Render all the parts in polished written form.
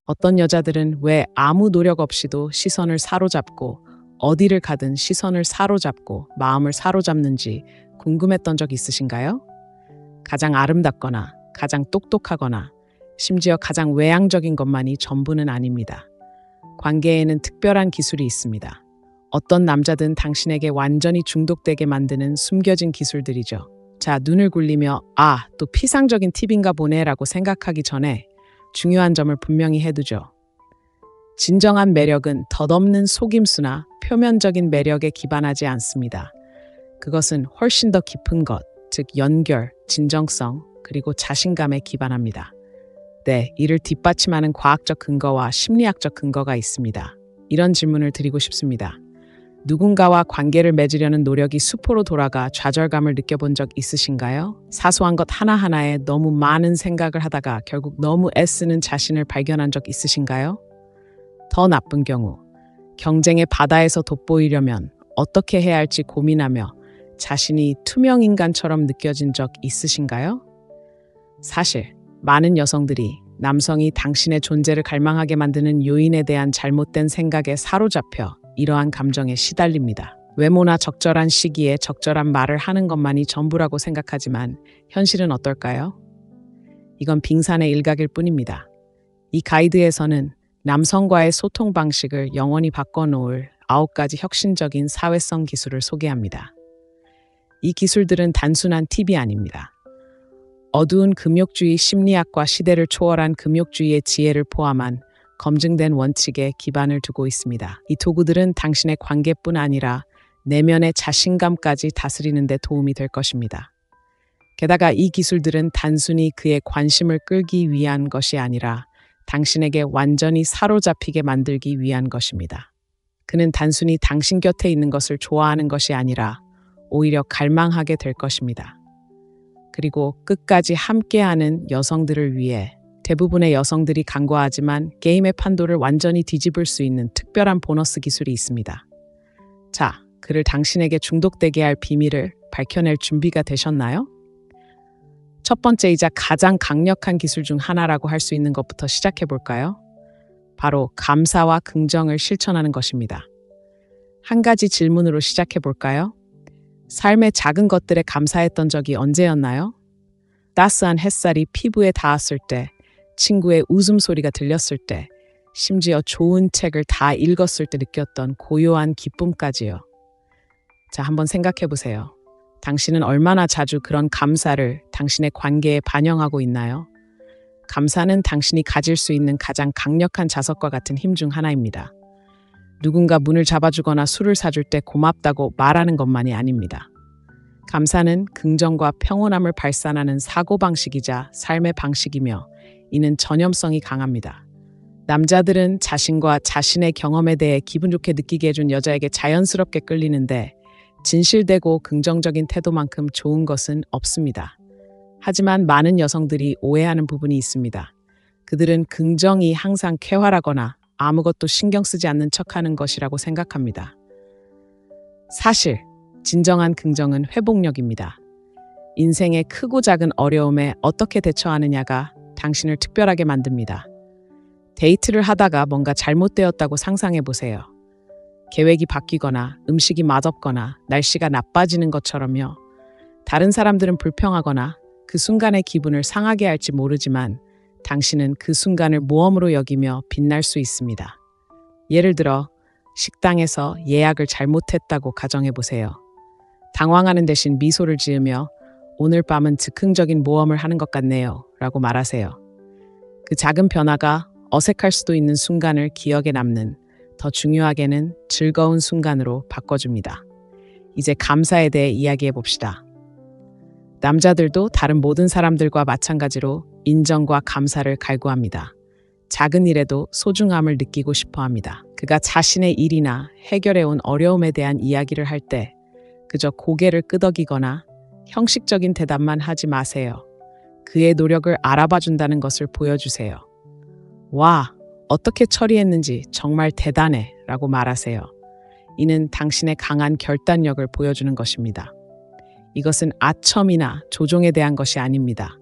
어떤 여자들은 왜 아무 노력 없이도 시선을 사로잡고 어디를 가든 시선을 사로잡고 마음을 사로잡는지 궁금했던 적 있으신가요? 가장 아름답거나 가장 똑똑하거나 심지어 가장 외향적인 것만이 전부는 아닙니다. 관계에는 특별한 기술이 있습니다. 어떤 남자든 당신에게 완전히 중독되게 만드는 숨겨진 기술들이죠. 자, 눈을 굴리며 또 피상적인 팁인가 보네라고 생각하기 전에 중요한 점을 분명히 해두죠. 진정한 매력은 덧없는 속임수나 표면적인 매력에 기반하지 않습니다. 그것은 훨씬 더 깊은 것, 즉 연결, 진정성, 그리고 자신감에 기반합니다. 네, 이를 뒷받침하는 과학적 근거와 심리학적 근거가 있습니다. 이런 질문을 드리고 싶습니다. 누군가와 관계를 맺으려는 노력이 수포로 돌아가 좌절감을 느껴본 적 있으신가요? 사소한 것 하나하나에 너무 많은 생각을 하다가 결국 너무 애쓰는 자신을 발견한 적 있으신가요? 더 나쁜 경우, 경쟁의 바다에서 돋보이려면 어떻게 해야 할지 고민하며 자신이 투명인간처럼 느껴진 적 있으신가요? 사실 많은 여성들이 남성이 당신의 존재를 갈망하게 만드는 요인에 대한 잘못된 생각에 사로잡혀 이러한 감정에 시달립니다. 외모나 적절한 시기에 적절한 말을 하는 것만이 전부라고 생각하지만 현실은 어떨까요? 이건 빙산의 일각일 뿐입니다. 이 가이드에서는 남성과의 소통 방식을 영원히 바꿔놓을 9가지 혁신적인 사회성 기술을 소개합니다. 이 기술들은 단순한 팁이 아닙니다. 어두운 금욕주의 심리학과 시대를 초월한 금욕주의의 지혜를 포함한 검증된 원칙에 기반을 두고 있습니다. 이 도구들은 당신의 관계뿐 아니라 내면의 자신감까지 다스리는 데 도움이 될 것입니다. 게다가 이 기술들은 단순히 그의 관심을 끌기 위한 것이 아니라 당신에게 완전히 사로잡히게 만들기 위한 것입니다. 그는 단순히 당신 곁에 있는 것을 좋아하는 것이 아니라 오히려 갈망하게 될 것입니다. 그리고 끝까지 함께하는 여성들을 위해 대부분의 여성들이 간과하지만 게임의 판도를 완전히 뒤집을 수 있는 특별한 보너스 기술이 있습니다. 자, 그를 당신에게 중독되게 할 비밀을 밝혀낼 준비가 되셨나요? 첫 번째이자 가장 강력한 기술 중 하나라고 할 수 있는 것부터 시작해 볼까요? 바로 감사와 긍정을 실천하는 것입니다. 한 가지 질문으로 시작해 볼까요? 삶의 작은 것들에 감사했던 적이 언제였나요? 따스한 햇살이 피부에 닿았을 때, 친구의 웃음소리가 들렸을 때, 심지어 좋은 책을 다 읽었을 때 느꼈던 고요한 기쁨까지요. 자, 한번 생각해 보세요. 당신은 얼마나 자주 그런 감사를 당신의 관계에 반영하고 있나요? 감사는 당신이 가질 수 있는 가장 강력한 자석과 같은 힘 중 하나입니다. 누군가 문을 잡아주거나 술을 사줄 때 고맙다고 말하는 것만이 아닙니다. 감사는 긍정과 평온함을 발산하는 사고방식이자 삶의 방식이며 이는 전염성이 강합니다. 남자들은 자신과 자신의 경험에 대해 기분 좋게 느끼게 해준 여자에게 자연스럽게 끌리는데 진실되고 긍정적인 태도만큼 좋은 것은 없습니다. 하지만 많은 여성들이 오해하는 부분이 있습니다. 그들은 긍정이 항상 쾌활하거나 아무것도 신경 쓰지 않는 척하는 것이라고 생각합니다. 사실 진정한 긍정은 회복력입니다. 인생의 크고 작은 어려움에 어떻게 대처하느냐가 당신을 특별하게 만듭니다. 데이트를 하다가 뭔가 잘못되었다고 상상해 보세요. 계획이 바뀌거나 음식이 맛없거나 날씨가 나빠지는 것처럼요. 다른 사람들은 불평하거나 그 순간의 기분을 상하게 할지 모르지만 당신은 그 순간을 모험으로 여기며 빛날 수 있습니다. 예를 들어 식당에서 예약을 잘못했다고 가정해 보세요. 당황하는 대신 미소를 지으며 오늘 밤은 즉흥적인 모험을 하는 것 같네요 라고 말하세요. 그 작은 변화가 어색할 수도 있는 순간을 기억에 남는, 더 중요하게는 즐거운 순간으로 바꿔줍니다. 이제 감사에 대해 이야기해 봅시다. 남자들도 다른 모든 사람들과 마찬가지로 인정과 감사를 갈구합니다. 작은 일에도 소중함을 느끼고 싶어 합니다. 그가 자신의 일이나 해결해온 어려움에 대한 이야기를 할 때 그저 고개를 끄덕이거나 형식적인 대답만 하지 마세요. 그의 노력을 알아봐 준다는 것을 보여주세요. 와, 어떻게 처리했는지 정말 대단해 라고 말하세요. 이는 당신의 강한 결단력을 보여주는 것입니다. 이것은 아첨이나 조종에 대한 것이 아닙니다.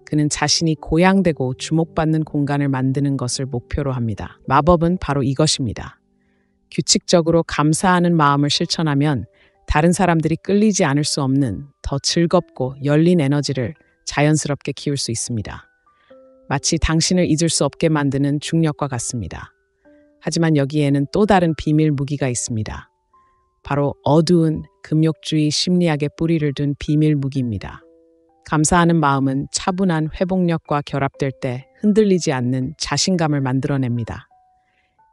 그는 자신이 고양되고 주목받는 공간을 만드는 것을 목표로 합니다. 마법은 바로 이것입니다. 규칙적으로 감사하는 마음을 실천하면 다른 사람들이 끌리지 않을 수 없는 더 즐겁고 열린 에너지를 자연스럽게 키울 수 있습니다. 마치 당신을 잊을 수 없게 만드는 중력과 같습니다. 하지만 여기에는 또 다른 비밀 무기가 있습니다. 바로 어두운 금욕주의 심리학의 뿌리를 둔 비밀 무기입니다. 감사하는 마음은 차분한 회복력과 결합될 때 흔들리지 않는 자신감을 만들어냅니다.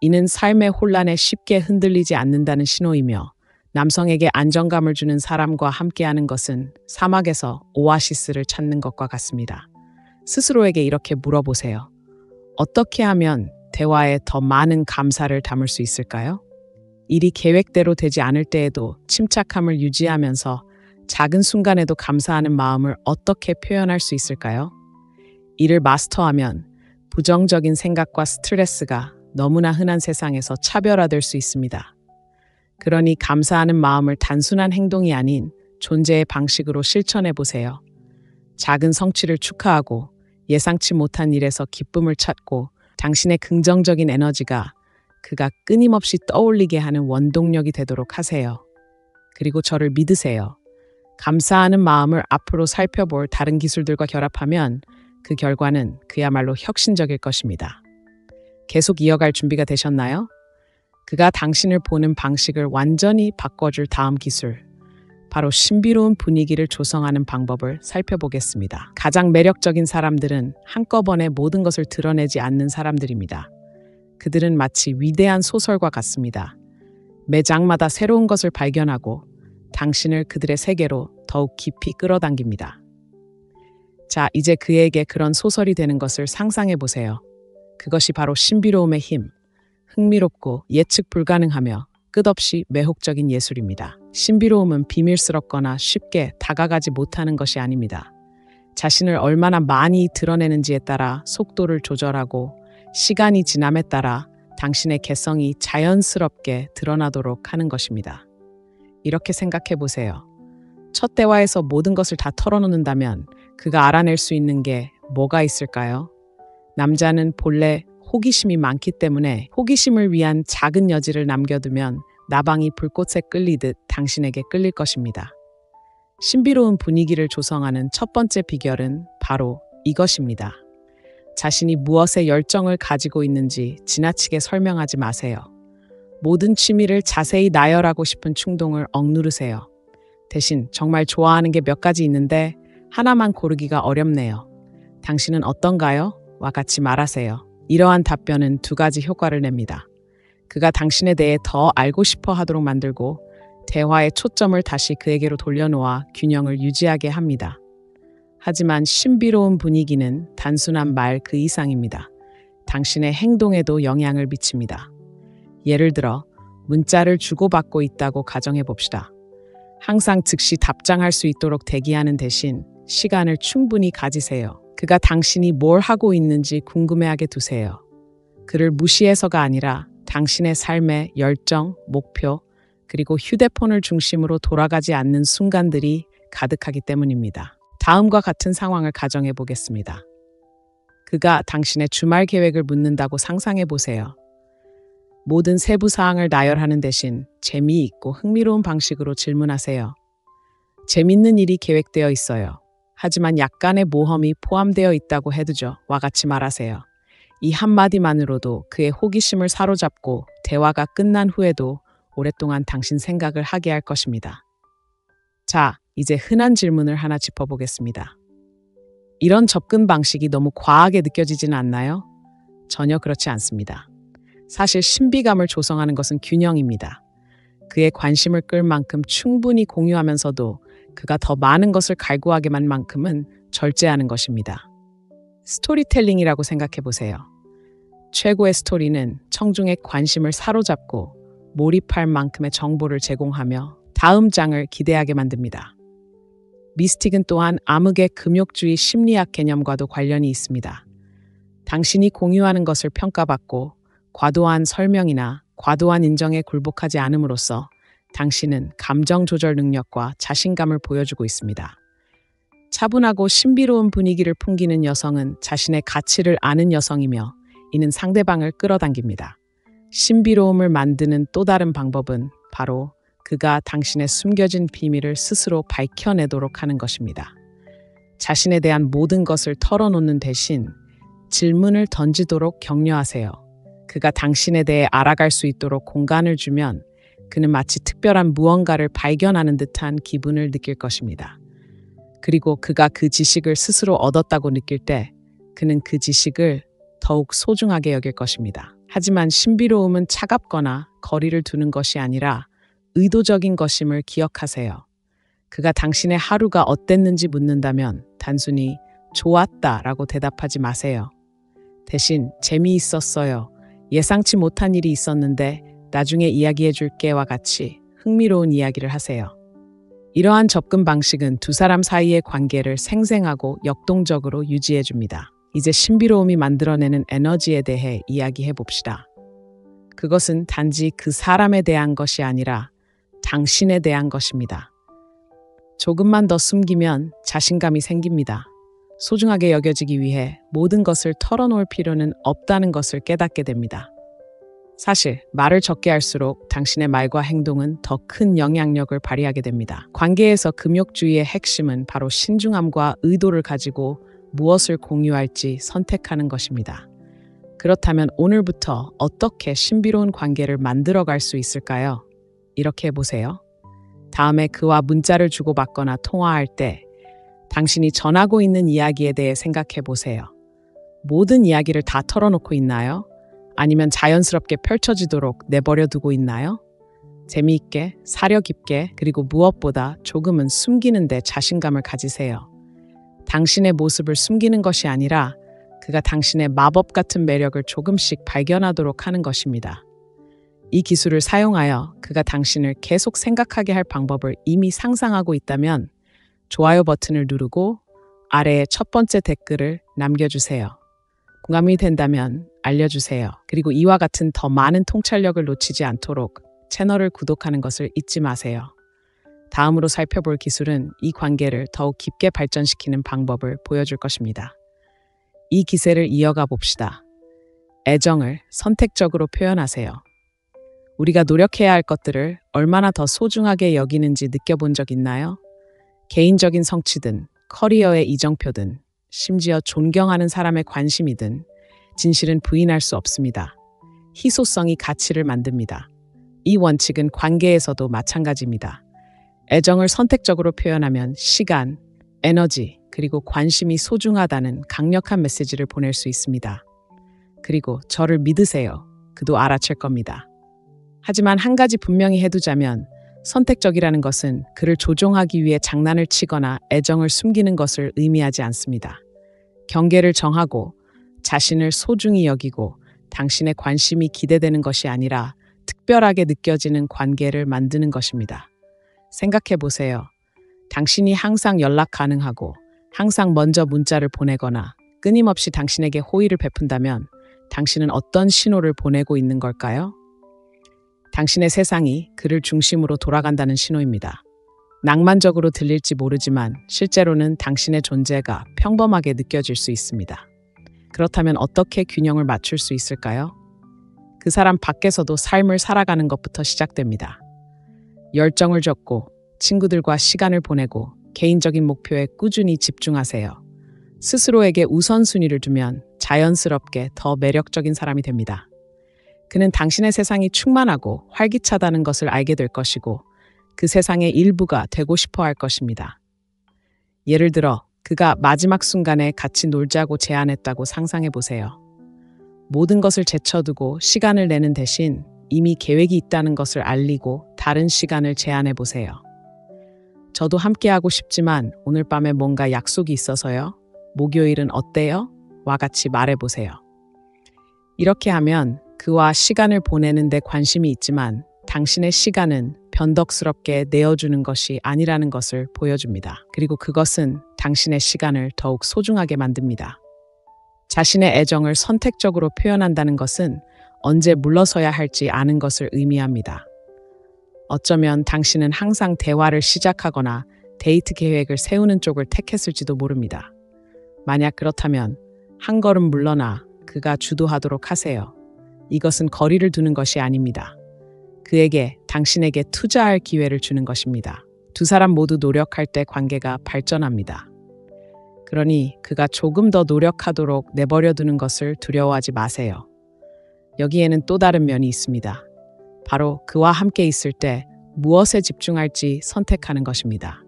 이는 삶의 혼란에 쉽게 흔들리지 않는다는 신호이며 남성에게 안정감을 주는 사람과 함께하는 것은 사막에서 오아시스를 찾는 것과 같습니다. 스스로에게 이렇게 물어보세요. 어떻게 하면 대화에 더 많은 감사를 담을 수 있을까요? 일이 계획대로 되지 않을 때에도 침착함을 유지하면서 작은 순간에도 감사하는 마음을 어떻게 표현할 수 있을까요? 이를 마스터하면 부정적인 생각과 스트레스가 너무나 흔한 세상에서 차별화될 수 있습니다. 그러니 감사하는 마음을 단순한 행동이 아닌 존재의 방식으로 실천해 보세요. 작은 성취를 축하하고 예상치 못한 일에서 기쁨을 찾고 당신의 긍정적인 에너지가 그가 끊임없이 떠올리게 하는 원동력이 되도록 하세요. 그리고 저를 믿으세요. 감사하는 마음을 앞으로 살펴볼 다른 기술들과 결합하면 그 결과는 그야말로 혁신적일 것입니다. 계속 이어갈 준비가 되셨나요? 그가 당신을 보는 방식을 완전히 바꿔줄 다음 기술, 바로 신비로운 분위기를 조성하는 방법을 살펴보겠습니다. 가장 매력적인 사람들은 한꺼번에 모든 것을 드러내지 않는 사람들입니다. 그들은 마치 위대한 소설과 같습니다. 매 장마다 새로운 것을 발견하고 당신을 그들의 세계로 더욱 깊이 끌어당깁니다. 자, 이제 그에게 그런 소설이 되는 것을 상상해 보세요. 그것이 바로 신비로움의 힘, 흥미롭고 예측 불가능하며 끝없이 매혹적인 예술입니다. 신비로움은 비밀스럽거나 쉽게 다가가지 못하는 것이 아닙니다. 자신을 얼마나 많이 드러내는지에 따라 속도를 조절하고 시간이 지남에 따라 당신의 개성이 자연스럽게 드러나도록 하는 것입니다. 이렇게 생각해 보세요. 첫 대화에서 모든 것을 다 털어놓는다면 그가 알아낼 수 있는 게 뭐가 있을까요? 남자는 본래 호기심이 많기 때문에 호기심을 위한 작은 여지를 남겨두면 나방이 불꽃에 끌리듯 당신에게 끌릴 것입니다. 신비로운 분위기를 조성하는 첫 번째 비결은 바로 이것입니다. 자신이 무엇에 열정을 가지고 있는지 지나치게 설명하지 마세요. 모든 취미를 자세히 나열하고 싶은 충동을 억누르세요. 대신 정말 좋아하는 게 몇 가지 있는데 하나만 고르기가 어렵네요. 당신은 어떤가요? 와 같이 말하세요. 이러한 답변은 두 가지 효과를 냅니다. 그가 당신에 대해 더 알고 싶어 하도록 만들고 대화의 초점을 다시 그에게로 돌려놓아 균형을 유지하게 합니다. 하지만 신비로운 분위기는 단순한 말 그 이상입니다. 당신의 행동에도 영향을 미칩니다. 예를 들어 문자를 주고받고 있다고 가정해 봅시다. 항상 즉시 답장할 수 있도록 대기하는 대신 시간을 충분히 가지세요. 그가 당신이 뭘 하고 있는지 궁금해하게 두세요. 그를 무시해서가 아니라 당신의 삶의 열정, 목표, 그리고 휴대폰을 중심으로 돌아가지 않는 순간들이 가득하기 때문입니다. 다음과 같은 상황을 가정해 보겠습니다. 그가 당신의 주말 계획을 묻는다고 상상해 보세요. 모든 세부 사항을 나열하는 대신 재미있고 흥미로운 방식으로 질문하세요. 재밌는 일이 계획되어 있어요. 하지만 약간의 모험이 포함되어 있다고 해두죠. 와 같이 말하세요. 이 한마디만으로도 그의 호기심을 사로잡고 대화가 끝난 후에도 오랫동안 당신 생각을 하게 할 것입니다. 자, 이제 흔한 질문을 하나 짚어보겠습니다. 이런 접근 방식이 너무 과하게 느껴지지는 않나요? 전혀 그렇지 않습니다. 사실 신비감을 조성하는 것은 균형입니다. 그의 관심을 끌 만큼 충분히 공유하면서도 그가 더 많은 것을 갈구하게 만 만큼은 절제하는 것입니다. 스토리텔링이라고 생각해 보세요. 최고의 스토리는 청중의 관심을 사로잡고 몰입할 만큼의 정보를 제공하며 다음 장을 기대하게 만듭니다. 미스틱은 또한 암흑의 금욕주의 심리학 개념과도 관련이 있습니다. 당신이 공유하는 것을 평가받고 과도한 설명이나 과도한 인정에 굴복하지 않음으로써 당신은 감정 조절 능력과 자신감을 보여주고 있습니다. 차분하고 신비로운 분위기를 풍기는 여성은 자신의 가치를 아는 여성이며 이는 상대방을 끌어당깁니다. 신비로움을 만드는 또 다른 방법은 바로 그가 당신의 숨겨진 비밀을 스스로 밝혀내도록 하는 것입니다. 자신에 대한 모든 것을 털어놓는 대신 질문을 던지도록 격려하세요. 그가 당신에 대해 알아갈 수 있도록 공간을 주면 그는 마치 특별한 무언가를 발견하는 듯한 기분을 느낄 것입니다. 그리고 그가 그 지식을 스스로 얻었다고 느낄 때 그는 그 지식을 더욱 소중하게 여길 것입니다. 하지만 신비로움은 차갑거나 거리를 두는 것이 아니라 의도적인 것임을 기억하세요. 그가 당신의 하루가 어땠는지 묻는다면 단순히 좋았다라고 대답하지 마세요. 대신 재미있었어요. 예상치 못한 일이 있었는데 나중에 이야기해 줄게와 같이 흥미로운 이야기를 하세요. 이러한 접근 방식은 두 사람 사이의 관계를 생생하고 역동적으로 유지해 줍니다. 이제 신비로움이 만들어내는 에너지에 대해 이야기해 봅시다. 그것은 단지 그 사람에 대한 것이 아니라 당신에 대한 것입니다. 조금만 더 숨기면 자신감이 생깁니다. 소중하게 여겨지기 위해 모든 것을 털어놓을 필요는 없다는 것을 깨닫게 됩니다. 사실 말을 적게 할수록 당신의 말과 행동은 더 큰 영향력을 발휘하게 됩니다. 관계에서 금욕주의의 핵심은 바로 신중함과 의도를 가지고 무엇을 공유할지 선택하는 것입니다. 그렇다면 오늘부터 어떻게 신비로운 관계를 만들어갈 수 있을까요? 이렇게 해보세요. 다음에 그와 문자를 주고받거나 통화할 때 당신이 전하고 있는 이야기에 대해 생각해 보세요. 모든 이야기를 다 털어놓고 있나요? 아니면 자연스럽게 펼쳐지도록 내버려 두고 있나요? 재미있게, 사려 깊게, 그리고 무엇보다 조금은 숨기는 데 자신감을 가지세요. 당신의 모습을 숨기는 것이 아니라 그가 당신의 마법 같은 매력을 조금씩 발견하도록 하는 것입니다. 이 기술을 사용하여 그가 당신을 계속 생각하게 할 방법을 이미 상상하고 있다면 좋아요 버튼을 누르고 아래에 첫 번째 댓글을 남겨주세요. 공감이 된다면 알려주세요. 그리고 이와 같은 더 많은 통찰력을 놓치지 않도록 채널을 구독하는 것을 잊지 마세요. 다음으로 살펴볼 기술은 이 관계를 더욱 깊게 발전시키는 방법을 보여줄 것입니다. 이 기세를 이어가 봅시다. 애정을 선택적으로 표현하세요. 우리가 노력해야 할 것들을 얼마나 더 소중하게 여기는지 느껴본 적 있나요? 개인적인 성취든, 커리어의 이정표든, 심지어 존경하는 사람의 관심이든 진실은 부인할 수 없습니다. 희소성이 가치를 만듭니다. 이 원칙은 관계에서도 마찬가지입니다. 애정을 선택적으로 표현하면 시간, 에너지, 그리고 관심이 소중하다는 강력한 메시지를 보낼 수 있습니다. 그리고 저를 믿으세요. 그도 알아챌 겁니다. 하지만 한 가지 분명히 해두자면 선택적이라는 것은 그를 조종하기 위해 장난을 치거나 애정을 숨기는 것을 의미하지 않습니다. 경계를 정하고 자신을 소중히 여기고 당신의 관심이 기대되는 것이 아니라 특별하게 느껴지는 관계를 만드는 것입니다. 생각해 보세요. 당신이 항상 연락 가능하고 항상 먼저 문자를 보내거나 끊임없이 당신에게 호의를 베푼다면 당신은 어떤 신호를 보내고 있는 걸까요? 당신의 세상이 그를 중심으로 돌아간다는 신호입니다. 낭만적으로 들릴지 모르지만 실제로는 당신의 존재가 평범하게 느껴질 수 있습니다. 그렇다면 어떻게 균형을 맞출 수 있을까요? 그 사람 밖에서도 삶을 살아가는 것부터 시작됩니다. 열정을 줬고 친구들과 시간을 보내고 개인적인 목표에 꾸준히 집중하세요. 스스로에게 우선순위를 두면 자연스럽게 더 매력적인 사람이 됩니다. 그는 당신의 세상이 충만하고 활기차다는 것을 알게 될 것이고 그 세상의 일부가 되고 싶어 할 것입니다. 예를 들어 그가 마지막 순간에 같이 놀자고 제안했다고 상상해 보세요. 모든 것을 제쳐두고 시간을 내는 대신 이미 계획이 있다는 것을 알리고 다른 시간을 제안해 보세요. 저도 함께하고 싶지만 오늘 밤에 뭔가 약속이 있어서요. 목요일은 어때요? 와 같이 말해 보세요. 이렇게 하면 그와 시간을 보내는 데 관심이 있지만 당신의 시간은 변덕스럽게 내어주는 것이 아니라는 것을 보여줍니다. 그리고 그것은 당신의 시간을 더욱 소중하게 만듭니다. 자신의 애정을 선택적으로 표현한다는 것은 언제 물러서야 할지 아는 것을 의미합니다. 어쩌면 당신은 항상 대화를 시작하거나 데이트 계획을 세우는 쪽을 택했을지도 모릅니다. 만약 그렇다면 한 걸음 물러나 그가 주도하도록 하세요. 이것은 거리를 두는 것이 아닙니다. 그에게 당신에게 투자할 기회를 주는 것입니다. 두 사람 모두 노력할 때 관계가 발전합니다. 그러니 그가 조금 더 노력하도록 내버려 두는 것을 두려워하지 마세요. 여기에는 또 다른 면이 있습니다. 바로 그와 함께 있을 때 무엇에 집중할지 선택하는 것입니다.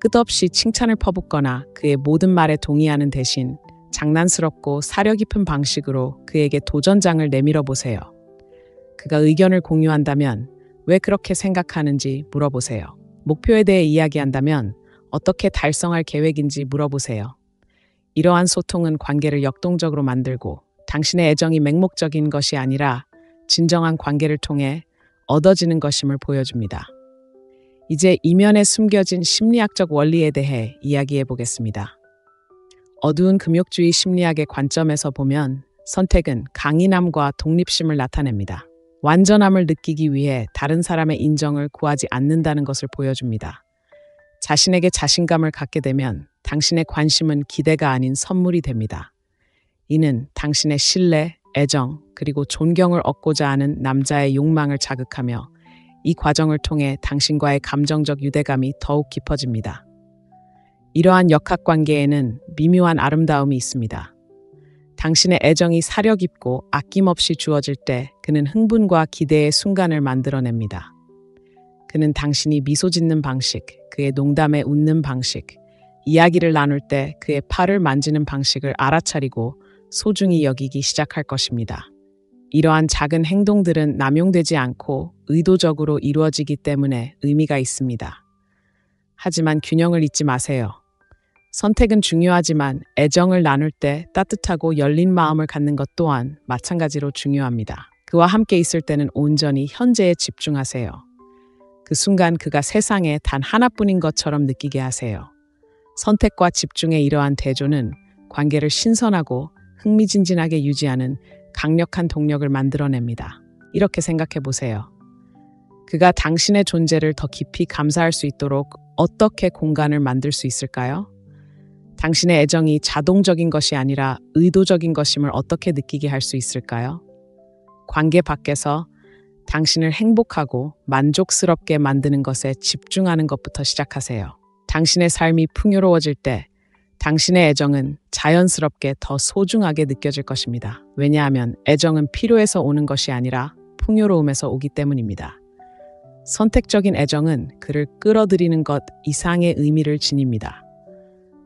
끝없이 칭찬을 퍼붓거나 그의 모든 말에 동의하는 대신 장난스럽고 사려 깊은 방식으로 그에게 도전장을 내밀어 보세요. 그가 의견을 공유한다면 왜 그렇게 생각하는지 물어보세요. 목표에 대해 이야기한다면 어떻게 달성할 계획인지 물어보세요. 이러한 소통은 관계를 역동적으로 만들고 당신의 애정이 맹목적인 것이 아니라 진정한 관계를 통해 얻어지는 것임을 보여줍니다. 이제 이면에 숨겨진 심리학적 원리에 대해 이야기해 보겠습니다. 어두운 금욕주의 심리학의 관점에서 보면 선택은 강인함과 독립심을 나타냅니다. 완전함을 느끼기 위해 다른 사람의 인정을 구하지 않는다는 것을 보여줍니다. 자신에게 자신감을 갖게 되면 당신의 관심은 기대가 아닌 선물이 됩니다. 이는 당신의 신뢰, 애정, 그리고 존경을 얻고자 하는 남자의 욕망을 자극하며 이 과정을 통해 당신과의 감정적 유대감이 더욱 깊어집니다. 이러한 역학관계에는 미묘한 아름다움이 있습니다. 당신의 애정이 사려 깊고 아낌없이 주어질 때 그는 흥분과 기대의 순간을 만들어냅니다. 그는 당신이 미소 짓는 방식, 그의 농담에 웃는 방식, 이야기를 나눌 때 그의 팔을 만지는 방식을 알아차리고 소중히 여기기 시작할 것입니다. 이러한 작은 행동들은 남용되지 않고 의도적으로 이루어지기 때문에 의미가 있습니다. 하지만 균형을 잊지 마세요. 선택은 중요하지만 애정을 나눌 때 따뜻하고 열린 마음을 갖는 것 또한 마찬가지로 중요합니다. 그와 함께 있을 때는 온전히 현재에 집중하세요. 그 순간 그가 세상에 단 하나뿐인 것처럼 느끼게 하세요. 선택과 집중의 이러한 대조는 관계를 신선하고 흥미진진하게 유지하는 강력한 동력을 만들어냅니다. 이렇게 생각해 보세요. 그가 당신의 존재를 더 깊이 감사할 수 있도록 어떻게 공간을 만들 수 있을까요? 당신의 애정이 자동적인 것이 아니라 의도적인 것임을 어떻게 느끼게 할 수 있을까요? 관계 밖에서 당신을 행복하고 만족스럽게 만드는 것에 집중하는 것부터 시작하세요. 당신의 삶이 풍요로워질 때 당신의 애정은 자연스럽게 더 소중하게 느껴질 것입니다. 왜냐하면 애정은 필요해서 오는 것이 아니라 풍요로움에서 오기 때문입니다. 선택적인 애정은 그를 끌어들이는 것 이상의 의미를 지닙니다.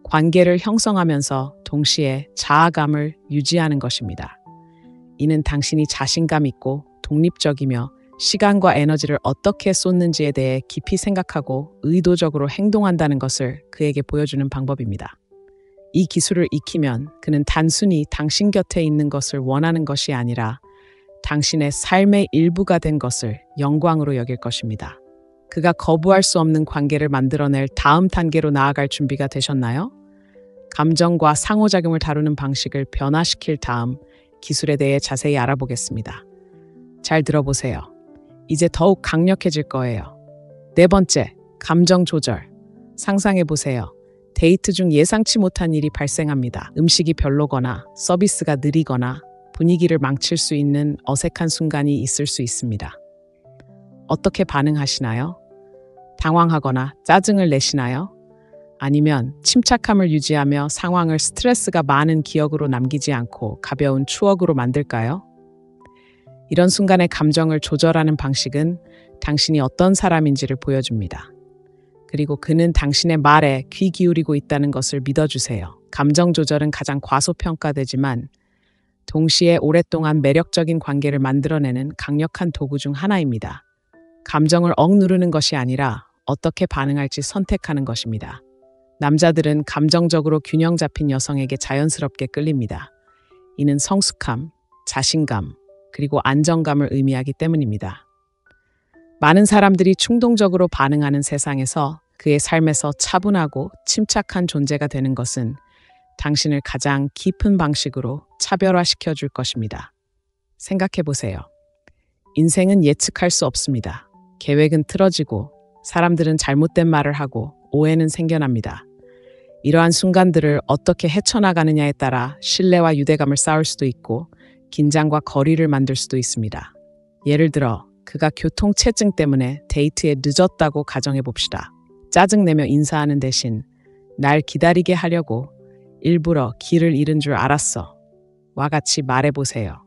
관계를 형성하면서 동시에 자아감을 유지하는 것입니다. 이는 당신이 자신감 있고 독립적이며 시간과 에너지를 어떻게 쏟는지에 대해 깊이 생각하고 의도적으로 행동한다는 것을 그에게 보여주는 방법입니다. 이 기술을 익히면 그는 단순히 당신 곁에 있는 것을 원하는 것이 아니라 당신의 삶의 일부가 된 것을 영광으로 여길 것입니다. 그가 거부할 수 없는 관계를 만들어낼 다음 단계로 나아갈 준비가 되셨나요? 감정과 상호작용을 다루는 방식을 변화시킬 다음 기술에 대해 자세히 알아보겠습니다. 잘 들어보세요. 이제 더욱 강력해질 거예요. 네 번째, 감정 조절. 상상해 보세요. 데이트 중 예상치 못한 일이 발생합니다. 음식이 별로거나 서비스가 느리거나 분위기를 망칠 수 있는 어색한 순간이 있을 수 있습니다. 어떻게 반응하시나요? 당황하거나 짜증을 내시나요? 아니면 침착함을 유지하며 상황을 스트레스가 많은 기억으로 남기지 않고 가벼운 추억으로 만들까요? 이런 순간의 감정을 조절하는 방식은 당신이 어떤 사람인지를 보여줍니다. 그리고 그는 당신의 말에 귀 기울이고 있다는 것을 믿어주세요. 감정 조절은 가장 과소평가되지만 동시에 오랫동안 매력적인 관계를 만들어내는 강력한 도구 중 하나입니다. 감정을 억누르는 것이 아니라 어떻게 반응할지 선택하는 것입니다. 남자들은 감정적으로 균형 잡힌 여성에게 자연스럽게 끌립니다. 이는 성숙함, 자신감, 그리고 안정감을 의미하기 때문입니다. 많은 사람들이 충동적으로 반응하는 세상에서 그의 삶에서 차분하고 침착한 존재가 되는 것은 당신을 가장 깊은 방식으로 차별화시켜 줄 것입니다. 생각해 보세요. 인생은 예측할 수 없습니다. 계획은 틀어지고 사람들은 잘못된 말을 하고 오해는 생겨납니다. 이러한 순간들을 어떻게 헤쳐나가느냐에 따라 신뢰와 유대감을 쌓을 수도 있고 긴장과 거리를 만들 수도 있습니다. 예를 들어 그가 교통체증 때문에 데이트에 늦었다고 가정해 봅시다. 짜증내며 인사하는 대신 날 기다리게 하려고 일부러 길을 잃은 줄 알았어 와 같이 말해보세요.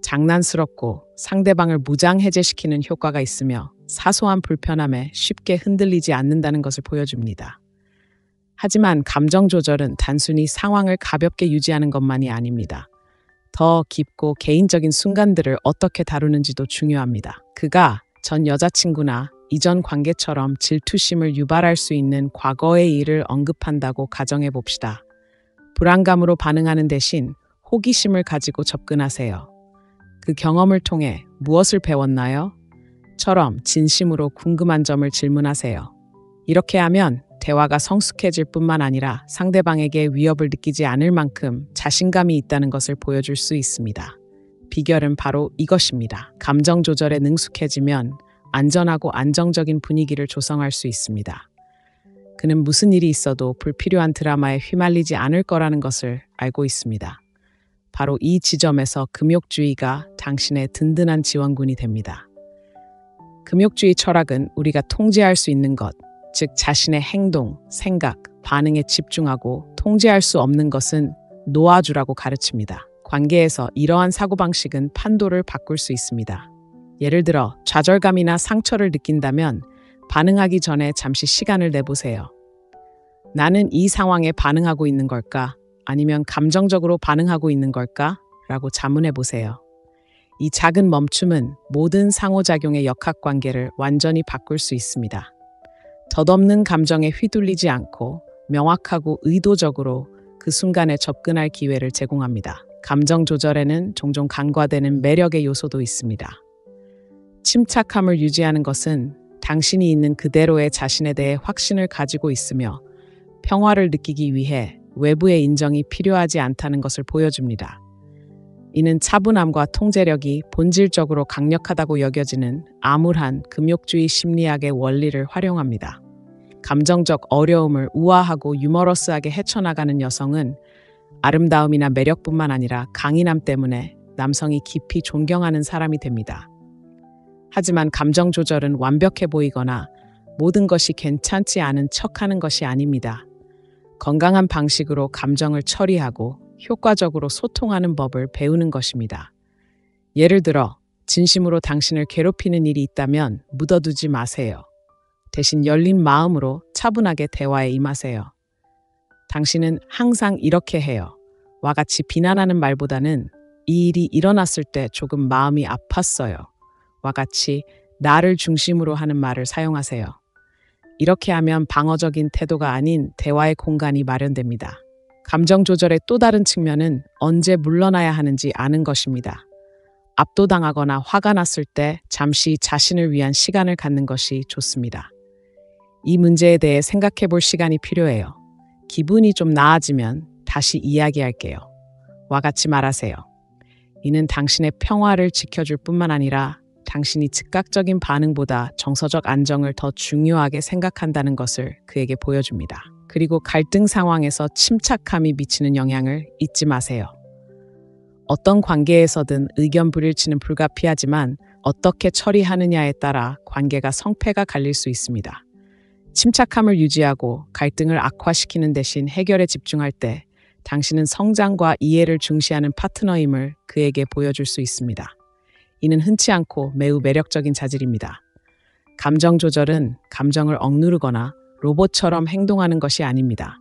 장난스럽고 상대방을 무장해제시키는 효과가 있으며 사소한 불편함에 쉽게 흔들리지 않는다는 것을 보여줍니다. 하지만 감정 조절은 단순히 상황을 가볍게 유지하는 것만이 아닙니다. 더 깊고 개인적인 순간들을 어떻게 다루는지도 중요합니다. 그가 전 여자친구나 이전 관계처럼 질투심을 유발할 수 있는 과거의 일을 언급한다고 가정해 봅시다. 불안감으로 반응하는 대신 호기심을 가지고 접근하세요. 그 경험을 통해 무엇을 배웠나요? 처럼 진심으로 궁금한 점을 질문하세요. 이렇게 하면 대화가 성숙해질 뿐만 아니라 상대방에게 위협을 느끼지 않을 만큼 자신감이 있다는 것을 보여줄 수 있습니다. 비결은 바로 이것입니다. 감정 조절에 능숙해지면 안전하고 안정적인 분위기를 조성할 수 있습니다. 그는 무슨 일이 있어도 불필요한 드라마에 휘말리지 않을 거라는 것을 알고 있습니다. 바로 이 지점에서 금욕주의가 당신의 든든한 지원군이 됩니다. 금욕주의 철학은 우리가 통제할 수 있는 것, 즉 자신의 행동, 생각, 반응에 집중하고 통제할 수 없는 것은 놓아주라고 가르칩니다. 관계에서 이러한 사고방식은 판도를 바꿀 수 있습니다. 예를 들어 좌절감이나 상처를 느낀다면 반응하기 전에 잠시 시간을 내보세요. 나는 이 상황에 반응하고 있는 걸까? 아니면 감정적으로 반응하고 있는 걸까? 라고 자문해 보세요. 이 작은 멈춤은 모든 상호작용의 역학관계를 완전히 바꿀 수 있습니다. 덧없는 감정에 휘둘리지 않고 명확하고 의도적으로 그 순간에 접근할 기회를 제공합니다. 감정 조절에는 종종 간과되는 매력의 요소도 있습니다. 침착함을 유지하는 것은 당신이 있는 그대로의 자신에 대해 확신을 가지고 있으며 평화를 느끼기 위해 외부의 인정이 필요하지 않다는 것을 보여줍니다. 이는 차분함과 통제력이 본질적으로 강력하다고 여겨지는 암울한 금욕주의 심리학의 원리를 활용합니다. 감정적 어려움을 우아하고 유머러스하게 헤쳐나가는 여성은 아름다움이나 매력뿐만 아니라 강인함 때문에 남성이 깊이 존경하는 사람이 됩니다. 하지만 감정 조절은 완벽해 보이거나 모든 것이 괜찮지 않은 척하는 것이 아닙니다. 건강한 방식으로 감정을 처리하고 효과적으로 소통하는 법을 배우는 것입니다. 예를 들어 진심으로 당신을 괴롭히는 일이 있다면 묻어두지 마세요. 대신 열린 마음으로 차분하게 대화에 임하세요. 당신은 항상 이렇게 해요. 와 같이 비난하는 말보다는 이 일이 일어났을 때 조금 마음이 아팠어요. 와 같이 나를 중심으로 하는 말을 사용하세요. 이렇게 하면 방어적인 태도가 아닌 대화의 공간이 마련됩니다. 감정 조절의 또 다른 측면은 언제 물러나야 하는지 아는 것입니다. 압도당하거나 화가 났을 때 잠시 자신을 위한 시간을 갖는 것이 좋습니다. 이 문제에 대해 생각해 볼 시간이 필요해요. 기분이 좀 나아지면 다시 이야기할게요. 와 같이 말하세요. 이는 당신의 평화를 지켜줄 뿐만 아니라 당신이 즉각적인 반응보다 정서적 안정을 더 중요하게 생각한다는 것을 그에게 보여줍니다. 그리고 갈등 상황에서 침착함이 미치는 영향을 잊지 마세요. 어떤 관계에서든 의견 불일치는 불가피하지만 어떻게 처리하느냐에 따라 관계가 성패가 갈릴 수 있습니다. 침착함을 유지하고 갈등을 악화시키는 대신 해결에 집중할 때 당신은 성장과 이해를 중시하는 파트너임을 그에게 보여줄 수 있습니다. 이는 흔치 않고 매우 매력적인 자질입니다. 감정 조절은 감정을 억누르거나 로봇처럼 행동하는 것이 아닙니다.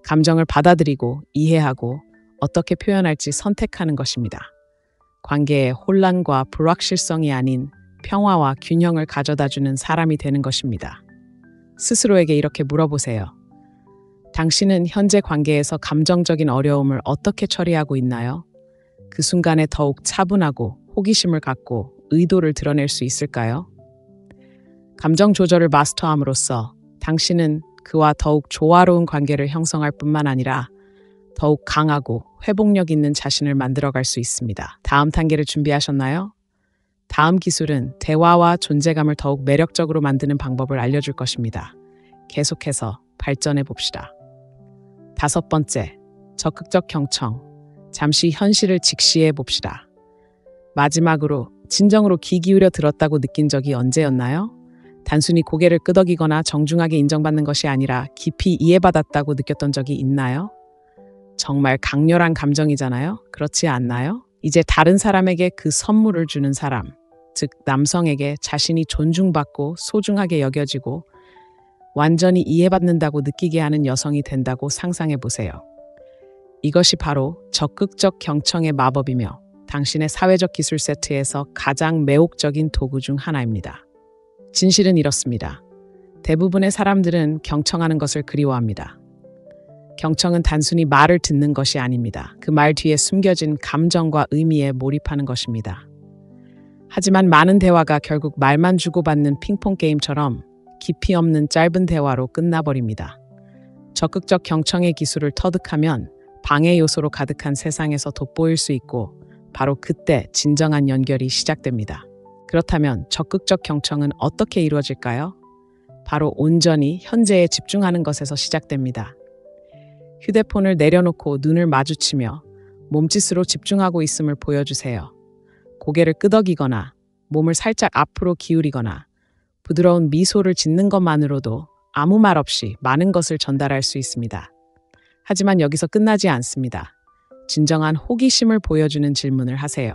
감정을 받아들이고 이해하고 어떻게 표현할지 선택하는 것입니다. 관계에 혼란과 불확실성이 아닌 평화와 균형을 가져다주는 사람이 되는 것입니다. 스스로에게 이렇게 물어보세요. 당신은 현재 관계에서 감정적인 어려움을 어떻게 처리하고 있나요? 그 순간에 더욱 차분하고 호기심을 갖고 의도를 드러낼 수 있을까요? 감정 조절을 마스터함으로써 당신은 그와 더욱 조화로운 관계를 형성할 뿐만 아니라 더욱 강하고 회복력 있는 자신을 만들어갈 수 있습니다. 다음 단계를 준비하셨나요? 다음 기술은 대화와 존재감을 더욱 매력적으로 만드는 방법을 알려줄 것입니다. 계속해서 발전해 봅시다. 5번째, 적극적 경청. 잠시 현실을 직시해 봅시다. 마지막으로 진정으로 귀 기울여 들었다고 느낀 적이 언제였나요? 단순히 고개를 끄덕이거나 정중하게 인정받는 것이 아니라 깊이 이해받았다고 느꼈던 적이 있나요? 정말 강렬한 감정이잖아요. 그렇지 않나요? 이제 다른 사람에게 그 선물을 주는 사람, 즉 남성에게 자신이 존중받고 소중하게 여겨지고 완전히 이해받는다고 느끼게 하는 여성이 된다고 상상해 보세요. 이것이 바로 적극적 경청의 마법이며 당신의 사회적 기술 세트에서 가장 매혹적인 도구 중 하나입니다. 진실은 이렇습니다. 대부분의 사람들은 경청하는 것을 그리워합니다. 경청은 단순히 말을 듣는 것이 아닙니다. 그 말 뒤에 숨겨진 감정과 의미에 몰입하는 것입니다. 하지만 많은 대화가 결국 말만 주고받는 핑퐁 게임처럼 깊이 없는 짧은 대화로 끝나버립니다. 적극적 경청의 기술을 터득하면 방해 요소로 가득한 세상에서 돋보일 수 있고 바로 그때 진정한 연결이 시작됩니다. 그렇다면 적극적 경청은 어떻게 이루어질까요? 바로 온전히 현재에 집중하는 것에서 시작됩니다. 휴대폰을 내려놓고 눈을 마주치며 몸짓으로 집중하고 있음을 보여주세요. 고개를 끄덕이거나 몸을 살짝 앞으로 기울이거나 부드러운 미소를 짓는 것만으로도 아무 말 없이 많은 것을 전달할 수 있습니다. 하지만 여기서 끝나지 않습니다. 진정한 호기심을 보여주는 질문을 하세요.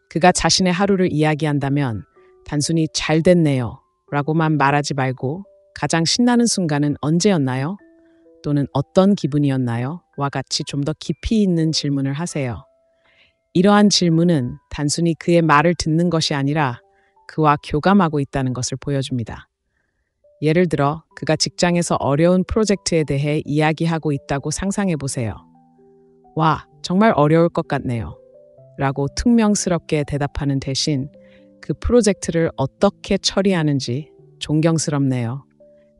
그가 자신의 하루를 이야기한다면 단순히 잘 됐네요 라고만 말하지 말고 가장 신나는 순간은 언제였나요? 또는 어떤 기분이었나요? 와 같이 좀 더 깊이 있는 질문을 하세요. 이러한 질문은 단순히 그의 말을 듣는 것이 아니라 그와 교감하고 있다는 것을 보여줍니다. 예를 들어 그가 직장에서 어려운 프로젝트에 대해 이야기하고 있다고 상상해 보세요. 와, 정말 어려울 것 같네요. 라고 퉁명스럽게 대답하는 대신 그 프로젝트를 어떻게 처리하는지 존경스럽네요.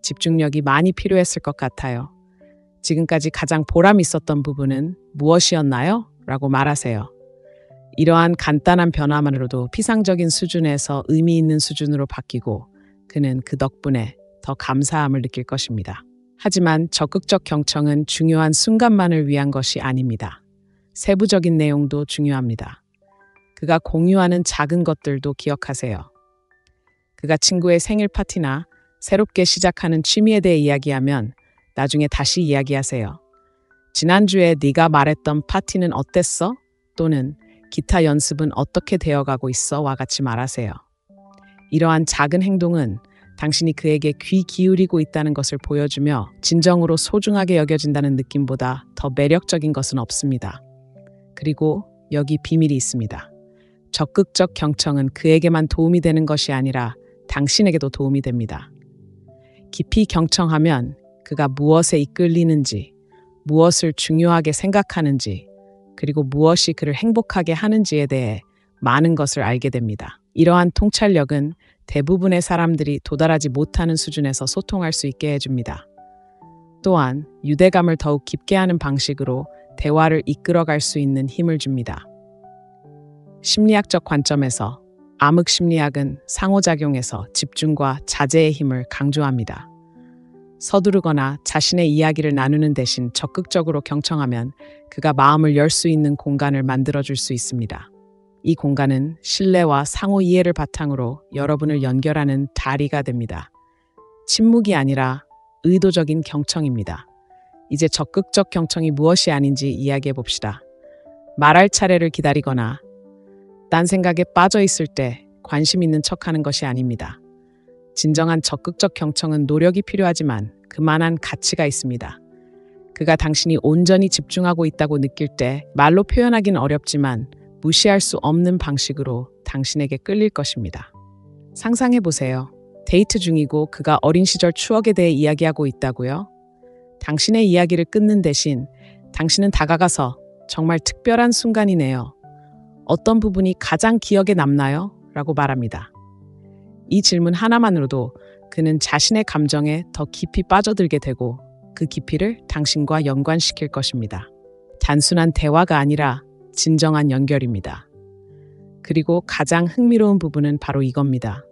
집중력이 많이 필요했을 것 같아요. 지금까지 가장 보람 있었던 부분은 무엇이었나요? 라고 말하세요. 이러한 간단한 변화만으로도 피상적인 수준에서 의미 있는 수준으로 바뀌고 그는 그 덕분에 더 감사함을 느낄 것입니다. 하지만 적극적 경청은 중요한 순간만을 위한 것이 아닙니다. 세부적인 내용도 중요합니다. 그가 공유하는 작은 것들도 기억하세요. 그가 친구의 생일 파티나 새롭게 시작하는 취미에 대해 이야기하면 나중에 다시 이야기하세요. 지난주에 네가 말했던 파티는 어땠어? 또는 기타 연습은 어떻게 되어가고 있어? 와 같이 말하세요. 이러한 작은 행동은 당신이 그에게 귀 기울이고 있다는 것을 보여주며 진정으로 소중하게 여겨진다는 느낌보다 더 매력적인 것은 없습니다. 그리고 여기 비밀이 있습니다. 적극적 경청은 그에게만 도움이 되는 것이 아니라 당신에게도 도움이 됩니다. 깊이 경청하면 그가 무엇에 이끌리는지, 무엇을 중요하게 생각하는지, 그리고 무엇이 그를 행복하게 하는지에 대해 많은 것을 알게 됩니다. 이러한 통찰력은 대부분의 사람들이 도달하지 못하는 수준에서 소통할 수 있게 해줍니다. 또한 유대감을 더욱 깊게 하는 방식으로 대화를 이끌어갈 수 있는 힘을 줍니다. 심리학적 관점에서 암흑 심리학은 상호작용에서 집중과 자제의 힘을 강조합니다. 서두르거나 자신의 이야기를 나누는 대신 적극적으로 경청하면 그가 마음을 열 수 있는 공간을 만들어줄 수 있습니다. 이 공간은 신뢰와 상호 이해를 바탕으로 여러분을 연결하는 다리가 됩니다. 침묵이 아니라 의도적인 경청입니다. 이제 적극적 경청이 무엇이 아닌지 이야기해 봅시다. 말할 차례를 기다리거나 딴 생각에 빠져 있을 때 관심 있는 척하는 것이 아닙니다. 진정한 적극적 경청은 노력이 필요하지만 그만한 가치가 있습니다. 그가 당신이 온전히 집중하고 있다고 느낄 때 말로 표현하긴 어렵지만 무시할 수 없는 방식으로 당신에게 끌릴 것입니다. 상상해 보세요. 데이트 중이고 그가 어린 시절 추억에 대해 이야기하고 있다고요? 당신의 이야기를 끊는 대신 당신은 다가가서 정말 특별한 순간이네요. 어떤 부분이 가장 기억에 남나요? 라고 말합니다. 이 질문 하나만으로도 그는 자신의 감정에 더 깊이 빠져들게 되고 그 깊이를 당신과 연관시킬 것입니다. 단순한 대화가 아니라 진정한 연결입니다. 그리고 가장 흥미로운 부분은 바로 이겁니다.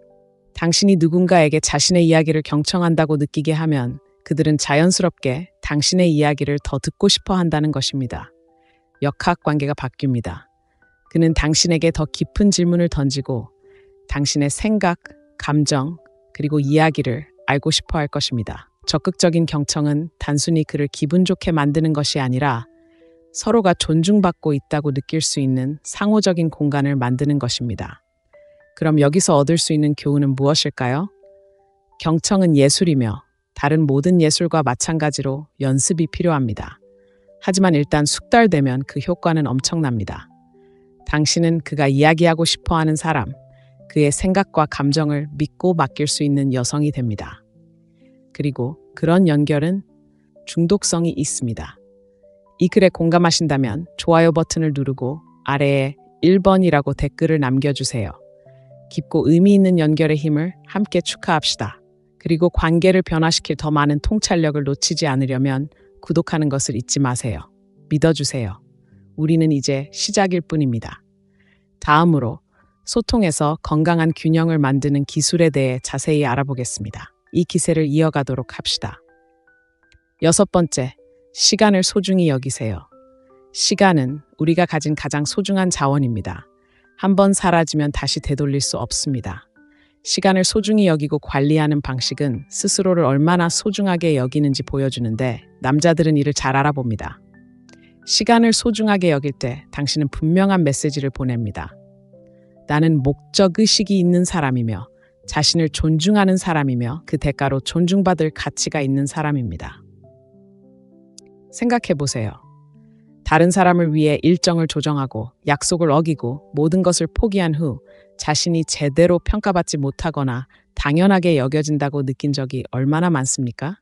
당신이 누군가에게 자신의 이야기를 경청한다고 느끼게 하면 그들은 자연스럽게 당신의 이야기를 더 듣고 싶어 한다는 것입니다. 역학관계가 바뀝니다. 그는 당신에게 더 깊은 질문을 던지고 당신의 생각, 감정, 그리고 이야기를 알고 싶어 할 것입니다. 적극적인 경청은 단순히 그를 기분 좋게 만드는 것이 아니라 서로가 존중받고 있다고 느낄 수 있는 상호적인 공간을 만드는 것입니다. 그럼 여기서 얻을 수 있는 교훈은 무엇일까요? 경청은 예술이며 다른 모든 예술과 마찬가지로 연습이 필요합니다. 하지만 일단 숙달되면 그 효과는 엄청납니다. 당신은 그가 이야기하고 싶어 하는 사람, 그의 생각과 감정을 믿고 맡길 수 있는 여성이 됩니다. 그리고 그런 연결은 중독성이 있습니다. 이 글에 공감하신다면 좋아요 버튼을 누르고 아래에 1번이라고 댓글을 남겨주세요. 깊고 의미 있는 연결의 힘을 함께 축하합시다. 그리고 관계를 변화시킬 더 많은 통찰력을 놓치지 않으려면 구독하는 것을 잊지 마세요. 믿어주세요. 우리는 이제 시작일 뿐입니다. 다음으로 소통에서 건강한 균형을 만드는 기술에 대해 자세히 알아보겠습니다. 이 기세를 이어가도록 합시다. 6번째, 시간을 소중히 여기세요. 시간은 우리가 가진 가장 소중한 자원입니다. 한번 사라지면 다시 되돌릴 수 없습니다. 시간을 소중히 여기고 관리하는 방식은 스스로를 얼마나 소중하게 여기는지 보여주는데 남자들은 이를 잘 알아봅니다. 시간을 소중하게 여길 때 당신은 분명한 메시지를 보냅니다. 나는 목적의식이 있는 사람이며 자신을 존중하는 사람이며 그 대가로 존중받을 가치가 있는 사람입니다. 생각해보세요. 다른 사람을 위해 일정을 조정하고 약속을 어기고 모든 것을 포기한 후 자신이 제대로 평가받지 못하거나 당연하게 여겨진다고 느낀 적이 얼마나 많습니까?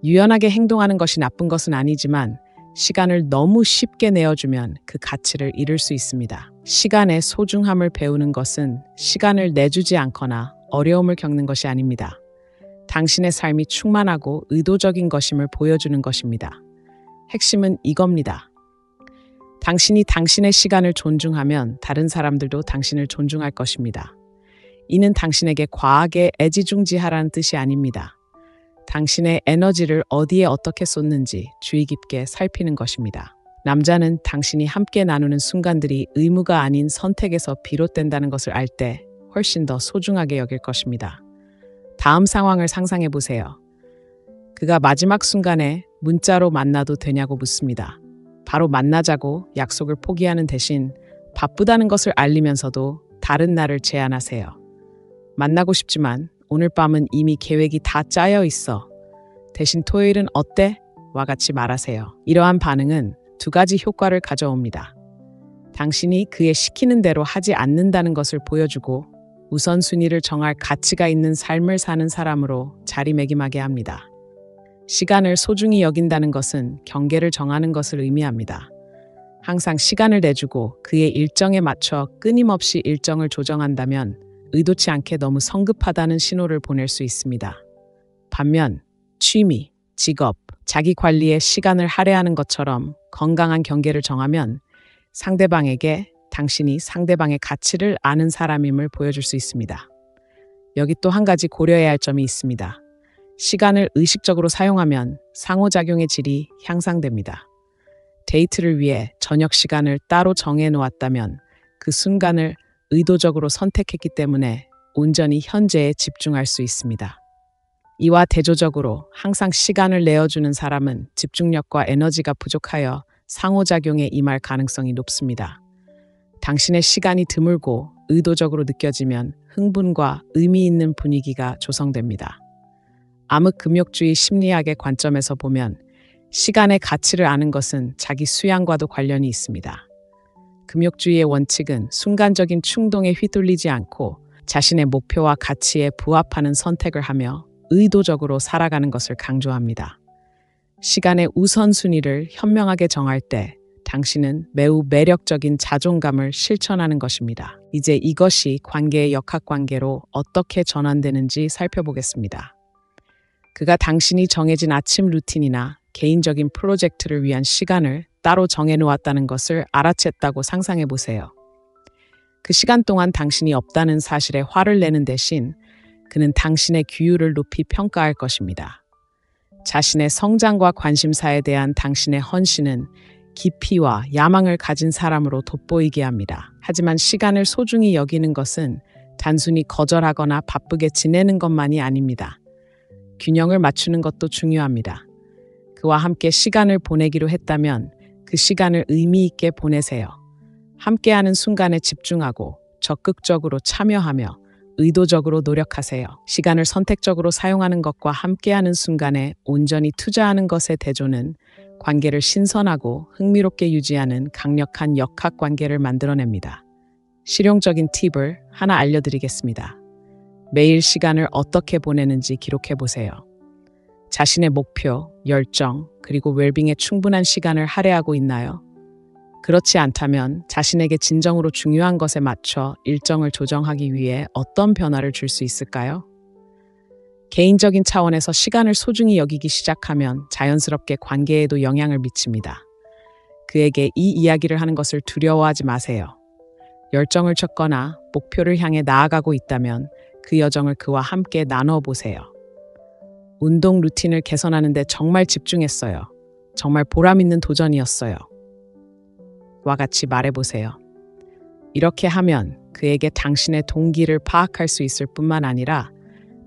유연하게 행동하는 것이 나쁜 것은 아니지만 시간을 너무 쉽게 내어주면 그 가치를 잃을 수 있습니다. 시간의 소중함을 배우는 것은 시간을 내주지 않거나 어려움을 겪는 것이 아닙니다. 당신의 삶이 충만하고 의도적인 것임을 보여주는 것입니다. 핵심은 이겁니다. 당신이 당신의 시간을 존중하면 다른 사람들도 당신을 존중할 것입니다. 이는 당신에게 과하게 애지중지하라는 뜻이 아닙니다. 당신의 에너지를 어디에 어떻게 쏟는지 주의 깊게 살피는 것입니다. 남자는 당신이 함께 나누는 순간들이 의무가 아닌 선택에서 비롯된다는 것을 알 때 훨씬 더 소중하게 여길 것입니다. 다음 상황을 상상해 보세요. 그가 마지막 순간에 문자로 만나도 되냐고 묻습니다. 바로 만나자고 약속을 포기하는 대신 바쁘다는 것을 알리면서도 다른 날을 제안하세요. 만나고 싶지만 오늘 밤은 이미 계획이 다 짜여 있어. 대신 토요일은 어때? 와 같이 말하세요. 이러한 반응은 두 가지 효과를 가져옵니다. 당신이 그의 시키는 대로 하지 않는다는 것을 보여주고 우선순위를 정할 가치가 있는 삶을 사는 사람으로 자리매김하게 합니다. 시간을 소중히 여긴다는 것은 경계를 정하는 것을 의미합니다. 항상 시간을 내주고 그의 일정에 맞춰 끊임없이 일정을 조정한다면 의도치 않게 너무 성급하다는 신호를 보낼 수 있습니다. 반면 취미, 직업, 자기 관리에 시간을 할애하는 것처럼 건강한 경계를 정하면 상대방에게 당신이 상대방의 가치를 아는 사람임을 보여줄 수 있습니다. 여기 또 한 가지 고려해야 할 점이 있습니다. 시간을 의식적으로 사용하면 상호작용의 질이 향상됩니다. 데이트를 위해 저녁 시간을 따로 정해 놓았다면 그 순간을 의도적으로 선택했기 때문에 온전히 현재에 집중할 수 있습니다. 이와 대조적으로 항상 시간을 내어주는 사람은 집중력과 에너지가 부족하여 상호작용에 임할 가능성이 높습니다. 당신의 시간이 드물고 의도적으로 느껴지면 흥분과 의미 있는 분위기가 조성됩니다. 암흑금욕주의 심리학의 관점에서 보면 시간의 가치를 아는 것은 자기 수양과도 관련이 있습니다. 금욕주의의 원칙은 순간적인 충동에 휘둘리지 않고 자신의 목표와 가치에 부합하는 선택을 하며 의도적으로 살아가는 것을 강조합니다. 시간의 우선순위를 현명하게 정할 때 당신은 매우 매력적인 자존감을 실천하는 것입니다. 이제 이것이 관계의 역학관계로 어떻게 전환되는지 살펴보겠습니다. 그가 당신이 정해진 아침 루틴이나 개인적인 프로젝트를 위한 시간을 따로 정해놓았다는 것을 알아챘다고 상상해 보세요. 그 시간 동안 당신이 없다는 사실에 화를 내는 대신 그는 당신의 규율을 높이 평가할 것입니다. 자신의 성장과 관심사에 대한 당신의 헌신은 깊이와 야망을 가진 사람으로 돋보이게 합니다. 하지만 시간을 소중히 여기는 것은 단순히 거절하거나 바쁘게 지내는 것만이 아닙니다. 균형을 맞추는 것도 중요합니다. 그와 함께 시간을 보내기로 했다면 그 시간을 의미 있게 보내세요. 함께하는 순간에 집중하고 적극적으로 참여하며 의도적으로 노력하세요. 시간을 선택적으로 사용하는 것과 함께하는 순간에 온전히 투자하는 것의 대조는 관계를 신선하고 흥미롭게 유지하는 강력한 역학관계를 만들어냅니다. 실용적인 팁을 하나 알려드리겠습니다. 매일 시간을 어떻게 보내는지 기록해보세요. 자신의 목표, 열정, 그리고 웰빙에 충분한 시간을 할애하고 있나요? 그렇지 않다면 자신에게 진정으로 중요한 것에 맞춰 일정을 조정하기 위해 어떤 변화를 줄 수 있을까요? 개인적인 차원에서 시간을 소중히 여기기 시작하면 자연스럽게 관계에도 영향을 미칩니다. 그에게 이 이야기를 하는 것을 두려워하지 마세요. 열정을 쳤거나 목표를 향해 나아가고 있다면 그 여정을 그와 함께 나눠보세요. 운동 루틴을 개선하는 데 정말 집중했어요. 정말 보람 있는 도전이었어요. 와 같이 말해보세요. 이렇게 하면 그에게 당신의 동기를 파악할 수 있을 뿐만 아니라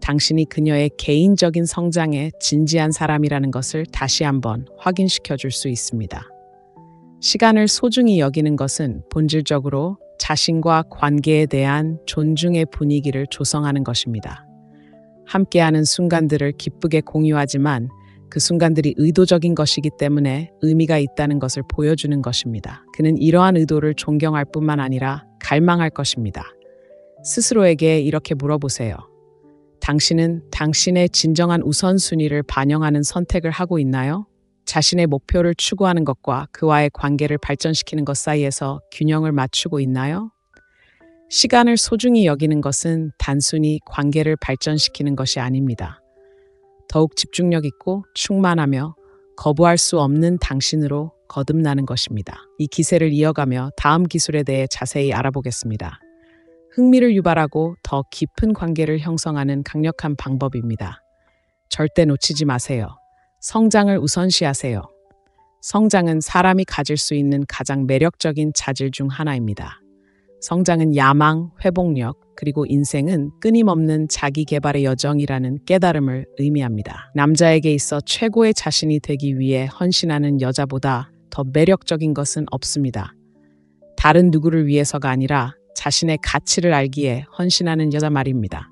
당신이 그녀의 개인적인 성장에 진지한 사람이라는 것을 다시 한번 확인시켜 줄 수 있습니다. 시간을 소중히 여기는 것은 본질적으로 자신과 관계에 대한 존중의 분위기를 조성하는 것입니다. 함께하는 순간들을 기쁘게 공유하지만 그 순간들이 의도적인 것이기 때문에 의미가 있다는 것을 보여주는 것입니다. 그는 이러한 의도를 존경할 뿐만 아니라 갈망할 것입니다. 스스로에게 이렇게 물어보세요. 당신은 당신의 진정한 우선순위를 반영하는 선택을 하고 있나요? 자신의 목표를 추구하는 것과 그와의 관계를 발전시키는 것 사이에서 균형을 맞추고 있나요? 시간을 소중히 여기는 것은 단순히 관계를 발전시키는 것이 아닙니다. 더욱 집중력 있고 충만하며 거부할 수 없는 당신으로 거듭나는 것입니다. 이 기세를 이어가며 다음 기술에 대해 자세히 알아보겠습니다. 흥미를 유발하고 더 깊은 관계를 형성하는 강력한 방법입니다. 절대 놓치지 마세요. 성장을 우선시하세요. 성장은 사람이 가질 수 있는 가장 매력적인 자질 중 하나입니다. 성장은 야망, 회복력, 그리고 인생은 끊임없는 자기 개발의 여정이라는 깨달음을 의미합니다. 남자에게 있어 최고의 자신이 되기 위해 헌신하는 여자보다 더 매력적인 것은 없습니다. 다른 누구를 위해서가 아니라 자신의 가치를 알기에 헌신하는 여자 말입니다.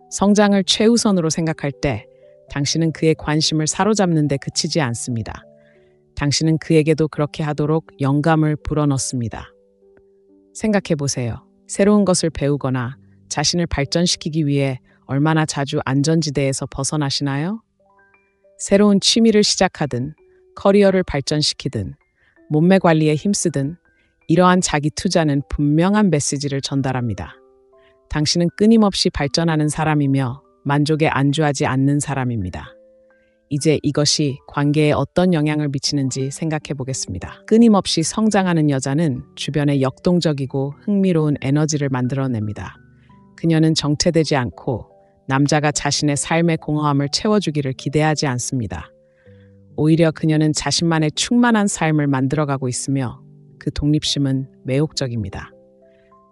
성장을 최우선으로 생각할 때 당신은 그의 관심을 사로잡는 데 그치지 않습니다. 당신은 그에게도 그렇게 하도록 영감을 불어넣습니다. 생각해 보세요. 새로운 것을 배우거나 자신을 발전시키기 위해 얼마나 자주 안전지대에서 벗어나시나요? 새로운 취미를 시작하든, 커리어를 발전시키든, 몸매 관리에 힘쓰든, 이러한 자기 투자는 분명한 메시지를 전달합니다. 당신은 끊임없이 발전하는 사람이며 만족에 안주하지 않는 사람입니다. 이제 이것이 관계에 어떤 영향을 미치는지 생각해 보겠습니다. 끊임없이 성장하는 여자는 주변에 역동적이고 흥미로운 에너지를 만들어냅니다. 그녀는 정체되지 않고 남자가 자신의 삶의 공허함을 채워주기를 기대하지 않습니다. 오히려 그녀는 자신만의 충만한 삶을 만들어가고 있으며 그 독립심은 매혹적입니다.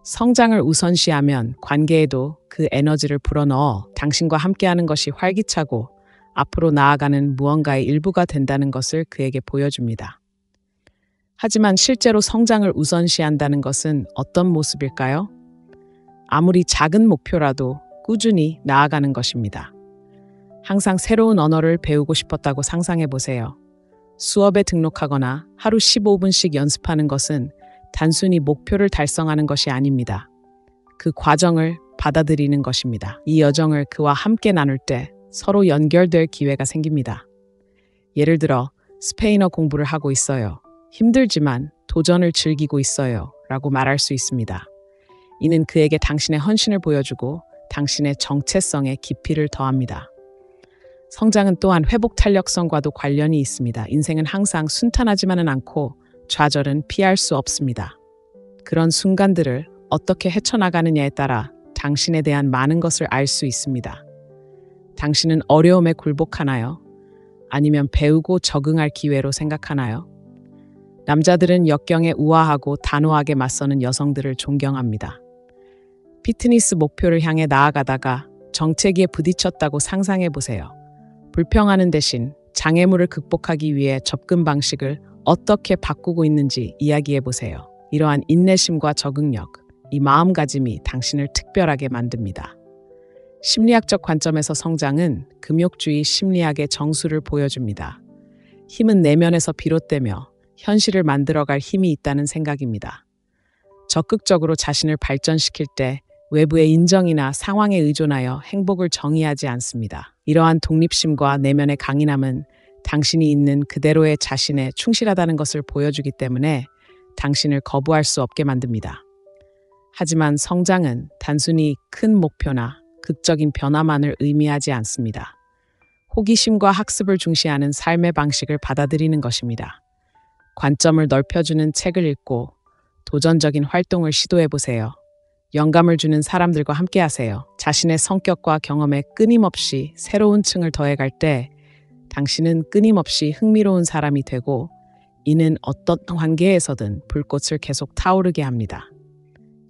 성장을 우선시하면 관계에도 그 에너지를 불어넣어 당신과 함께하는 것이 활기차고 앞으로 나아가는 무언가의 일부가 된다는 것을 그에게 보여줍니다. 하지만 실제로 성장을 우선시한다는 것은 어떤 모습일까요? 아무리 작은 목표라도 꾸준히 나아가는 것입니다. 항상 새로운 언어를 배우고 싶었다고 상상해 보세요. 수업에 등록하거나 하루 15분씩 연습하는 것은 단순히 목표를 달성하는 것이 아닙니다. 그 과정을 받아들이는 것입니다. 이 여정을 그와 함께 나눌 때 서로 연결될 기회가 생깁니다. 예를 들어 스페인어 공부를 하고 있어요. 힘들지만 도전을 즐기고 있어요. 라고 말할 수 있습니다. 이는 그에게 당신의 헌신을 보여주고 당신의 정체성에 깊이를 더합니다. 성장은 또한 회복 탄력성과도 관련이 있습니다. 인생은 항상 순탄하지만은 않고 좌절은 피할 수 없습니다. 그런 순간들을 어떻게 헤쳐나가느냐에 따라 당신에 대한 많은 것을 알 수 있습니다. 당신은 어려움에 굴복하나요? 아니면 배우고 적응할 기회로 생각하나요? 남자들은 역경에 우아하고 단호하게 맞서는 여성들을 존경합니다. 피트니스 목표를 향해 나아가다가 정체기에 부딪혔다고 상상해 보세요. 불평하는 대신 장애물을 극복하기 위해 접근 방식을 어떻게 바꾸고 있는지 이야기해 보세요. 이러한 인내심과 적응력, 이 마음가짐이 당신을 특별하게 만듭니다. 심리학적 관점에서 성장은 금욕주의 심리학의 정수를 보여줍니다. 힘은 내면에서 비롯되며 현실을 만들어갈 힘이 있다는 생각입니다. 적극적으로 자신을 발전시킬 때 외부의 인정이나 상황에 의존하여 행복을 정의하지 않습니다. 이러한 독립심과 내면의 강인함은 당신이 있는 그대로의 자신에 충실하다는 것을 보여주기 때문에 당신을 거부할 수 없게 만듭니다. 하지만 성장은 단순히 큰 목표나 극적인 변화만을 의미하지 않습니다. 호기심과 학습을 중시하는 삶의 방식을 받아들이는 것입니다. 관점을 넓혀주는 책을 읽고 도전적인 활동을 시도해보세요. 영감을 주는 사람들과 함께하세요. 자신의 성격과 경험에 끊임없이 새로운 층을 더해갈 때 당신은 끊임없이 흥미로운 사람이 되고 이는 어떤 관계에서든 불꽃을 계속 타오르게 합니다.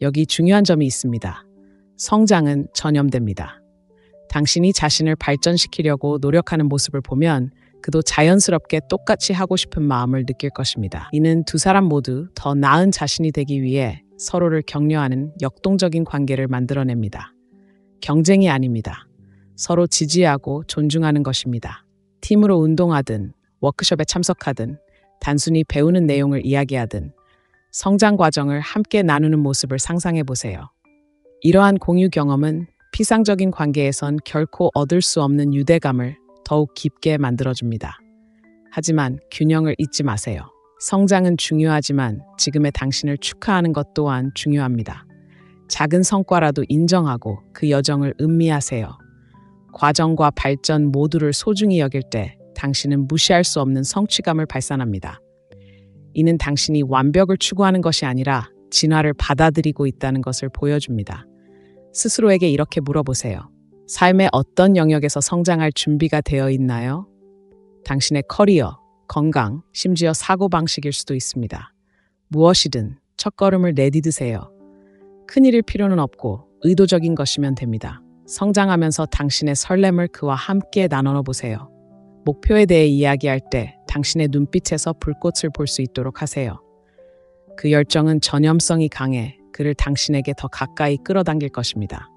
여기 중요한 점이 있습니다. 성장은 전염됩니다. 당신이 자신을 발전시키려고 노력하는 모습을 보면 그도 자연스럽게 똑같이 하고 싶은 마음을 느낄 것입니다. 이는 두 사람 모두 더 나은 자신이 되기 위해 서로를 격려하는 역동적인 관계를 만들어냅니다. 경쟁이 아닙니다. 서로 지지하고 존중하는 것입니다. 팀으로 운동하든 워크숍에 참석하든 단순히 배우는 내용을 이야기하든 성장 과정을 함께 나누는 모습을 상상해 보세요. 이러한 공유 경험은 피상적인 관계에선 결코 얻을 수 없는 유대감을 더욱 깊게 만들어줍니다. 하지만 균형을 잊지 마세요. 성장은 중요하지만 지금의 당신을 축하하는 것 또한 중요합니다. 작은 성과라도 인정하고 그 여정을 음미하세요. 과정과 발전 모두를 소중히 여길 때 당신은 무시할 수 없는 성취감을 발산합니다. 이는 당신이 완벽을 추구하는 것이 아니라 진화를 받아들이고 있다는 것을 보여줍니다. 스스로에게 이렇게 물어보세요. 삶의 어떤 영역에서 성장할 준비가 되어 있나요? 당신의 커리어, 건강, 심지어 사고방식일 수도 있습니다. 무엇이든 첫걸음을 내디드세요. 큰일일 필요는 없고 의도적인 것이면 됩니다. 성장하면서 당신의 설렘을 그와 함께 나눠보세요. 목표에 대해 이야기할 때 당신의 눈빛에서 불꽃을 볼 수 있도록 하세요. 그 열정은 전염성이 강해 그를 당신에게 더 가까이 끌어당길 것입니다.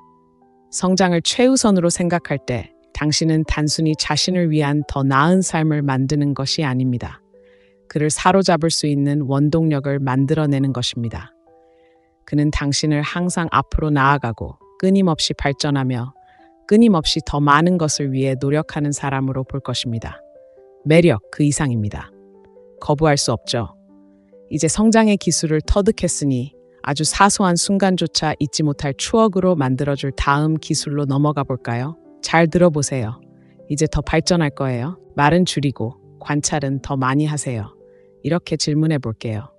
성장을 최우선으로 생각할 때 당신은 단순히 자신을 위한 더 나은 삶을 만드는 것이 아닙니다. 그를 사로잡을 수 있는 원동력을 만들어내는 것입니다. 그는 당신을 항상 앞으로 나아가고 끊임없이 발전하며 끊임없이 더 많은 것을 위해 노력하는 사람으로 볼 것입니다. 매력 그 이상입니다. 거부할 수 없죠. 이제 성장의 기술을 터득했으니 아주 사소한 순간조차 잊지 못할 추억으로 만들어줄 다음 기술로 넘어가 볼까요? 잘 들어보세요. 이제 더 발전할 거예요. 말은 줄이고 관찰은 더 많이 하세요. 이렇게 질문해 볼게요.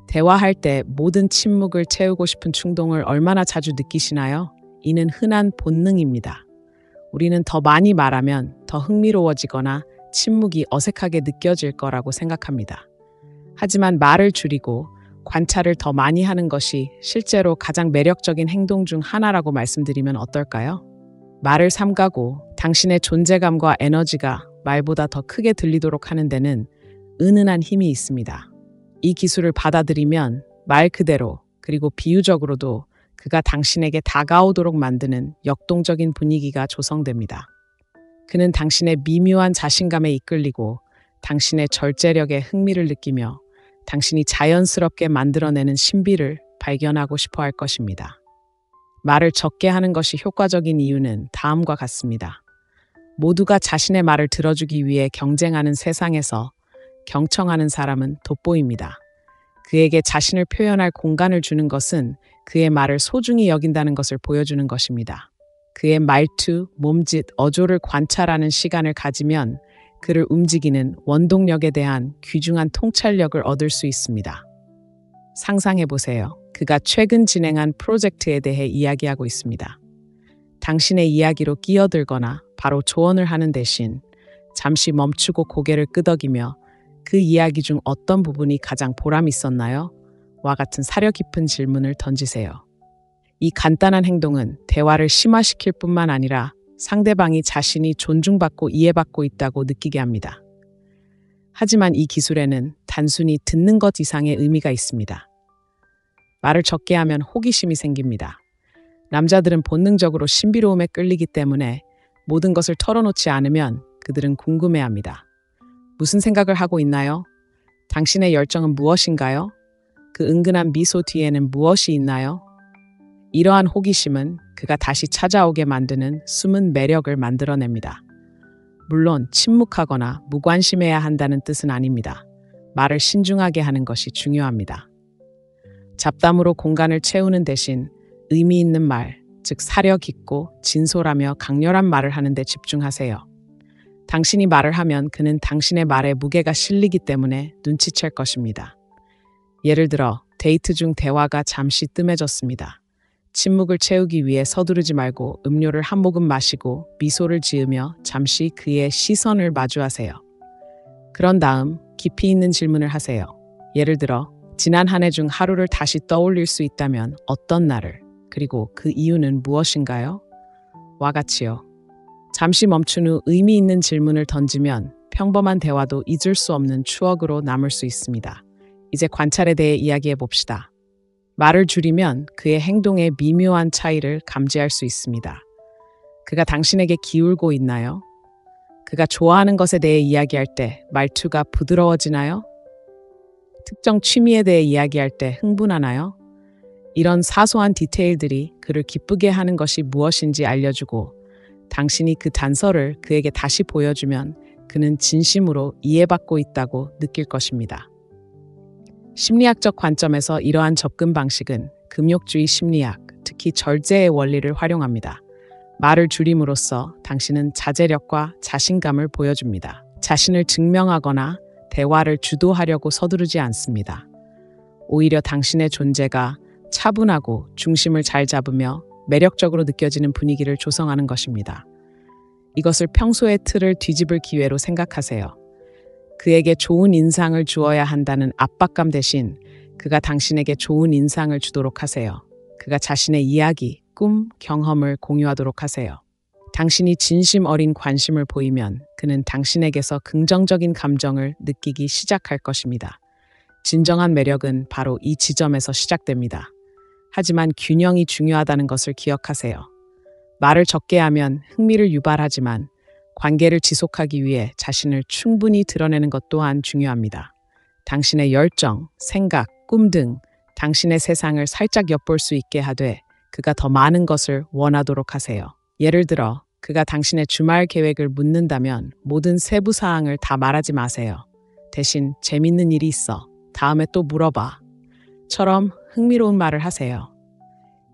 대화할 때 모든 침묵을 채우고 싶은 충동을 얼마나 자주 느끼시나요? 이는 흔한 본능입니다. 우리는 더 많이 말하면 더 흥미로워지거나 침묵이 어색하게 느껴질 거라고 생각합니다. 하지만 말을 줄이고 관찰을 더 많이 하는 것이 실제로 가장 매력적인 행동 중 하나라고 말씀드리면 어떨까요? 말을 삼가고 당신의 존재감과 에너지가 말보다 더 크게 들리도록 하는 데는 은은한 힘이 있습니다. 이 기술을 받아들이면 말 그대로 그리고 비유적으로도 그가 당신에게 다가오도록 만드는 역동적인 분위기가 조성됩니다. 그는 당신의 미묘한 자신감에 이끌리고 당신의 절제력에 흥미를 느끼며 당신이 자연스럽게 만들어내는 신비를 발견하고 싶어 할 것입니다. 말을 적게 하는 것이 효과적인 이유는 다음과 같습니다. 모두가 자신의 말을 들어주기 위해 경쟁하는 세상에서 경청하는 사람은 돋보입니다. 그에게 자신을 표현할 공간을 주는 것은 그의 말을 소중히 여긴다는 것을 보여주는 것입니다. 그의 말투, 몸짓, 어조를 관찰하는 시간을 가지면 그를 움직이는 원동력에 대한 귀중한 통찰력을 얻을 수 있습니다. 상상해 보세요. 그가 최근 진행한 프로젝트에 대해 이야기하고 있습니다. 당신의 이야기로 끼어들거나 바로 조언을 하는 대신 잠시 멈추고 고개를 끄덕이며 그 이야기 중 어떤 부분이 가장 보람 있었나요? 와 같은 사려 깊은 질문을 던지세요. 이 간단한 행동은 대화를 심화시킬 뿐만 아니라 상대방이 자신이 존중받고 이해받고 있다고 느끼게 합니다. 하지만 이 기술에는 단순히 듣는 것 이상의 의미가 있습니다. 말을 적게 하면 호기심이 생깁니다. 남자들은 본능적으로 신비로움에 끌리기 때문에 모든 것을 털어놓지 않으면 그들은 궁금해합니다. 무슨 생각을 하고 있나요? 당신의 열정은 무엇인가요? 그 은근한 미소 뒤에는 무엇이 있나요? 이러한 호기심은 그가 다시 찾아오게 만드는 숨은 매력을 만들어냅니다. 물론 침묵하거나 무관심해야 한다는 뜻은 아닙니다. 말을 신중하게 하는 것이 중요합니다. 잡담으로 공간을 채우는 대신 의미 있는 말, 즉 사려 깊고 진솔하며 강렬한 말을 하는 데 집중하세요. 당신이 말을 하면 그는 당신의 말에 무게가 실리기 때문에 눈치챌 것입니다. 예를 들어 데이트 중 대화가 잠시 뜸해졌습니다. 침묵을 채우기 위해 서두르지 말고 음료를 한 모금 마시고 미소를 지으며 잠시 그의 시선을 마주하세요. 그런 다음 깊이 있는 질문을 하세요. 예를 들어 지난 한 해 중 하루를 다시 떠올릴 수 있다면 어떤 날을, 그리고 그 이유는 무엇인가요? 와 같이요. 잠시 멈춘 후 의미 있는 질문을 던지면 평범한 대화도 잊을 수 없는 추억으로 남을 수 있습니다. 이제 관찰에 대해 이야기해 봅시다. 말을 줄이면 그의 행동의 미묘한 차이를 감지할 수 있습니다. 그가 당신에게 기울고 있나요? 그가 좋아하는 것에 대해 이야기할 때 말투가 부드러워지나요? 특정 취미에 대해 이야기할 때 흥분하나요? 이런 사소한 디테일들이 그를 기쁘게 하는 것이 무엇인지 알려주고 당신이 그 단서를 그에게 다시 보여주면 그는 진심으로 이해받고 있다고 느낄 것입니다. 심리학적 관점에서 이러한 접근 방식은 금욕주의 심리학, 특히 절제의 원리를 활용합니다. 말을 줄임으로써 당신은 자제력과 자신감을 보여줍니다. 자신을 증명하거나 대화를 주도하려고 서두르지 않습니다. 오히려 당신의 존재가 차분하고 중심을 잘 잡으며 매력적으로 느껴지는 분위기를 조성하는 것입니다. 이것을 평소의 틀을 뒤집을 기회로 생각하세요. 그에게 좋은 인상을 주어야 한다는 압박감 대신 그가 당신에게 좋은 인상을 주도록 하세요. 그가 자신의 이야기, 꿈, 경험을 공유하도록 하세요. 당신이 진심 어린 관심을 보이면 그는 당신에게서 긍정적인 감정을 느끼기 시작할 것입니다. 진정한 매력은 바로 이 지점에서 시작됩니다. 하지만 균형이 중요하다는 것을 기억하세요. 말을 적게 하면 흥미를 유발하지만 관계를 지속하기 위해 자신을 충분히 드러내는 것 또한 중요합니다. 당신의 열정, 생각, 꿈 등 당신의 세상을 살짝 엿볼 수 있게 하되 그가 더 많은 것을 원하도록 하세요. 예를 들어 그가 당신의 주말 계획을 묻는다면 모든 세부 사항을 다 말하지 마세요. 대신 재밌는 일이 있어. 다음에 또 물어봐. 처럼 흥미로운 말을 하세요.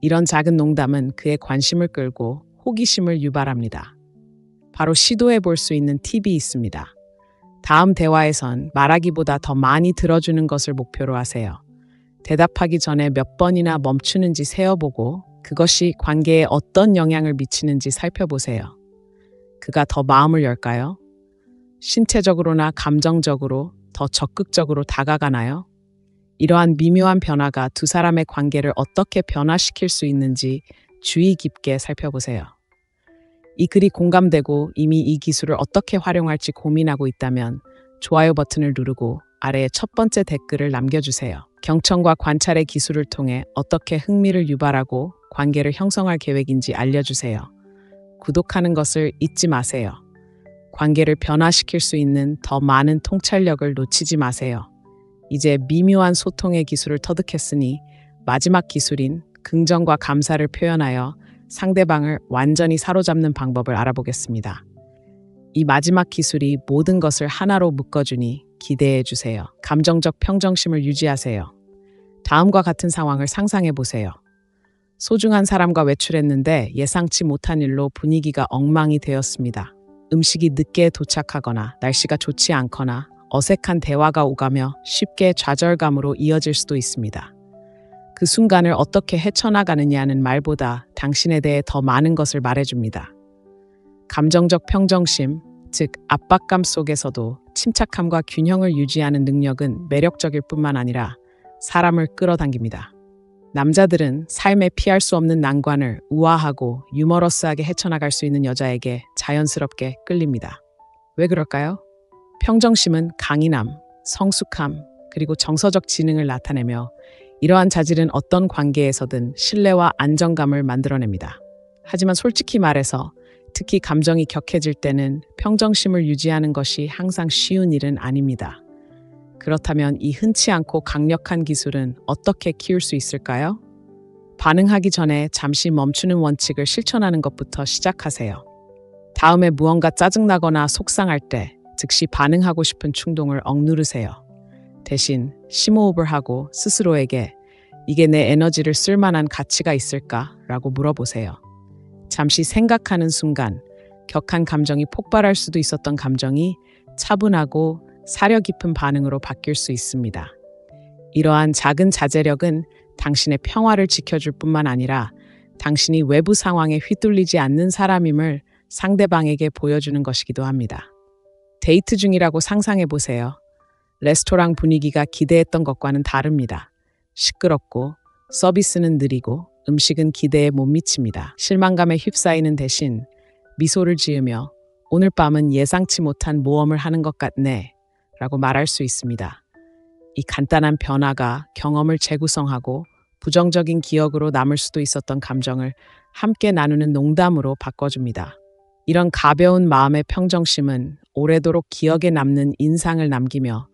이런 작은 농담은 그의 관심을 끌고 호기심을 유발합니다. 바로 시도해 볼 수 있는 팁이 있습니다. 다음 대화에선 말하기보다 더 많이 들어주는 것을 목표로 하세요. 대답하기 전에 몇 번이나 멈추는지 세어보고 그것이 관계에 어떤 영향을 미치는지 살펴보세요. 그가 더 마음을 열까요? 신체적으로나 감정적으로 더 적극적으로 다가가나요? 이러한 미묘한 변화가 두 사람의 관계를 어떻게 변화시킬 수 있는지 주의 깊게 살펴보세요. 이 글이 공감되고 이미 이 기술을 어떻게 활용할지 고민하고 있다면 좋아요 버튼을 누르고 아래에 첫 번째 댓글을 남겨주세요. 경청과 관찰의 기술을 통해 어떻게 흥미를 유발하고 관계를 형성할 계획인지 알려주세요. 구독하는 것을 잊지 마세요. 관계를 변화시킬 수 있는 더 많은 통찰력을 놓치지 마세요. 이제 미묘한 소통의 기술을 터득했으니 마지막 기술인 긍정과 감사를 표현하여 상대방을 완전히 사로잡는 방법을 알아보겠습니다. 이 마지막 기술이 모든 것을 하나로 묶어주니 기대해 주세요. 감정적 평정심을 유지하세요. 다음과 같은 상황을 상상해 보세요. 소중한 사람과 외출했는데 예상치 못한 일로 분위기가 엉망이 되었습니다. 음식이 늦게 도착하거나 날씨가 좋지 않거나 어색한 대화가 오가며 쉽게 좌절감으로 이어질 수도 있습니다. 그 순간을 어떻게 헤쳐나가느냐는 말보다 당신에 대해 더 많은 것을 말해줍니다. 감정적 평정심, 즉 압박감 속에서도 침착함과 균형을 유지하는 능력은 매력적일 뿐만 아니라 사람을 끌어당깁니다. 남자들은 삶에 피할 수 없는 난관을 우아하고 유머러스하게 헤쳐나갈 수 있는 여자에게 자연스럽게 끌립니다. 왜 그럴까요? 평정심은 강인함, 성숙함, 그리고 정서적 지능을 나타내며 이러한 자질은 어떤 관계에서든 신뢰와 안정감을 만들어냅니다. 하지만 솔직히 말해서 특히 감정이 격해질 때는 평정심을 유지하는 것이 항상 쉬운 일은 아닙니다. 그렇다면 이 흔치 않고 강력한 기술은 어떻게 키울 수 있을까요? 반응하기 전에 잠시 멈추는 원칙을 실천하는 것부터 시작하세요. 다음에 무언가 짜증나거나 속상할 때 즉시 반응하고 싶은 충동을 억누르세요. 대신 심호흡을 하고 스스로에게 이게 내 에너지를 쓸 만한 가치가 있을까? 라고 물어보세요. 잠시 생각하는 순간 격한 감정이 폭발할 수도 있었던 감정이 차분하고 사려 깊은 반응으로 바뀔 수 있습니다. 이러한 작은 자제력은 당신의 평화를 지켜줄 뿐만 아니라 당신이 외부 상황에 휘둘리지 않는 사람임을 상대방에게 보여주는 것이기도 합니다. 데이트 중이라고 상상해 보세요. 레스토랑 분위기가 기대했던 것과는 다릅니다. 시끄럽고 서비스는 느리고 음식은 기대에 못 미칩니다. 실망감에 휩싸이는 대신 미소를 지으며 오늘 밤은 예상치 못한 모험을 하는 것 같네 라고 말할 수 있습니다. 이 간단한 변화가 경험을 재구성하고 부정적인 기억으로 남을 수도 있었던 감정을 함께 나누는 농담으로 바꿔줍니다. 이런 가벼운 마음의 평정심은 오래도록 기억에 남는 인상을 남기며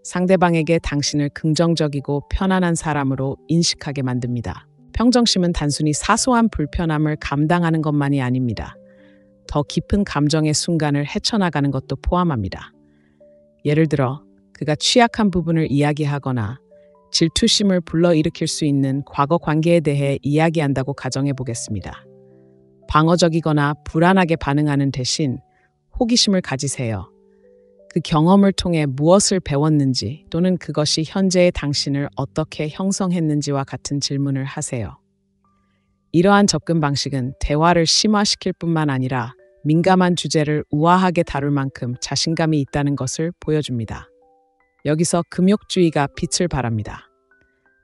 상대방에게 당신을 긍정적이고 편안한 사람으로 인식하게 만듭니다. 평정심은 단순히 사소한 불편함을 감당하는 것만이 아닙니다. 더 깊은 감정의 순간을 헤쳐나가는 것도 포함합니다. 예를 들어 그가 취약한 부분을 이야기하거나 질투심을 불러일으킬 수 있는 과거 관계에 대해 이야기한다고 가정해 보겠습니다. 방어적이거나 불안하게 반응하는 대신 호기심을 가지세요. 그 경험을 통해 무엇을 배웠는지 또는 그것이 현재의 당신을 어떻게 형성했는지와 같은 질문을 하세요. 이러한 접근 방식은 대화를 심화시킬 뿐만 아니라 민감한 주제를 우아하게 다룰 만큼 자신감이 있다는 것을 보여줍니다. 여기서 금욕주의가 빛을 발합니다.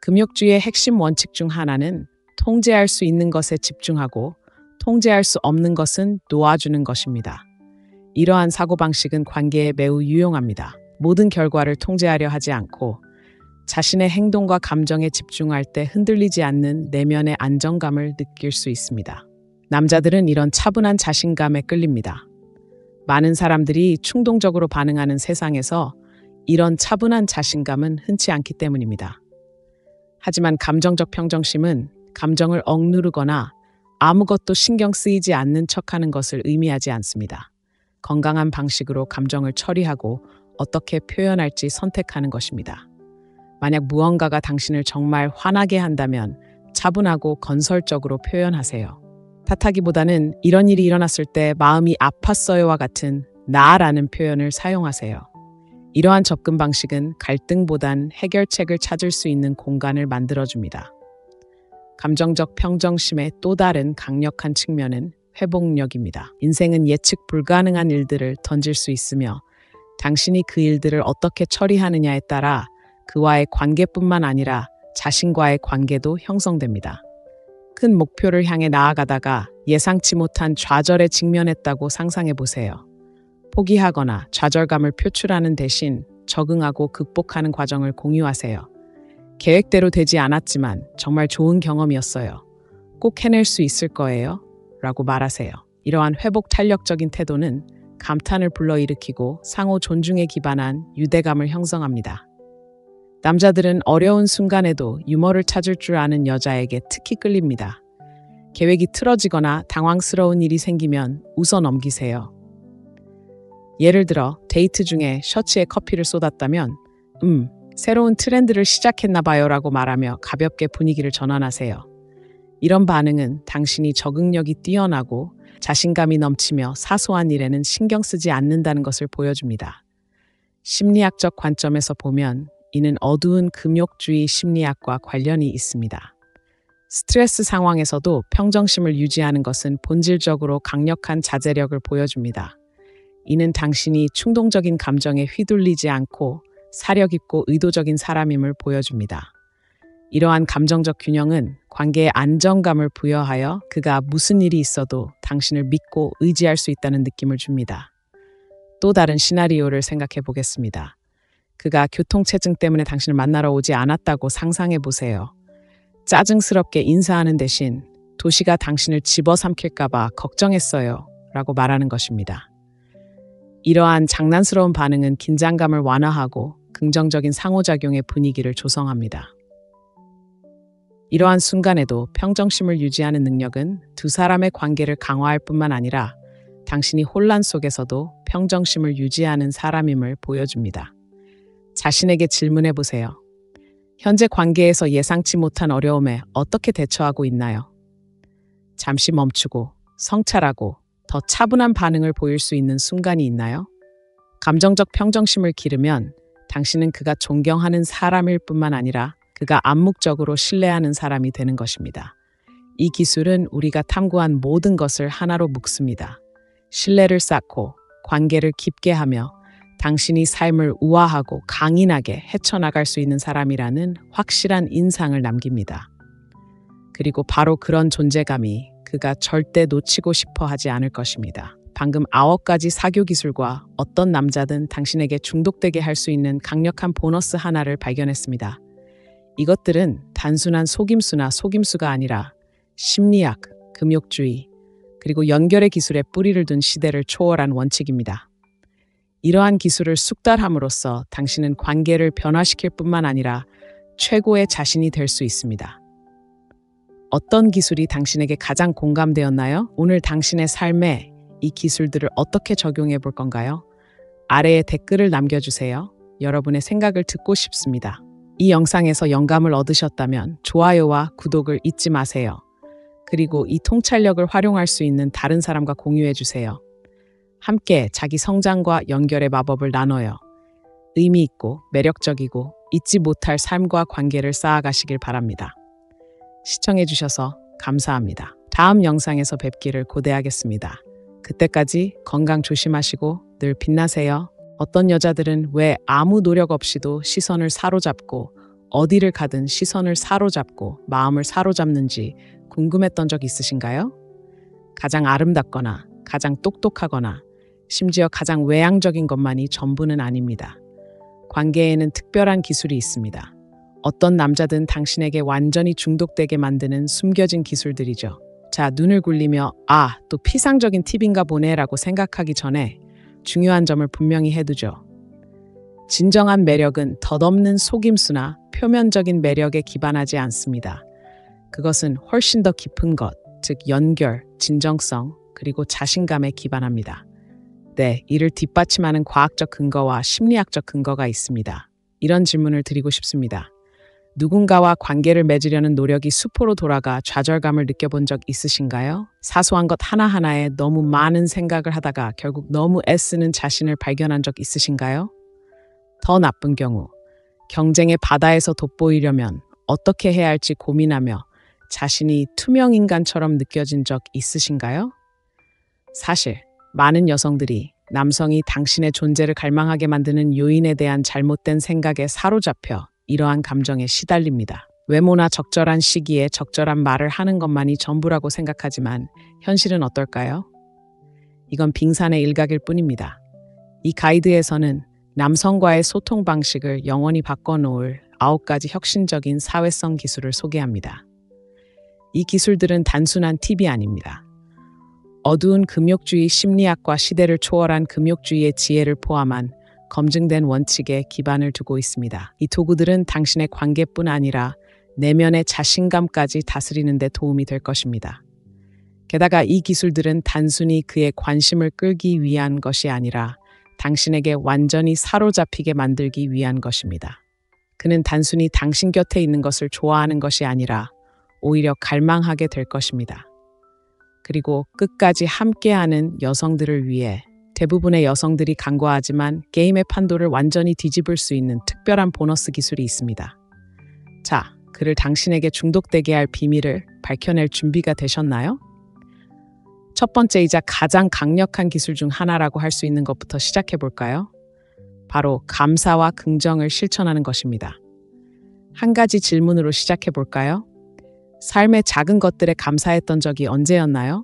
금욕주의의 핵심 원칙 중 하나는 통제할 수 있는 것에 집중하고 통제할 수 없는 것은 놓아주는 것입니다. 이러한 사고방식은 관계에 매우 유용합니다. 모든 결과를 통제하려 하지 않고 자신의 행동과 감정에 집중할 때 흔들리지 않는 내면의 안정감을 느낄 수 있습니다. 남자들은 이런 차분한 자신감에 끌립니다. 많은 사람들이 충동적으로 반응하는 세상에서 이런 차분한 자신감은 흔치 않기 때문입니다. 하지만 감정적 평정심은 감정을 억누르거나 아무것도 신경 쓰이지 않는 척하는 것을 의미하지 않습니다. 건강한 방식으로 감정을 처리하고 어떻게 표현할지 선택하는 것입니다. 만약 무언가가 당신을 정말 화나게 한다면 차분하고 건설적으로 표현하세요. 탓하기보다는 이런 일이 일어났을 때 마음이 아팠어요와 같은 나라는 표현을 사용하세요. 이러한 접근 방식은 갈등보단 해결책을 찾을 수 있는 공간을 만들어줍니다. 감정적 평정심의 또 다른 강력한 측면은 회복력입니다. 인생은 예측 불가능한 일들을 던질 수 있으며 당신이 그 일들을 어떻게 처리하느냐에 따라 그와의 관계뿐만 아니라 자신과의 관계도 형성됩니다. 큰 목표를 향해 나아가다가 예상치 못한 좌절에 직면했다고 상상해 보세요. 포기하거나 좌절감을 표출하는 대신 적응하고 극복하는 과정을 공유하세요. 계획대로 되지 않았지만 정말 좋은 경험이었어요. 꼭 해낼 수 있을 거예요. 라고 말하세요. 이러한 회복 탄력적인 태도는 감탄을 불러일으키고 상호 존중에 기반한 유대감을 형성합니다. 남자들은 어려운 순간에도 유머를 찾을 줄 아는 여자에게 특히 끌립니다. 계획이 틀어지거나 당황스러운 일이 생기면 웃어 넘기세요. 예를 들어 데이트 중에 셔츠에 커피를 쏟았다면 새로운 트렌드를 시작했나 봐요 라고 말하며 가볍게 분위기를 전환하세요. 이런 반응은 당신이 적응력이 뛰어나고 자신감이 넘치며 사소한 일에는 신경 쓰지 않는다는 것을 보여줍니다. 심리학적 관점에서 보면 이는 어두운 금욕주의 심리학과 관련이 있습니다. 스트레스 상황에서도 평정심을 유지하는 것은 본질적으로 강력한 자제력을 보여줍니다. 이는 당신이 충동적인 감정에 휘둘리지 않고 사려 깊고 의도적인 사람임을 보여줍니다. 이러한 감정적 균형은 관계에 안정감을 부여하여 그가 무슨 일이 있어도 당신을 믿고 의지할 수 있다는 느낌을 줍니다. 또 다른 시나리오를 생각해 보겠습니다. 그가 교통체증 때문에 당신을 만나러 오지 않았다고 상상해 보세요. 짜증스럽게 인사하는 대신 도시가 당신을 집어삼킬까봐 걱정했어요 라고 말하는 것입니다. 이러한 장난스러운 반응은 긴장감을 완화하고 긍정적인 상호작용의 분위기를 조성합니다. 이러한 순간에도 평정심을 유지하는 능력은 두 사람의 관계를 강화할 뿐만 아니라 당신이 혼란 속에서도 평정심을 유지하는 사람임을 보여줍니다. 자신에게 질문해 보세요. 현재 관계에서 예상치 못한 어려움에 어떻게 대처하고 있나요? 잠시 멈추고 성찰하고 더 차분한 반응을 보일 수 있는 순간이 있나요? 감정적 평정심을 기르면 당신은 그가 존경하는 사람일 뿐만 아니라 그가 암묵적으로 신뢰하는 사람이 되는 것입니다. 이 기술은 우리가 탐구한 모든 것을 하나로 묶습니다. 신뢰를 쌓고 관계를 깊게 하며 당신이 삶을 우아하고 강인하게 헤쳐나갈 수 있는 사람이라는 확실한 인상을 남깁니다. 그리고 바로 그런 존재감이 그가 절대 놓치고 싶어 하지 않을 것입니다. 방금 9가지 사교 기술과 어떤 남자든 당신에게 중독되게 할 수 있는 강력한 보너스 하나를 발견했습니다. 이것들은 단순한 속임수나 속임수가 아니라 심리학, 금욕주의, 그리고 연결의 기술에 뿌리를 둔 시대를 초월한 원칙입니다. 이러한 기술을 숙달함으로써 당신은 관계를 변화시킬 뿐만 아니라 최고의 자신이 될 수 있습니다. 어떤 기술이 당신에게 가장 공감되었나요? 오늘 당신의 삶에 이 기술들을 어떻게 적용해 볼 건가요? 아래에 댓글을 남겨주세요. 여러분의 생각을 듣고 싶습니다. 이 영상에서 영감을 얻으셨다면 좋아요와 구독을 잊지 마세요. 그리고 이 통찰력을 활용할 수 있는 다른 사람과 공유해 주세요. 함께 자기 성장과 연결의 마법을 나눠요. 의미 있고 매력적이고 잊지 못할 삶과 관계를 쌓아가시길 바랍니다. 시청해 주셔서 감사합니다. 다음 영상에서 뵙기를 고대하겠습니다. 그때까지 건강 조심하시고 늘 빛나세요. 어떤 여자들은 왜 아무 노력 없이도 시선을 사로잡고 어디를 가든 시선을 사로잡고 마음을 사로잡는지 궁금했던 적 있으신가요? 가장 아름답거나 가장 똑똑하거나 심지어 가장 외향적인 것만이 전부는 아닙니다. 관계에는 특별한 기술이 있습니다. 어떤 남자든 당신에게 완전히 중독되게 만드는 숨겨진 기술들이죠. 자, 눈을 굴리며 또 피상적인 팁인가 보네라고 생각하기 전에 중요한 점을 분명히 해두죠. 진정한 매력은 덧없는 속임수나 표면적인 매력에 기반하지 않습니다. 그것은 훨씬 더 깊은 것, 즉 연결, 진정성, 그리고 자신감에 기반합니다. 네, 이를 뒷받침하는 과학적 근거와 심리학적 근거가 있습니다. 이런 질문을 드리고 싶습니다. 누군가와 관계를 맺으려는 노력이 수포로 돌아가 좌절감을 느껴본 적 있으신가요? 사소한 것 하나하나에 너무 많은 생각을 하다가 결국 너무 애쓰는 자신을 발견한 적 있으신가요? 더 나쁜 경우, 경쟁의 바다에서 돋보이려면 어떻게 해야 할지 고민하며 자신이 투명 인간처럼 느껴진 적 있으신가요? 사실 많은 여성들이 남성이 당신의 존재를 갈망하게 만드는 요인에 대한 잘못된 생각에 사로잡혀 이러한 감정에 시달립니다. 외모나 적절한 시기에 적절한 말을 하는 것만이 전부라고 생각하지만 현실은 어떨까요? 이건 빙산의 일각일 뿐입니다. 이 가이드에서는 남성과의 소통 방식을 영원히 바꿔놓을 9가지 혁신적인 사회성 기술을 소개합니다. 이 기술들은 단순한 팁이 아닙니다. 어두운 금욕주의 심리학과 시대를 초월한 금욕주의의 지혜를 포함한 검증된 원칙에 기반을 두고 있습니다. 이 도구들은 당신의 관계뿐 아니라 내면의 자신감까지 다스리는 데 도움이 될 것입니다. 게다가 이 기술들은 단순히 그의 관심을 끌기 위한 것이 아니라 당신에게 완전히 사로잡히게 만들기 위한 것입니다. 그는 단순히 당신 곁에 있는 것을 좋아하는 것이 아니라 오히려 갈망하게 될 것입니다. 그리고 끝까지 함께하는 여성들을 위해 대부분의 여성들이 간과하지만 게임의 판도를 완전히 뒤집을 수 있는 특별한 보너스 기술이 있습니다. 자, 그를 당신에게 중독되게 할 비밀을 밝혀낼 준비가 되셨나요? 첫 번째이자 가장 강력한 기술 중 하나라고 할 수 있는 것부터 시작해 볼까요? 바로 감사와 긍정을 실천하는 것입니다. 한 가지 질문으로 시작해 볼까요? 삶의 작은 것들에 감사했던 적이 언제였나요?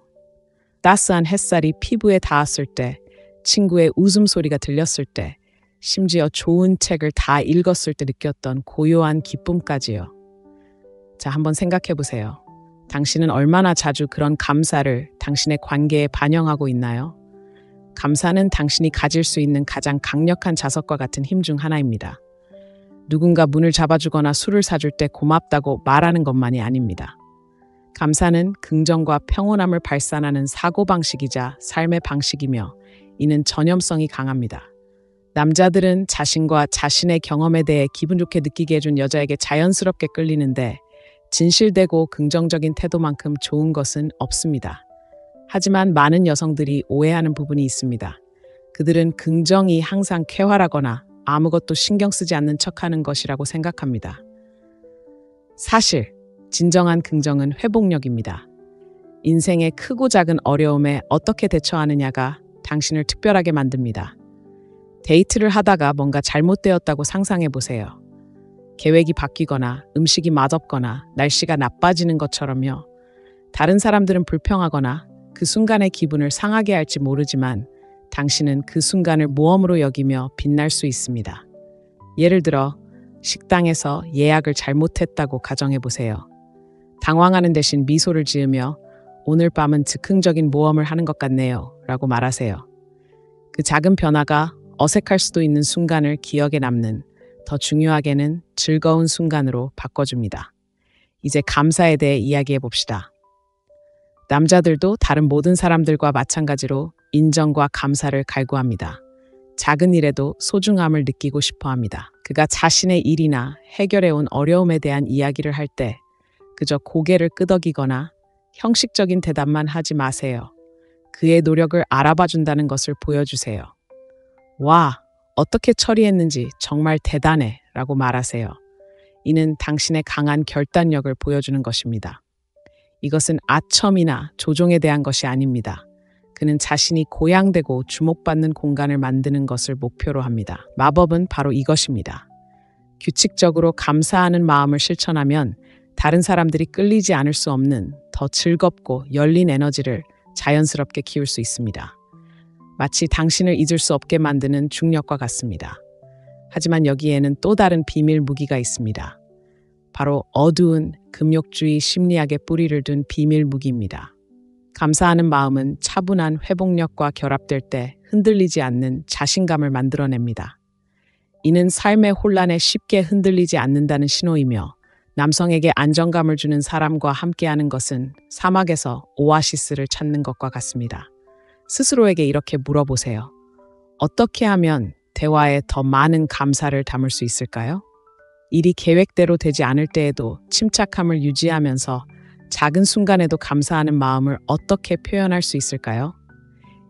따스한 햇살이 피부에 닿았을 때, 친구의 웃음소리가 들렸을 때, 심지어 좋은 책을 다 읽었을 때 느꼈던 고요한 기쁨까지요. 자, 한번 생각해 보세요. 당신은 얼마나 자주 그런 감사를 당신의 관계에 반영하고 있나요? 감사는 당신이 가질 수 있는 가장 강력한 자석과 같은 힘 중 하나입니다. 누군가 문을 잡아주거나 술을 사줄 때 고맙다고 말하는 것만이 아닙니다. 감사는 긍정과 평온함을 발산하는 사고방식이자 삶의 방식이며 이는 전염성이 강합니다. 남자들은 자신과 자신의 경험에 대해 기분 좋게 느끼게 해준 여자에게 자연스럽게 끌리는데 진실되고 긍정적인 태도만큼 좋은 것은 없습니다. 하지만 많은 여성들이 오해하는 부분이 있습니다. 그들은 긍정이 항상 쾌활하거나 아무것도 신경 쓰지 않는 척하는 것이라고 생각합니다. 사실 진정한 긍정은 회복력입니다. 인생의 크고 작은 어려움에 어떻게 대처하느냐가 당신을 특별하게 만듭니다. 데이트를 하다가 뭔가 잘못되었다고 상상해 보세요. 계획이 바뀌거나 음식이 맛없거나 날씨가 나빠지는 것처럼요. 다른 사람들은 불평하거나 그 순간의 기분을 상하게 할지 모르지만 당신은 그 순간을 모험으로 여기며 빛날 수 있습니다. 예를 들어 식당에서 예약을 잘못했다고 가정해 보세요. 당황하는 대신 미소를 지으며 오늘 밤은 즉흥적인 모험을 하는 것 같네요 라고 말하세요. 그 작은 변화가 어색할 수도 있는 순간을 기억에 남는, 더 중요하게는 즐거운 순간으로 바꿔줍니다. 이제 감사에 대해 이야기해 봅시다. 남자들도 다른 모든 사람들과 마찬가지로 인정과 감사를 갈구합니다. 작은 일에도 소중함을 느끼고 싶어 합니다. 그가 자신의 일이나 해결해온 어려움에 대한 이야기를 할 때 그저 고개를 끄덕이거나 형식적인 대답만 하지 마세요. 그의 노력을 알아봐 준다는 것을 보여주세요. 와, 어떻게 처리했는지 정말 대단해 라고 말하세요. 이는 당신의 강한 결단력을 보여주는 것입니다. 이것은 아첨이나 조종에 대한 것이 아닙니다. 그는 자신이 고양되고 주목받는 공간을 만드는 것을 목표로 합니다. 마법은 바로 이것입니다. 규칙적으로 감사하는 마음을 실천하면 다른 사람들이 끌리지 않을 수 없는 더 즐겁고 열린 에너지를 자연스럽게 키울 수 있습니다. 마치 당신을 잊을 수 없게 만드는 중력과 같습니다. 하지만 여기에는 또 다른 비밀 무기가 있습니다. 바로 어두운 금욕주의 심리학의 뿌리를 둔 비밀 무기입니다. 감사하는 마음은 차분한 회복력과 결합될 때 흔들리지 않는 자신감을 만들어냅니다. 이는 삶의 혼란에 쉽게 흔들리지 않는다는 신호이며 남성에게 안정감을 주는 사람과 함께하는 것은 사막에서 오아시스를 찾는 것과 같습니다. 스스로에게 이렇게 물어보세요. 어떻게 하면 대화에 더 많은 감사를 담을 수 있을까요? 일이 계획대로 되지 않을 때에도 침착함을 유지하면서 작은 순간에도 감사하는 마음을 어떻게 표현할 수 있을까요?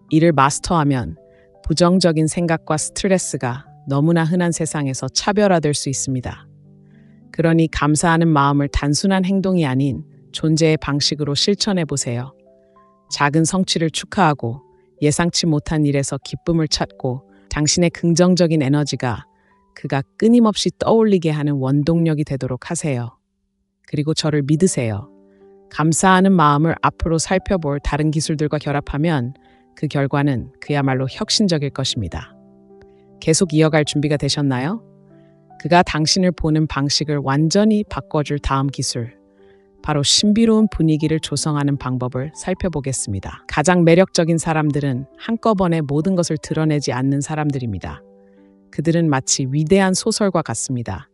이를 마스터하면 부정적인 생각과 스트레스가 너무나 흔한 세상에서 차별화될 수 있습니다. 그러니 감사하는 마음을 단순한 행동이 아닌 존재의 방식으로 실천해 보세요. 작은 성취를 축하하고 예상치 못한 일에서 기쁨을 찾고 당신의 긍정적인 에너지가 그가 끊임없이 떠올리게 하는 원동력이 되도록 하세요. 그리고 저를 믿으세요. 감사하는 마음을 앞으로 살펴볼 다른 기술들과 결합하면 그 결과는 그야말로 혁신적일 것입니다. 계속 이어갈 준비가 되셨나요? 그가 당신을 보는 방식을 완전히 바꿔줄 다음 기술, 바로 신비로운 분위기를 조성하는 방법을 살펴보겠습니다. 가장 매력적인 사람들은 한꺼번에 모든 것을 드러내지 않는 사람들입니다. 그들은 마치 위대한 소설과 같습니다.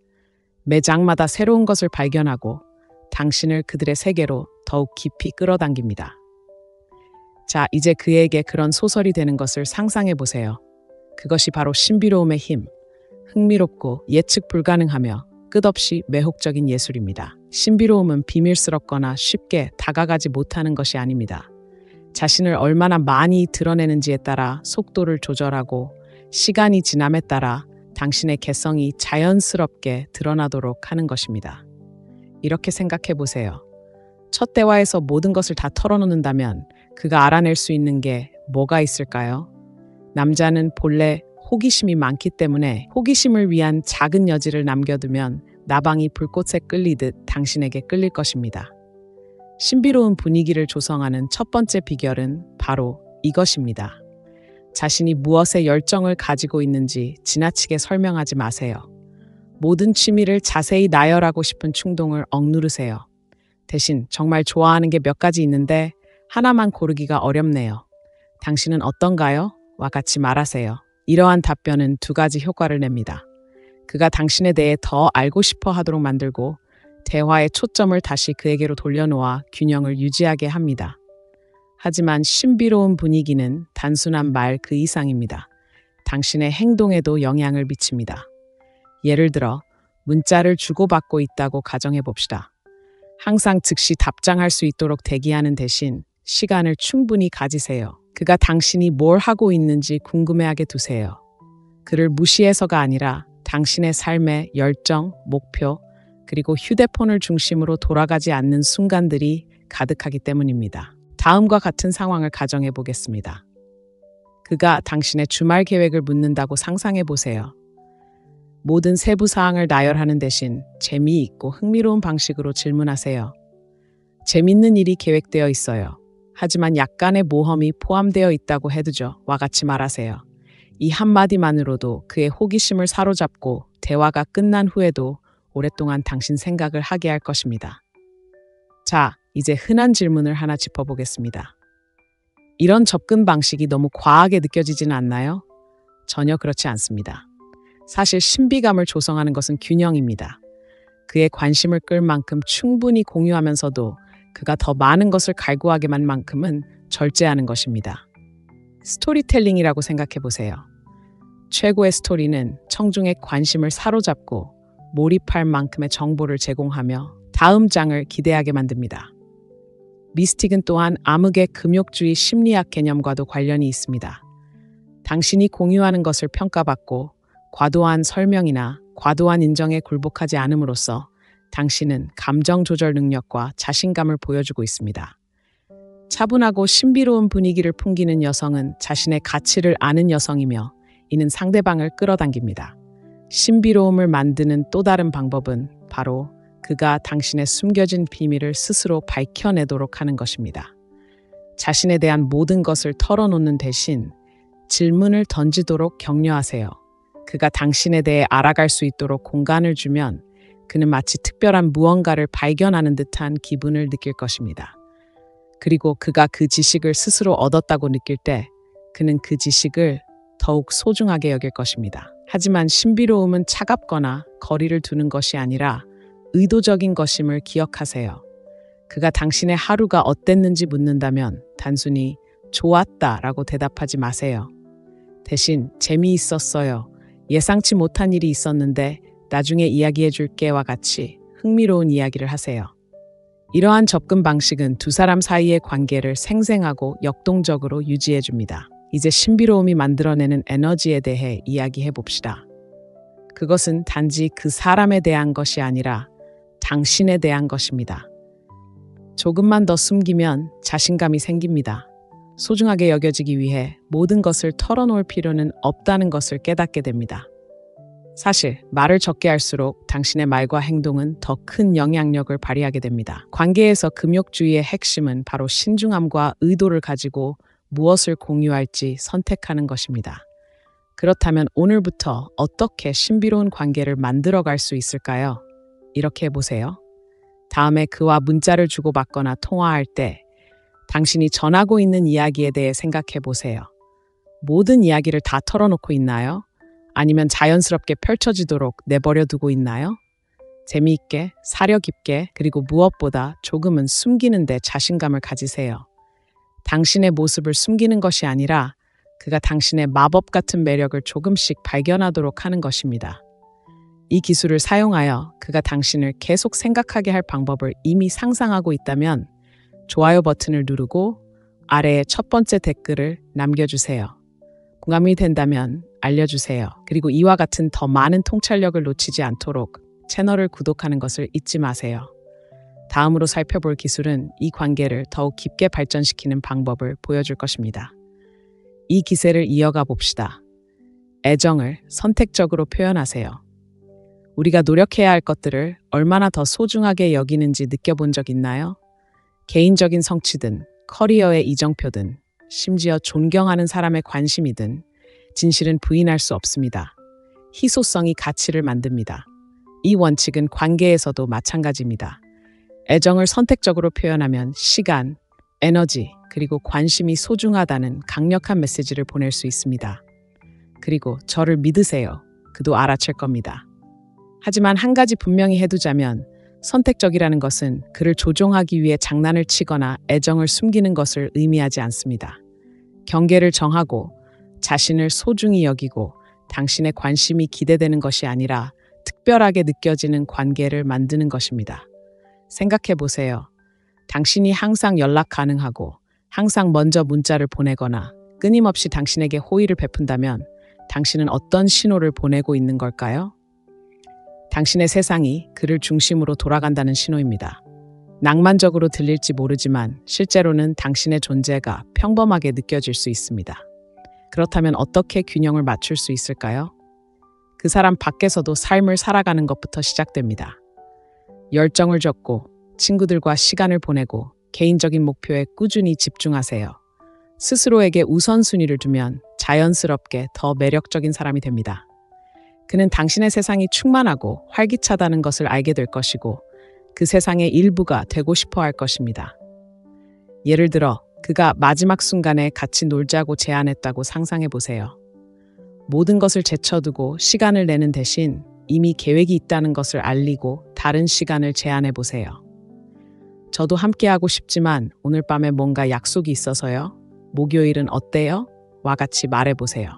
매 장마다 새로운 것을 발견하고 당신을 그들의 세계로 더욱 깊이 끌어당깁니다. 자, 이제 그에게 그런 소설이 되는 것을 상상해 보세요. 그것이 바로 신비로움의 힘, 흥미롭고 예측 불가능하며 끝없이 매혹적인 예술입니다. 신비로움은 비밀스럽거나 쉽게 다가가지 못하는 것이 아닙니다. 자신을 얼마나 많이 드러내는지에 따라 속도를 조절하고 시간이 지남에 따라 당신의 개성이 자연스럽게 드러나도록 하는 것입니다. 이렇게 생각해 보세요. 첫 대화에서 모든 것을 다 털어놓는다면 그가 알아낼 수 있는 게 뭐가 있을까요? 남자는 본래 호기심이 많기 때문에 호기심을 위한 작은 여지를 남겨두면 나방이 불꽃에 끌리듯 당신에게 끌릴 것입니다. 신비로운 분위기를 조성하는 첫 번째 비결은 바로 이것입니다. 자신이 무엇에 열정을 가지고 있는지 지나치게 설명하지 마세요. 모든 취미를 자세히 나열하고 싶은 충동을 억누르세요. 대신 정말 좋아하는 게 몇 가지 있는데 하나만 고르기가 어렵네요. 당신은 어떤가요? 와 같이 말하세요. 이러한 답변은 두 가지 효과를 냅니다. 그가 당신에 대해 더 알고 싶어 하도록 만들고 대화의 초점을 다시 그에게로 돌려놓아 균형을 유지하게 합니다. 하지만 신비로운 분위기는 단순한 말 그 이상입니다. 당신의 행동에도 영향을 미칩니다. 예를 들어 문자를 주고받고 있다고 가정해 봅시다. 항상 즉시 답장할 수 있도록 대기하는 대신 시간을 충분히 가지세요. 그가 당신이 뭘 하고 있는지 궁금해하게 두세요. 그를 무시해서가 아니라 당신의 삶의 열정, 목표, 그리고 휴대폰을 중심으로 돌아가지 않는 순간들이 가득하기 때문입니다. 다음과 같은 상황을 가정해 보겠습니다. 그가 당신의 주말 계획을 묻는다고 상상해 보세요. 모든 세부 사항을 나열하는 대신 재미있고 흥미로운 방식으로 질문하세요. 재밌는 일이 계획되어 있어요. 하지만 약간의 모험이 포함되어 있다고 해두죠. 와 같이 말하세요. 이 한마디만으로도 그의 호기심을 사로잡고 대화가 끝난 후에도 오랫동안 당신 생각을 하게 할 것입니다. 자, 이제 흔한 질문을 하나 짚어보겠습니다. 이런 접근 방식이 너무 과하게 느껴지지는 않나요? 전혀 그렇지 않습니다. 사실 신비감을 조성하는 것은 균형입니다. 그의 관심을 끌 만큼 충분히 공유하면서도 그가 더 많은 것을 갈구하게만 만큼은 절제하는 것입니다. 스토리텔링이라고 생각해 보세요. 최고의 스토리는 청중의 관심을 사로잡고 몰입할 만큼의 정보를 제공하며 다음 장을 기대하게 만듭니다. 미스틱은 또한 암흑의 금욕주의 심리학 개념과도 관련이 있습니다. 당신이 공유하는 것을 평가받고 과도한 설명이나 과도한 인정에 굴복하지 않음으로써 당신은 감정 조절 능력과 자신감을 보여주고 있습니다. 차분하고 신비로운 분위기를 풍기는 여성은 자신의 가치를 아는 여성이며 이는 상대방을 끌어당깁니다. 신비로움을 만드는 또 다른 방법은 바로 그가 당신의 숨겨진 비밀을 스스로 밝혀내도록 하는 것입니다. 자신에 대한 모든 것을 털어놓는 대신 질문을 던지도록 격려하세요. 그가 당신에 대해 알아갈 수 있도록 공간을 주면 그는 마치 특별한 무언가를 발견하는 듯한 기분을 느낄 것입니다. 그리고 그가 그 지식을 스스로 얻었다고 느낄 때 그는 그 지식을 더욱 소중하게 여길 것입니다. 하지만 신비로움은 차갑거나 거리를 두는 것이 아니라 의도적인 것임을 기억하세요. 그가 당신의 하루가 어땠는지 묻는다면 단순히 좋았다라고 대답하지 마세요. 대신 재미있었어요. 예상치 못한 일이 있었는데 나중에 이야기해 줄게와 같이 흥미로운 이야기를 하세요. 이러한 접근 방식은 두 사람 사이의 관계를 생생하고 역동적으로 유지해 줍니다. 이제 신비로움이 만들어내는 에너지에 대해 이야기해 봅시다. 그것은 단지 그 사람에 대한 것이 아니라 당신에 대한 것입니다. 조금만 더 숨기면 자신감이 생깁니다. 소중하게 여겨지기 위해 모든 것을 털어놓을 필요는 없다는 것을 깨닫게 됩니다. 사실 말을 적게 할수록 당신의 말과 행동은 더 큰 영향력을 발휘하게 됩니다. 관계에서 금욕주의의 핵심은 바로 신중함과 의도를 가지고 무엇을 공유할지 선택하는 것입니다. 그렇다면 오늘부터 어떻게 신비로운 관계를 만들어갈 수 있을까요? 이렇게 해보세요. 다음에 그와 문자를 주고받거나 통화할 때 당신이 전하고 있는 이야기에 대해 생각해 보세요. 모든 이야기를 다 털어놓고 있나요? 아니면 자연스럽게 펼쳐지도록 내버려 두고 있나요? 재미있게, 사려 깊게, 그리고 무엇보다 조금은 숨기는 데 자신감을 가지세요. 당신의 모습을 숨기는 것이 아니라 그가 당신의 마법 같은 매력을 조금씩 발견하도록 하는 것입니다. 이 기술을 사용하여 그가 당신을 계속 생각하게 할 방법을 이미 상상하고 있다면 좋아요 버튼을 누르고 아래에 첫 번째 댓글을 남겨주세요. 공감이 된다면 알려주세요. 그리고 이와 같은 더 많은 통찰력을 놓치지 않도록 채널을 구독하는 것을 잊지 마세요. 다음으로 살펴볼 기술은 이 관계를 더욱 깊게 발전시키는 방법을 보여줄 것입니다. 이 기세를 이어가 봅시다. 애정을 선택적으로 표현하세요. 우리가 노력해야 할 것들을 얼마나 더 소중하게 여기는지 느껴본 적 있나요? 개인적인 성취든 커리어의 이정표든 심지어 존경하는 사람의 관심이든 진실은 부인할 수 없습니다. 희소성이 가치를 만듭니다. 이 원칙은 관계에서도 마찬가지입니다. 애정을 선택적으로 표현하면 시간, 에너지, 그리고 관심이 소중하다는 강력한 메시지를 보낼 수 있습니다. 그리고 저를 믿으세요. 그도 알아챌 겁니다. 하지만 한 가지 분명히 해두자면 선택적이라는 것은 그를 조종하기 위해 장난을 치거나 애정을 숨기는 것을 의미하지 않습니다. 경계를 정하고 자신을 소중히 여기고 당신의 관심이 기대되는 것이 아니라 특별하게 느껴지는 관계를 만드는 것입니다. 생각해 보세요. 당신이 항상 연락 가능하고 항상 먼저 문자를 보내거나 끊임없이 당신에게 호의를 베푼다면 당신은 어떤 신호를 보내고 있는 걸까요? 당신의 세상이 그를 중심으로 돌아간다는 신호입니다. 낭만적으로 들릴지 모르지만 실제로는 당신의 존재가 평범하게 느껴질 수 있습니다. 그렇다면 어떻게 균형을 맞출 수 있을까요? 그 사람 밖에서도 삶을 살아가는 것부터 시작됩니다. 열정을 줬고 친구들과 시간을 보내고 개인적인 목표에 꾸준히 집중하세요. 스스로에게 우선순위를 두면 자연스럽게 더 매력적인 사람이 됩니다. 그는 당신의 세상이 충만하고 활기차다는 것을 알게 될 것이고 그 세상의 일부가 되고 싶어 할 것입니다. 예를 들어 그가 마지막 순간에 같이 놀자고 제안했다고 상상해 보세요. 모든 것을 제쳐두고 시간을 내는 대신 이미 계획이 있다는 것을 알리고 다른 시간을 제안해 보세요. 저도 함께하고 싶지만 오늘 밤에 뭔가 약속이 있어서요. 목요일은 어때요? 와 같이 말해보세요.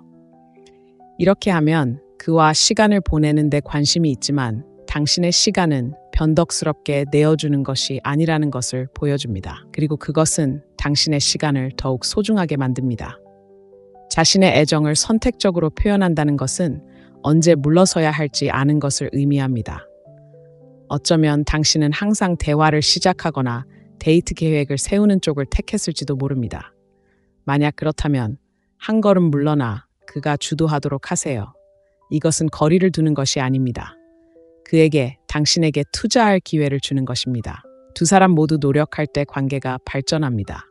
이렇게 하면 그와 시간을 보내는 데 관심이 있지만 당신의 시간은 변덕스럽게 내어주는 것이 아니라는 것을 보여줍니다. 그리고 그것은 당신의 시간을 더욱 소중하게 만듭니다. 자신의 애정을 선택적으로 표현한다는 것은 언제 물러서야 할지 아는 것을 의미합니다. 어쩌면 당신은 항상 대화를 시작하거나 데이트 계획을 세우는 쪽을 택했을지도 모릅니다. 만약 그렇다면 한 걸음 물러나 그가 주도하도록 하세요. 이것은 거리를 두는 것이 아닙니다. 그에게 당신에게 투자할 기회를 주는 것입니다. 두 사람 모두 노력할 때 관계가 발전합니다.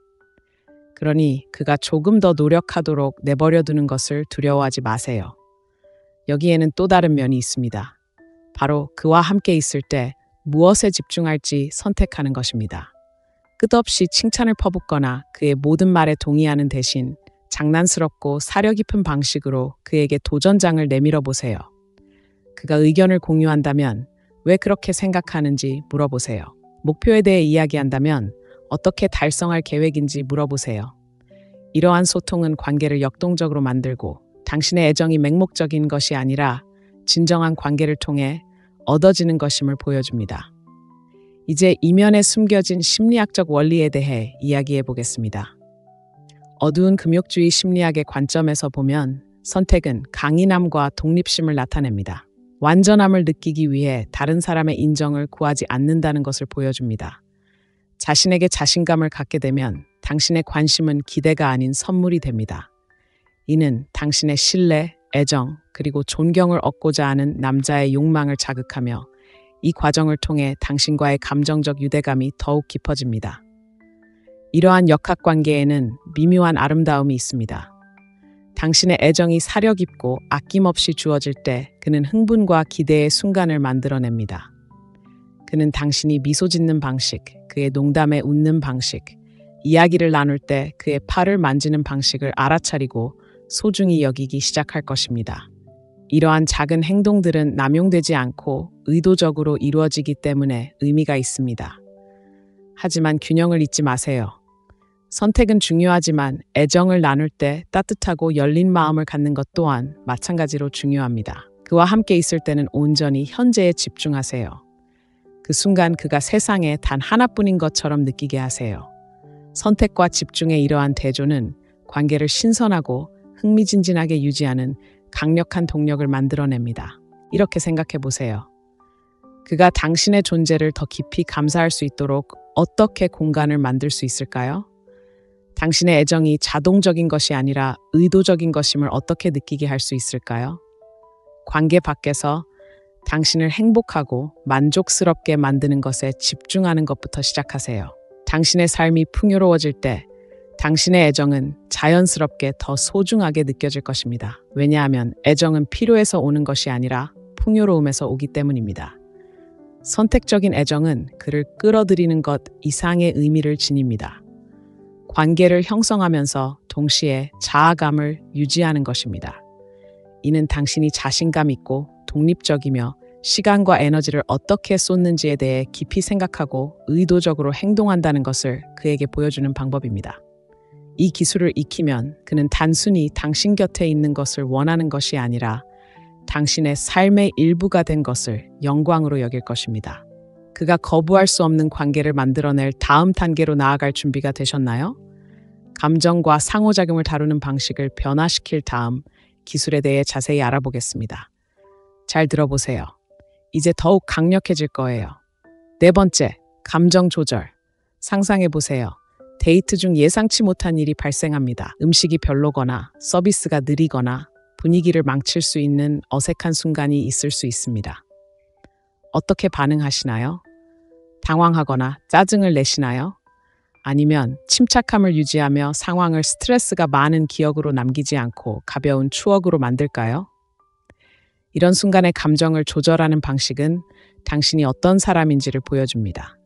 그러니 그가 조금 더 노력하도록 내버려 두는 것을 두려워하지 마세요. 여기에는 또 다른 면이 있습니다. 바로 그와 함께 있을 때 무엇에 집중할지 선택하는 것입니다. 끝없이 칭찬을 퍼붓거나 그의 모든 말에 동의하는 대신 장난스럽고 사려 깊은 방식으로 그에게 도전장을 내밀어 보세요. 그가 의견을 공유한다면 왜 그렇게 생각하는지 물어보세요. 목표에 대해 이야기한다면 어떻게 달성할 계획인지 물어보세요. 이러한 소통은 관계를 역동적으로 만들고 당신의 애정이 맹목적인 것이 아니라 진정한 관계를 통해 얻어지는 것임을 보여줍니다. 이제 이면에 숨겨진 심리학적 원리에 대해 이야기해 보겠습니다. 어두운 금욕주의 심리학의 관점에서 보면 선택은 강인함과 독립심을 나타냅니다. 완전함을 느끼기 위해 다른 사람의 인정을 구하지 않는다는 것을 보여줍니다. 자신에게 자신감을 갖게 되면 당신의 관심은 기대가 아닌 선물이 됩니다. 이는 당신의 신뢰, 애정, 그리고 존경을 얻고자 하는 남자의 욕망을 자극하며 이 과정을 통해 당신과의 감정적 유대감이 더욱 깊어집니다. 이러한 역학관계에는 미묘한 아름다움이 있습니다. 당신의 애정이 사려 깊고 아낌없이 주어질 때 그는 흥분과 기대의 순간을 만들어냅니다. 그는 당신이 미소 짓는 방식, 그의 농담에 웃는 방식, 이야기를 나눌 때 그의 팔을 만지는 방식을 알아차리고 소중히 여기기 시작할 것입니다. 이러한 작은 행동들은 남용되지 않고 의도적으로 이루어지기 때문에 의미가 있습니다. 하지만 균형을 잊지 마세요. 선택은 중요하지만 애정을 나눌 때 따뜻하고 열린 마음을 갖는 것 또한 마찬가지로 중요합니다. 그와 함께 있을 때는 온전히 현재에 집중하세요. 그 순간 그가 세상에 단 하나뿐인 것처럼 느끼게 하세요. 선택과 집중의 이러한 대조는 관계를 신선하고 흥미진진하게 유지하는 강력한 동력을 만들어냅니다. 이렇게 생각해 보세요. 그가 당신의 존재를 더 깊이 감사할 수 있도록 어떻게 공간을 만들 수 있을까요? 당신의 애정이 자동적인 것이 아니라 의도적인 것임을 어떻게 느끼게 할 수 있을까요? 관계 밖에서 당신을 행복하고 만족스럽게 만드는 것에 집중하는 것부터 시작하세요. 당신의 삶이 풍요로워질 때 당신의 애정은 자연스럽게 더 소중하게 느껴질 것입니다. 왜냐하면 애정은 필요해서 오는 것이 아니라 풍요로움에서 오기 때문입니다. 선택적인 애정은 그를 끌어들이는 것 이상의 의미를 지닙니다. 관계를 형성하면서 동시에 자아감을 유지하는 것입니다. 이는 당신이 자신감 있고 독립적이며 시간과 에너지를 어떻게 쏟는지에 대해 깊이 생각하고 의도적으로 행동한다는 것을 그에게 보여주는 방법입니다. 이 기술을 익히면 그는 단순히 당신 곁에 있는 것을 원하는 것이 아니라 당신의 삶의 일부가 된 것을 영광으로 여길 것입니다. 그가 거부할 수 없는 관계를 만들어낼 다음 단계로 나아갈 준비가 되셨나요? 감정과 상호작용을 다루는 방식을 변화시킬 다음 기술에 대해 자세히 알아보겠습니다. 잘 들어보세요. 이제 더욱 강력해질 거예요. 네 번째, 감정 조절. 상상해 보세요. 데이트 중 예상치 못한 일이 발생합니다. 음식이 별로거나 서비스가 느리거나 분위기를 망칠 수 있는 어색한 순간이 있을 수 있습니다. 어떻게 반응하시나요? 당황하거나 짜증을 내시나요? 아니면 침착함을 유지하며 상황을 스트레스가 많은 기억으로 남기지 않고 가벼운 추억으로 만들까요? 이런 순간의 감정을 조절하는 방식은 당신이 어떤 사람인지를 보여줍니다.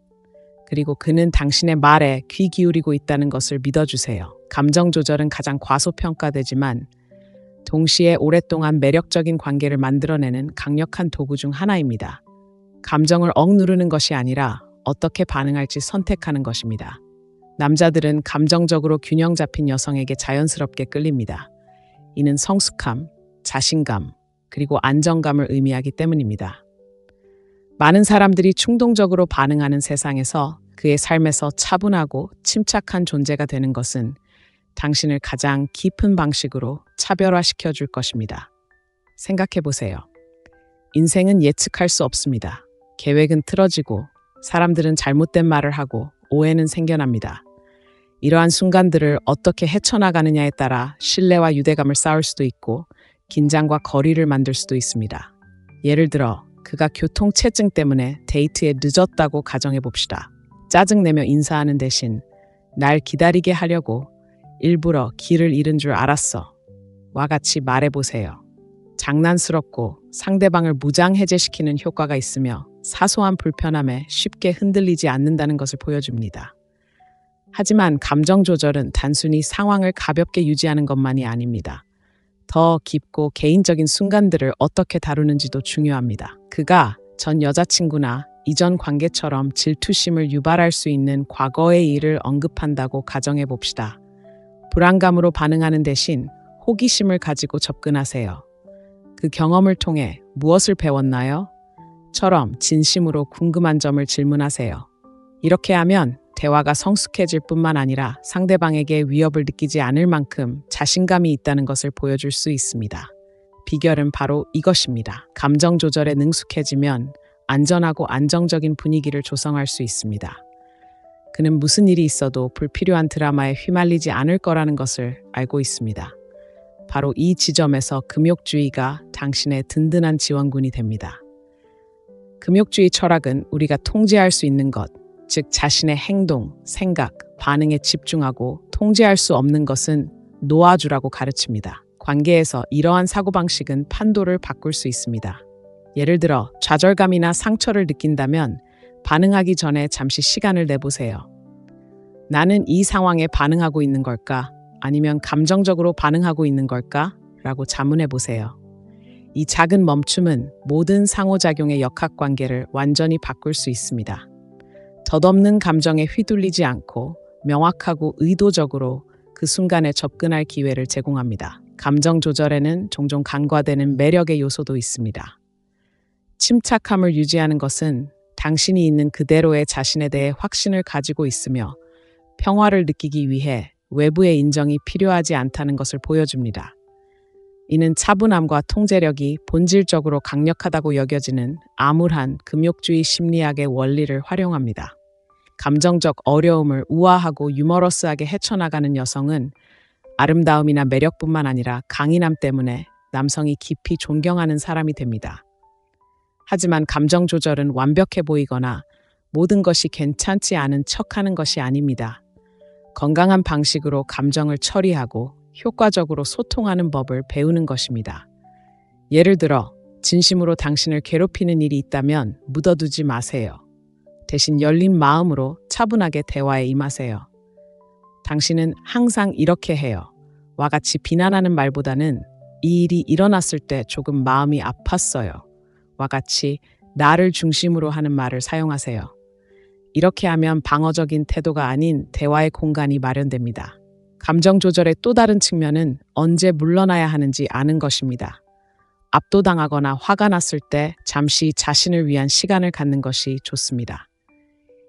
그리고 그는 당신의 말에 귀 기울이고 있다는 것을 믿어주세요. 감정 조절은 가장 과소평가되지만 동시에 오랫동안 매력적인 관계를 만들어내는 강력한 도구 중 하나입니다. 감정을 억누르는 것이 아니라 어떻게 반응할지 선택하는 것입니다. 남자들은 감정적으로 균형 잡힌 여성에게 자연스럽게 끌립니다. 이는 성숙함, 자신감, 그리고 안정감을 의미하기 때문입니다. 많은 사람들이 충동적으로 반응하는 세상에서 그의 삶에서 차분하고 침착한 존재가 되는 것은 당신을 가장 깊은 방식으로 차별화시켜 줄 것입니다. 생각해 보세요. 인생은 예측할 수 없습니다. 계획은 틀어지고 사람들은 잘못된 말을 하고 오해는 생겨납니다. 이러한 순간들을 어떻게 헤쳐나가느냐에 따라 신뢰와 유대감을 쌓을 수도 있고 긴장과 거리를 만들 수도 있습니다. 예를 들어 그가 교통체증 때문에 데이트에 늦었다고 가정해 봅시다. 짜증내며 인사하는 대신 날 기다리게 하려고 일부러 길을 잃은 줄 알았어 와 같이 말해보세요. 장난스럽고 상대방을 무장해제시키는 효과가 있으며 사소한 불편함에 쉽게 흔들리지 않는다는 것을 보여줍니다. 하지만 감정 조절은 단순히 상황을 가볍게 유지하는 것만이 아닙니다. 더 깊고 개인적인 순간들을 어떻게 다루는지도 중요합니다. 그가 전 여자친구나 이전 관계처럼 질투심을 유발할 수 있는 과거의 일을 언급한다고 가정해 봅시다. 불안감으로 반응하는 대신 호기심을 가지고 접근하세요. 그 경험을 통해 무엇을 배웠나요? 처럼 진심으로 궁금한 점을 질문하세요. 이렇게 하면 대화가 성숙해질 뿐만 아니라 상대방에게 위협을 느끼지 않을 만큼 자신감이 있다는 것을 보여줄 수 있습니다. 비결은 바로 이것입니다. 감정 조절에 능숙해지면 안전하고 안정적인 분위기를 조성할 수 있습니다. 그는 무슨 일이 있어도 불필요한 드라마에 휘말리지 않을 거라는 것을 알고 있습니다. 바로 이 지점에서 금욕주의가 당신의 든든한 지원군이 됩니다. 금욕주의 철학은 우리가 통제할 수 있는 것, 즉 자신의 행동, 생각, 반응에 집중하고 통제할 수 없는 것은 놓아주라고 가르칩니다. 관계에서 이러한 사고방식은 판도를 바꿀 수 있습니다. 예를 들어 좌절감이나 상처를 느낀다면 반응하기 전에 잠시 시간을 내보세요. 나는 이 상황에 반응하고 있는 걸까? 아니면 감정적으로 반응하고 있는 걸까? 라고 자문해 보세요. 이 작은 멈춤은 모든 상호작용의 역학관계를 완전히 바꿀 수 있습니다. 덧없는 감정에 휘둘리지 않고 명확하고 의도적으로 그 순간에 접근할 기회를 제공합니다. 감정 조절에는 종종 간과되는 매력의 요소도 있습니다. 침착함을 유지하는 것은 당신이 있는 그대로의 자신에 대해 확신을 가지고 있으며 평화를 느끼기 위해 외부의 인정이 필요하지 않다는 것을 보여줍니다. 이는 차분함과 통제력이 본질적으로 강력하다고 여겨지는 암울한 금욕주의 심리학의 원리를 활용합니다. 감정적 어려움을 우아하고 유머러스하게 헤쳐나가는 여성은 아름다움이나 매력뿐만 아니라 강인함 때문에 남성이 깊이 존경하는 사람이 됩니다. 하지만 감정 조절은 완벽해 보이거나 모든 것이 괜찮지 않은 척하는 것이 아닙니다. 건강한 방식으로 감정을 처리하고 효과적으로 소통하는 법을 배우는 것입니다. 예를 들어, 진심으로 당신을 괴롭히는 일이 있다면 묻어두지 마세요. 대신 열린 마음으로 차분하게 대화에 임하세요. 당신은 항상 이렇게 해요. 와 같이 비난하는 말보다는 이 일이 일어났을 때 조금 마음이 아팠어요. 와 같이 나를 중심으로 하는 말을 사용하세요. 이렇게 하면 방어적인 태도가 아닌 대화의 공간이 마련됩니다. 감정 조절의 또 다른 측면은 언제 물러나야 하는지 아는 것입니다. 압도당하거나 화가 났을 때 잠시 자신을 위한 시간을 갖는 것이 좋습니다.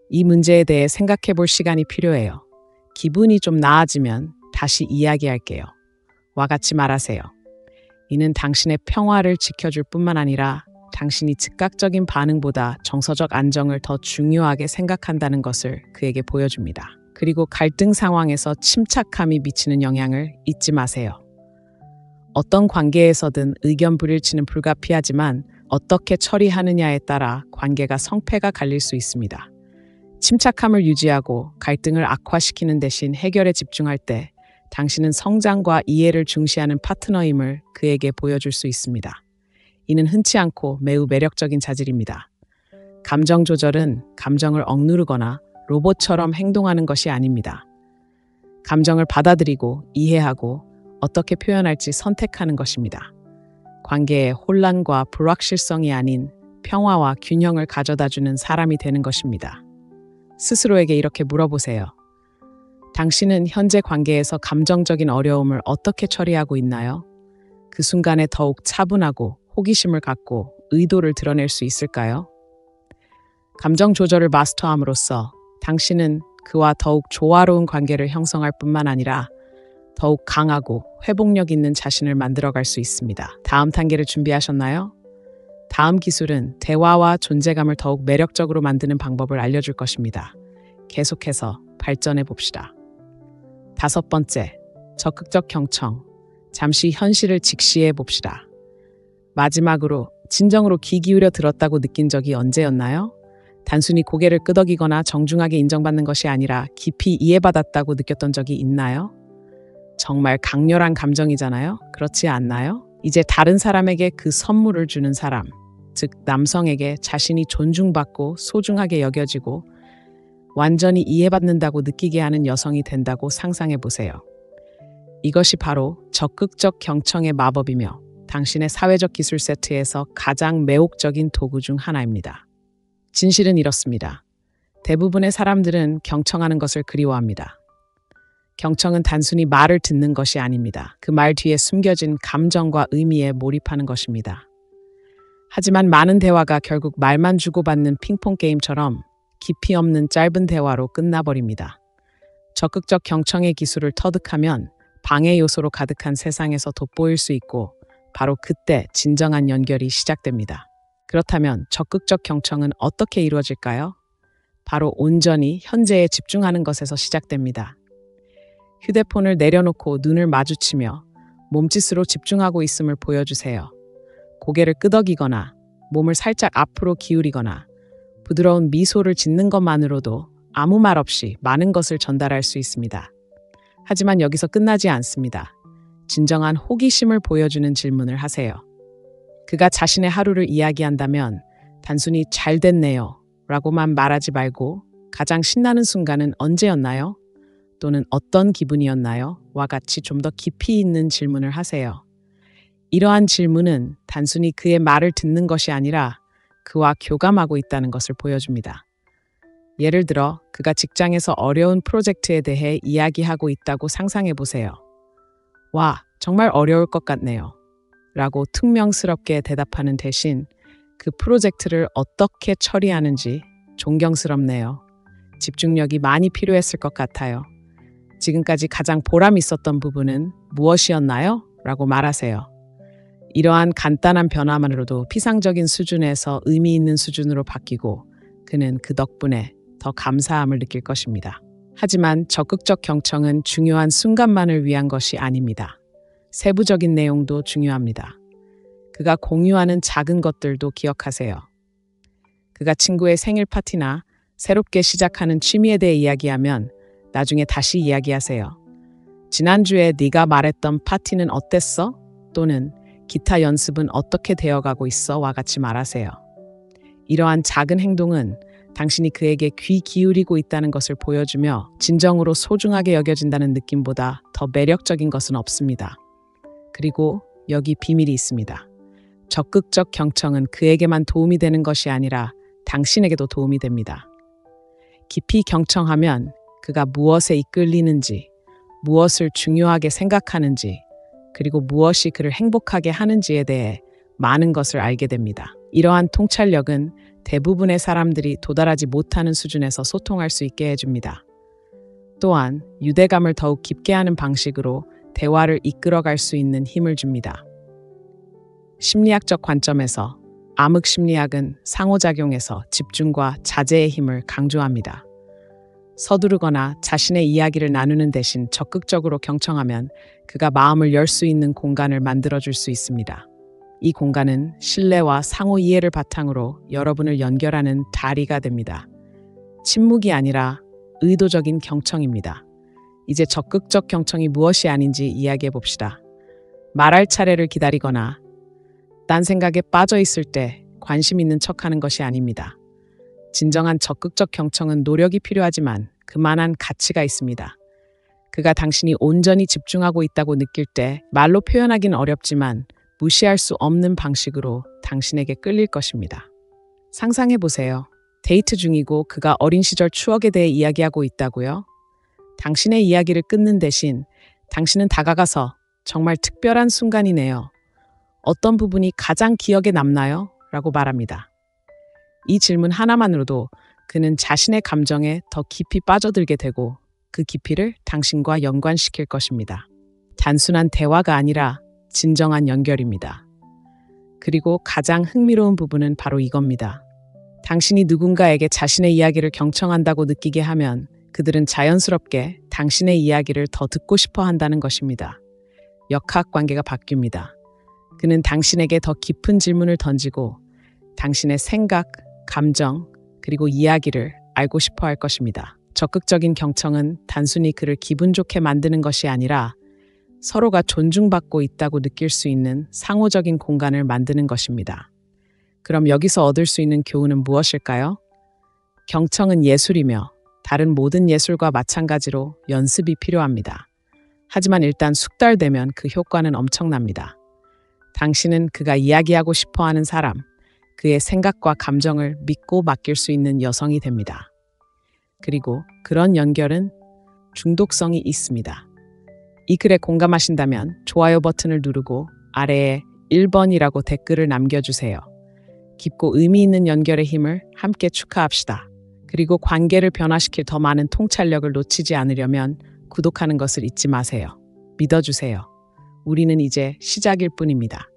이 문제에 대해 생각해 볼 시간이 필요해요. 기분이 좀 나아지면 다시 이야기할게요. 와 같이 말하세요. 이는 당신의 평화를 지켜줄 뿐만 아니라 당신이 즉각적인 반응보다 정서적 안정을 더 중요하게 생각한다는 것을 그에게 보여줍니다. 그리고 갈등 상황에서 침착함이 미치는 영향을 잊지 마세요. 어떤 관계에서든 의견 불일치는 불가피하지만 어떻게 처리하느냐에 따라 관계가 성패가 갈릴 수 있습니다. 침착함을 유지하고 갈등을 악화시키는 대신 해결에 집중할 때 당신은 성장과 이해를 중시하는 파트너임을 그에게 보여줄 수 있습니다. 이는 흔치 않고 매우 매력적인 자질입니다. 감정 조절은 감정을 억누르거나 로봇처럼 행동하는 것이 아닙니다. 감정을 받아들이고 이해하고 어떻게 표현할지 선택하는 것입니다. 관계에 혼란과 불확실성이 아닌 평화와 균형을 가져다주는 사람이 되는 것입니다. 스스로에게 이렇게 물어보세요. 당신은 현재 관계에서 감정적인 어려움을 어떻게 처리하고 있나요? 그 순간에 더욱 차분하고 호기심을 갖고 의도를 드러낼 수 있을까요? 감정 조절을 마스터함으로써 당신은 그와 더욱 조화로운 관계를 형성할 뿐만 아니라 더욱 강하고 회복력 있는 자신을 만들어갈 수 있습니다. 다음 단계를 준비하셨나요? 다음 기술은 대화와 존재감을 더욱 매력적으로 만드는 방법을 알려줄 것입니다. 계속해서 발전해 봅시다. 5번째, 적극적 경청. 잠시 현실을 직시해 봅시다. 마지막으로 진정으로 귀 기울여 들었다고 느낀 적이 언제였나요? 단순히 고개를 끄덕이거나 정중하게 인정받는 것이 아니라 깊이 이해받았다고 느꼈던 적이 있나요? 정말 강렬한 감정이잖아요? 그렇지 않나요? 이제 다른 사람에게 그 선물을 주는 사람, 즉 남성에게 자신이 존중받고 소중하게 여겨지고 완전히 이해받는다고 느끼게 하는 여성이 된다고 상상해 보세요. 이것이 바로 적극적 경청의 마법이며 당신의 사회적 기술 세트에서 가장 매혹적인 도구 중 하나입니다. 진실은 이렇습니다. 대부분의 사람들은 경청하는 것을 그리워합니다. 경청은 단순히 말을 듣는 것이 아닙니다. 그 말 뒤에 숨겨진 감정과 의미에 몰입하는 것입니다. 하지만 많은 대화가 결국 말만 주고받는 핑퐁 게임처럼 깊이 없는 짧은 대화로 끝나버립니다. 적극적 경청의 기술을 터득하면 방해 요소로 가득한 세상에서 돋보일 수 있고 바로 그때 진정한 연결이 시작됩니다. 그렇다면 적극적 경청은 어떻게 이루어질까요? 바로 온전히 현재에 집중하는 것에서 시작됩니다. 휴대폰을 내려놓고 눈을 마주치며 몸짓으로 집중하고 있음을 보여주세요. 고개를 끄덕이거나 몸을 살짝 앞으로 기울이거나 부드러운 미소를 짓는 것만으로도 아무 말 없이 많은 것을 전달할 수 있습니다. 하지만 여기서 끝나지 않습니다. 진정한 호기심을 보여주는 질문을 하세요. 그가 자신의 하루를 이야기한다면 단순히 잘 됐네요 라고만 말하지 말고 가장 신나는 순간은 언제였나요? 또는 어떤 기분이었나요? 와 같이 좀 더 깊이 있는 질문을 하세요. 이러한 질문은 단순히 그의 말을 듣는 것이 아니라 그와 교감하고 있다는 것을 보여줍니다. 예를 들어 그가 직장에서 어려운 프로젝트에 대해 이야기하고 있다고 상상해 보세요. 와, 정말 어려울 것 같네요. 라고 퉁명스럽게 대답하는 대신 그 프로젝트를 어떻게 처리하는지 존경스럽네요. 집중력이 많이 필요했을 것 같아요. 지금까지 가장 보람 있었던 부분은 무엇이었나요? 라고 말하세요. 이러한 간단한 변화만으로도 피상적인 수준에서 의미 있는 수준으로 바뀌고 그는 그 덕분에 더 감사함을 느낄 것입니다. 하지만 적극적 경청은 중요한 순간만을 위한 것이 아닙니다. 세부적인 내용도 중요합니다. 그가 공유하는 작은 것들도 기억하세요. 그가 친구의 생일 파티나 새롭게 시작하는 취미에 대해 이야기하면 나중에 다시 이야기하세요. 지난주에 네가 말했던 파티는 어땠어? 또는 기타 연습은 어떻게 되어가고 있어? 와 같이 말하세요. 이러한 작은 행동은 당신이 그에게 귀 기울이고 있다는 것을 보여주며 진정으로 소중하게 여겨진다는 느낌보다 더 매력적인 것은 없습니다. 그리고 여기 비밀이 있습니다. 적극적 경청은 그에게만 도움이 되는 것이 아니라 당신에게도 도움이 됩니다. 깊이 경청하면 그가 무엇에 이끌리는지, 무엇을 중요하게 생각하는지, 그리고 무엇이 그를 행복하게 하는지에 대해 많은 것을 알게 됩니다. 이러한 통찰력은 대부분의 사람들이 도달하지 못하는 수준에서 소통할 수 있게 해줍니다. 또한 유대감을 더욱 깊게 하는 방식으로 대화를 이끌어갈 수 있는 힘을 줍니다. 심리학적 관점에서 암흑 심리학은 상호작용에서 집중과 자제의 힘을 강조합니다. 서두르거나 자신의 이야기를 나누는 대신 적극적으로 경청하면 그가 마음을 열 수 있는 공간을 만들어줄 수 있습니다. 이 공간은 신뢰와 상호 이해를 바탕으로 여러분을 연결하는 다리가 됩니다. 침묵이 아니라 의도적인 경청입니다. 이제 적극적 경청이 무엇이 아닌지 이야기해 봅시다. 말할 차례를 기다리거나 딴 생각에 빠져 있을 때 관심 있는 척하는 것이 아닙니다. 진정한 적극적 경청은 노력이 필요하지만 그만한 가치가 있습니다. 그가 당신이 온전히 집중하고 있다고 느낄 때 말로 표현하긴 어렵지만 무시할 수 없는 방식으로 당신에게 끌릴 것입니다. 상상해 보세요. 데이트 중이고 그가 어린 시절 추억에 대해 이야기하고 있다고요? 당신의 이야기를 끊는 대신 당신은 다가가서 정말 특별한 순간이네요. 어떤 부분이 가장 기억에 남나요? 라고 말합니다. 이 질문 하나만으로도 그는 자신의 감정에 더 깊이 빠져들게 되고 그 깊이를 당신과 연관시킬 것입니다. 단순한 대화가 아니라 진정한 연결입니다. 그리고 가장 흥미로운 부분은 바로 이겁니다. 당신이 누군가에게 자신의 이야기를 경청한다고 느끼게 하면 그들은 자연스럽게 당신의 이야기를 더 듣고 싶어 한다는 것입니다. 역학관계가 바뀝니다. 그는 당신에게 더 깊은 질문을 던지고 당신의 생각, 감정, 그리고 이야기를 알고 싶어 할 것입니다. 적극적인 경청은 단순히 그를 기분 좋게 만드는 것이 아니라 서로가 존중받고 있다고 느낄 수 있는 상호적인 공간을 만드는 것입니다. 그럼 여기서 얻을 수 있는 교훈은 무엇일까요? 경청은 예술이며 다른 모든 예술과 마찬가지로 연습이 필요합니다. 하지만 일단 숙달되면 그 효과는 엄청납니다. 당신은 그가 이야기하고 싶어 하는 사람, 그의 생각과 감정을 믿고 맡길 수 있는 여성이 됩니다. 그리고 그런 연결은 중독성이 있습니다. 이 글에 공감하신다면 좋아요 버튼을 누르고 아래에 1번이라고 댓글을 남겨주세요. 깊고 의미 있는 연결의 힘을 함께 축하합시다. 그리고 관계를 변화시킬 더 많은 통찰력을 놓치지 않으려면 구독하는 것을 잊지 마세요. 믿어주세요. 우리는 이제 시작일 뿐입니다.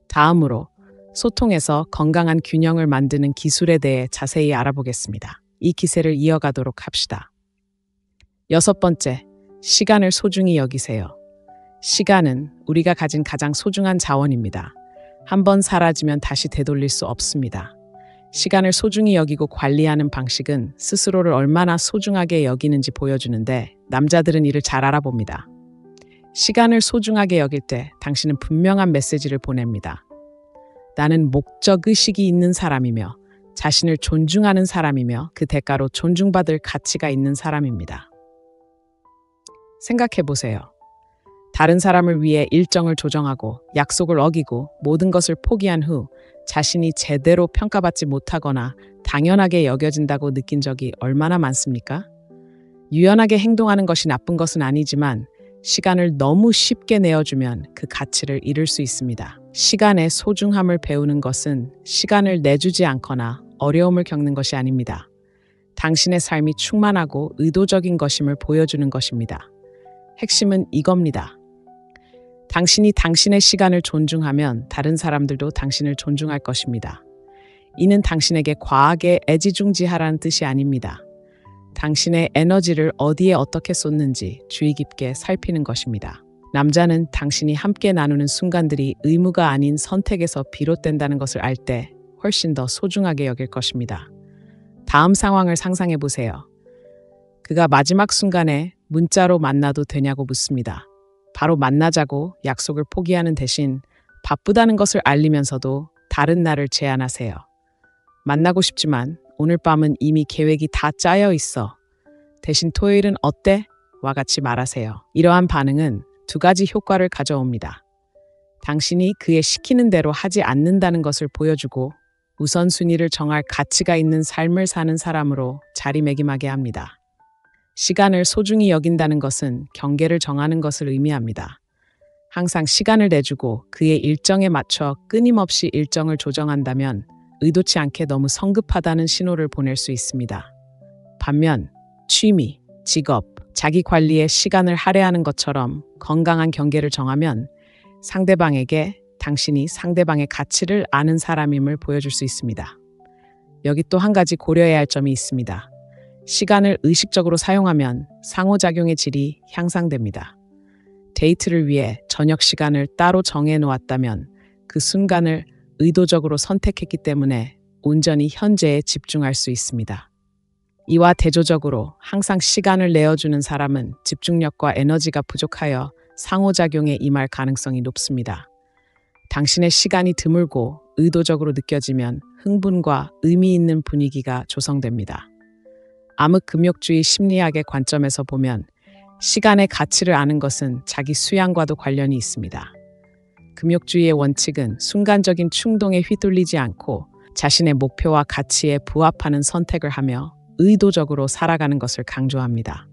다음으로 소통에서 건강한 균형을 만드는 기술에 대해 자세히 알아보겠습니다. 이 기세를 이어가도록 합시다. 6번째, 시간을 소중히 여기세요. 시간은 우리가 가진 가장 소중한 자원입니다. 한번 사라지면 다시 되돌릴 수 없습니다. 시간을 소중히 여기고 관리하는 방식은 스스로를 얼마나 소중하게 여기는지 보여주는데 남자들은 이를 잘 알아봅니다. 시간을 소중하게 여길 때 당신은 분명한 메시지를 보냅니다. 나는 목적의식이 있는 사람이며 자신을 존중하는 사람이며 그 대가로 존중받을 가치가 있는 사람입니다. 생각해 보세요. 다른 사람을 위해 일정을 조정하고 약속을 어기고 모든 것을 포기한 후 자신이 제대로 평가받지 못하거나 당연하게 여겨진다고 느낀 적이 얼마나 많습니까? 유연하게 행동하는 것이 나쁜 것은 아니지만 시간을 너무 쉽게 내어주면 그 가치를 잃을 수 있습니다. 시간의 소중함을 배우는 것은 시간을 내주지 않거나 어려움을 겪는 것이 아닙니다. 당신의 삶이 충만하고 의도적인 것임을 보여주는 것입니다. 핵심은 이겁니다. 당신이 당신의 시간을 존중하면 다른 사람들도 당신을 존중할 것입니다. 이는 당신에게 과하게 애지중지하라는 뜻이 아닙니다. 당신의 에너지를 어디에 어떻게 쏟는지 주의 깊게 살피는 것입니다. 남자는 당신이 함께 나누는 순간들이 의무가 아닌 선택에서 비롯된다는 것을 알 때 훨씬 더 소중하게 여길 것입니다. 다음 상황을 상상해 보세요. 그가 마지막 순간에 문자로 만나도 되냐고 묻습니다. 바로 만나자고 약속을 포기하는 대신 바쁘다는 것을 알리면서도 다른 날을 제안하세요. 만나고 싶지만 오늘 밤은 이미 계획이 다 짜여 있어. 대신 토요일은 어때? 와 같이 말하세요. 이러한 반응은 두 가지 효과를 가져옵니다. 당신이 그의 시키는 대로 하지 않는다는 것을 보여주고 우선순위를 정할 가치가 있는 삶을 사는 사람으로 자리매김하게 합니다. 시간을 소중히 여긴다는 것은 경계를 정하는 것을 의미합니다. 항상 시간을 내주고 그의 일정에 맞춰 끊임없이 일정을 조정한다면 의도치 않게 너무 성급하다는 신호를 보낼 수 있습니다. 반면 취미, 직업, 자기 관리에 시간을 할애하는 것처럼 건강한 경계를 정하면 상대방에게 당신이 상대방의 가치를 아는 사람임을 보여줄 수 있습니다. 여기 또 한 가지 고려해야 할 점이 있습니다. 시간을 의식적으로 사용하면 상호작용의 질이 향상됩니다. 데이트를 위해 저녁 시간을 따로 정해 놓았다면 그 순간을 의도적으로 선택했기 때문에 온전히 현재에 집중할 수 있습니다. 이와 대조적으로 항상 시간을 내어주는 사람은 집중력과 에너지가 부족하여 상호작용에 임할 가능성이 높습니다. 당신의 시간이 드물고 의도적으로 느껴지면 흥분과 의미 있는 분위기가 조성됩니다. 암흑금욕주의 심리학의 관점에서 보면 시간의 가치를 아는 것은 자기 수양과도 관련이 있습니다. 금욕주의의 원칙은 순간적인 충동에 휘둘리지 않고 자신의 목표와 가치에 부합하는 선택을 하며 의도적으로 살아가는 것을 강조합니다.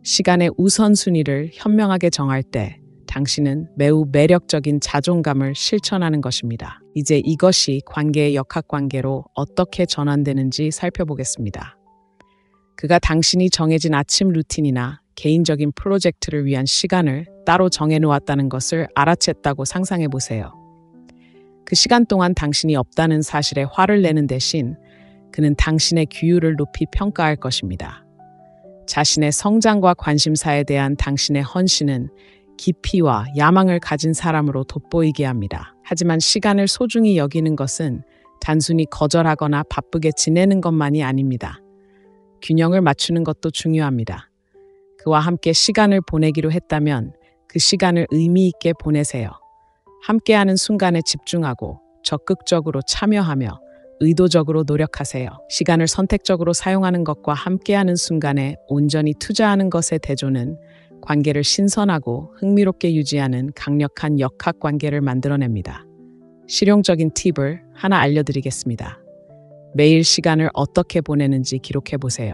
시간의 우선순위를 현명하게 정할 때 당신은 매우 매력적인 자존감을 실천하는 것입니다. 이제 이것이 관계의 역학관계로 어떻게 전환되는지 살펴보겠습니다. 그가 당신이 정해진 아침 루틴이나 개인적인 프로젝트를 위한 시간을 따로 정해놓았다는 것을 알아챘다고 상상해 보세요. 그 시간 동안 당신이 없다는 사실에 화를 내는 대신 그는 당신의 규율을 높이 평가할 것입니다. 자신의 성장과 관심사에 대한 당신의 헌신은 깊이와 야망을 가진 사람으로 돋보이게 합니다. 하지만 시간을 소중히 여기는 것은 단순히 거절하거나 바쁘게 지내는 것만이 아닙니다. 균형을 맞추는 것도 중요합니다. 그와 함께 시간을 보내기로 했다면 그 시간을 의미 있게 보내세요. 함께하는 순간에 집중하고 적극적으로 참여하며 의도적으로 노력하세요. 시간을 선택적으로 사용하는 것과 함께하는 순간에 온전히 투자하는 것의 대조는 관계를 신선하고 흥미롭게 유지하는 강력한 역학관계를 만들어냅니다. 실용적인 팁을 하나 알려드리겠습니다. 매일 시간을 어떻게 보내는지 기록해 보세요.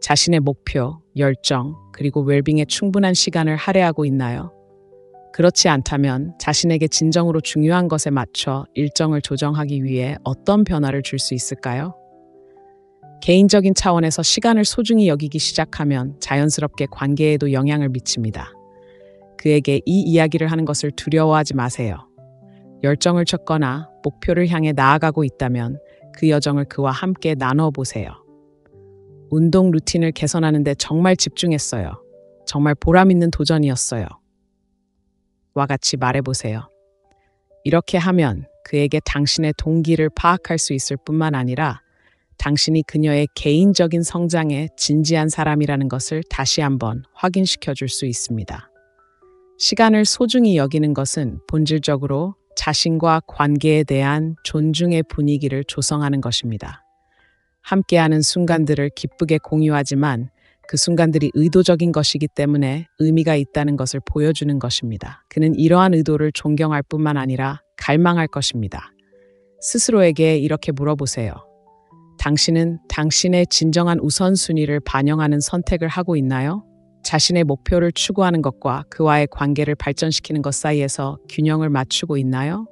자신의 목표, 열정, 그리고 웰빙에 충분한 시간을 할애하고 있나요? 그렇지 않다면 자신에게 진정으로 중요한 것에 맞춰 일정을 조정하기 위해 어떤 변화를 줄 수 있을까요? 개인적인 차원에서 시간을 소중히 여기기 시작하면 자연스럽게 관계에도 영향을 미칩니다. 그에게 이 이야기를 하는 것을 두려워하지 마세요. 열정을 쳤거나 목표를 향해 나아가고 있다면 그 여정을 그와 함께 나눠보세요. 운동 루틴을 개선하는 데 정말 집중했어요. 정말 보람 있는 도전이었어요. 와 같이 말해보세요. 이렇게 하면 그에게 당신의 동기를 파악할 수 있을 뿐만 아니라 당신이 그녀의 개인적인 성장에 진지한 사람이라는 것을 다시 한번 확인시켜 줄 수 있습니다. 시간을 소중히 여기는 것은 본질적으로 자신과 관계에 대한 존중의 분위기를 조성하는 것입니다. 함께하는 순간들을 기쁘게 공유하지만 그 순간들이 의도적인 것이기 때문에 의미가 있다는 것을 보여주는 것입니다. 그는 이러한 의도를 존경할 뿐만 아니라 갈망할 것입니다. 스스로에게 이렇게 물어보세요. 당신은 당신의 진정한 우선순위를 반영하는 선택을 하고 있나요? 자신의 목표를 추구하는 것과 그와의 관계를 발전시키는 것 사이에서 균형을 맞추고 있나요?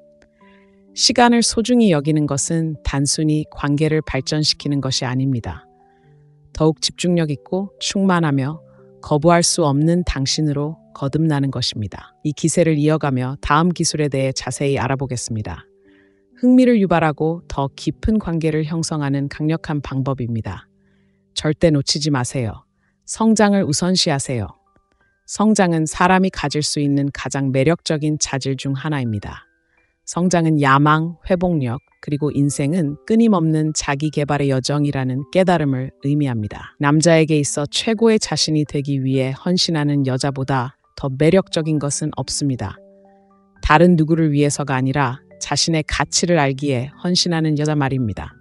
시간을 소중히 여기는 것은 단순히 관계를 발전시키는 것이 아닙니다. 더욱 집중력 있고 충만하며 거부할 수 없는 당신으로 거듭나는 것입니다. 이 기세를 이어가며 다음 기술에 대해 자세히 알아보겠습니다. 흥미를 유발하고 더 깊은 관계를 형성하는 강력한 방법입니다. 절대 놓치지 마세요. 성장을 우선시하세요. 성장은 사람이 가질 수 있는 가장 매력적인 자질 중 하나입니다. 성장은 야망, 회복력, 그리고 인생은 끊임없는 자기 개발의 여정이라는 깨달음을 의미합니다. 남자에게 있어 최고의 자신이 되기 위해 헌신하는 여자보다 더 매력적인 것은 없습니다. 다른 누구를 위해서가 아니라 자신의 가치를 알기에 헌신하는 여자 말입니다.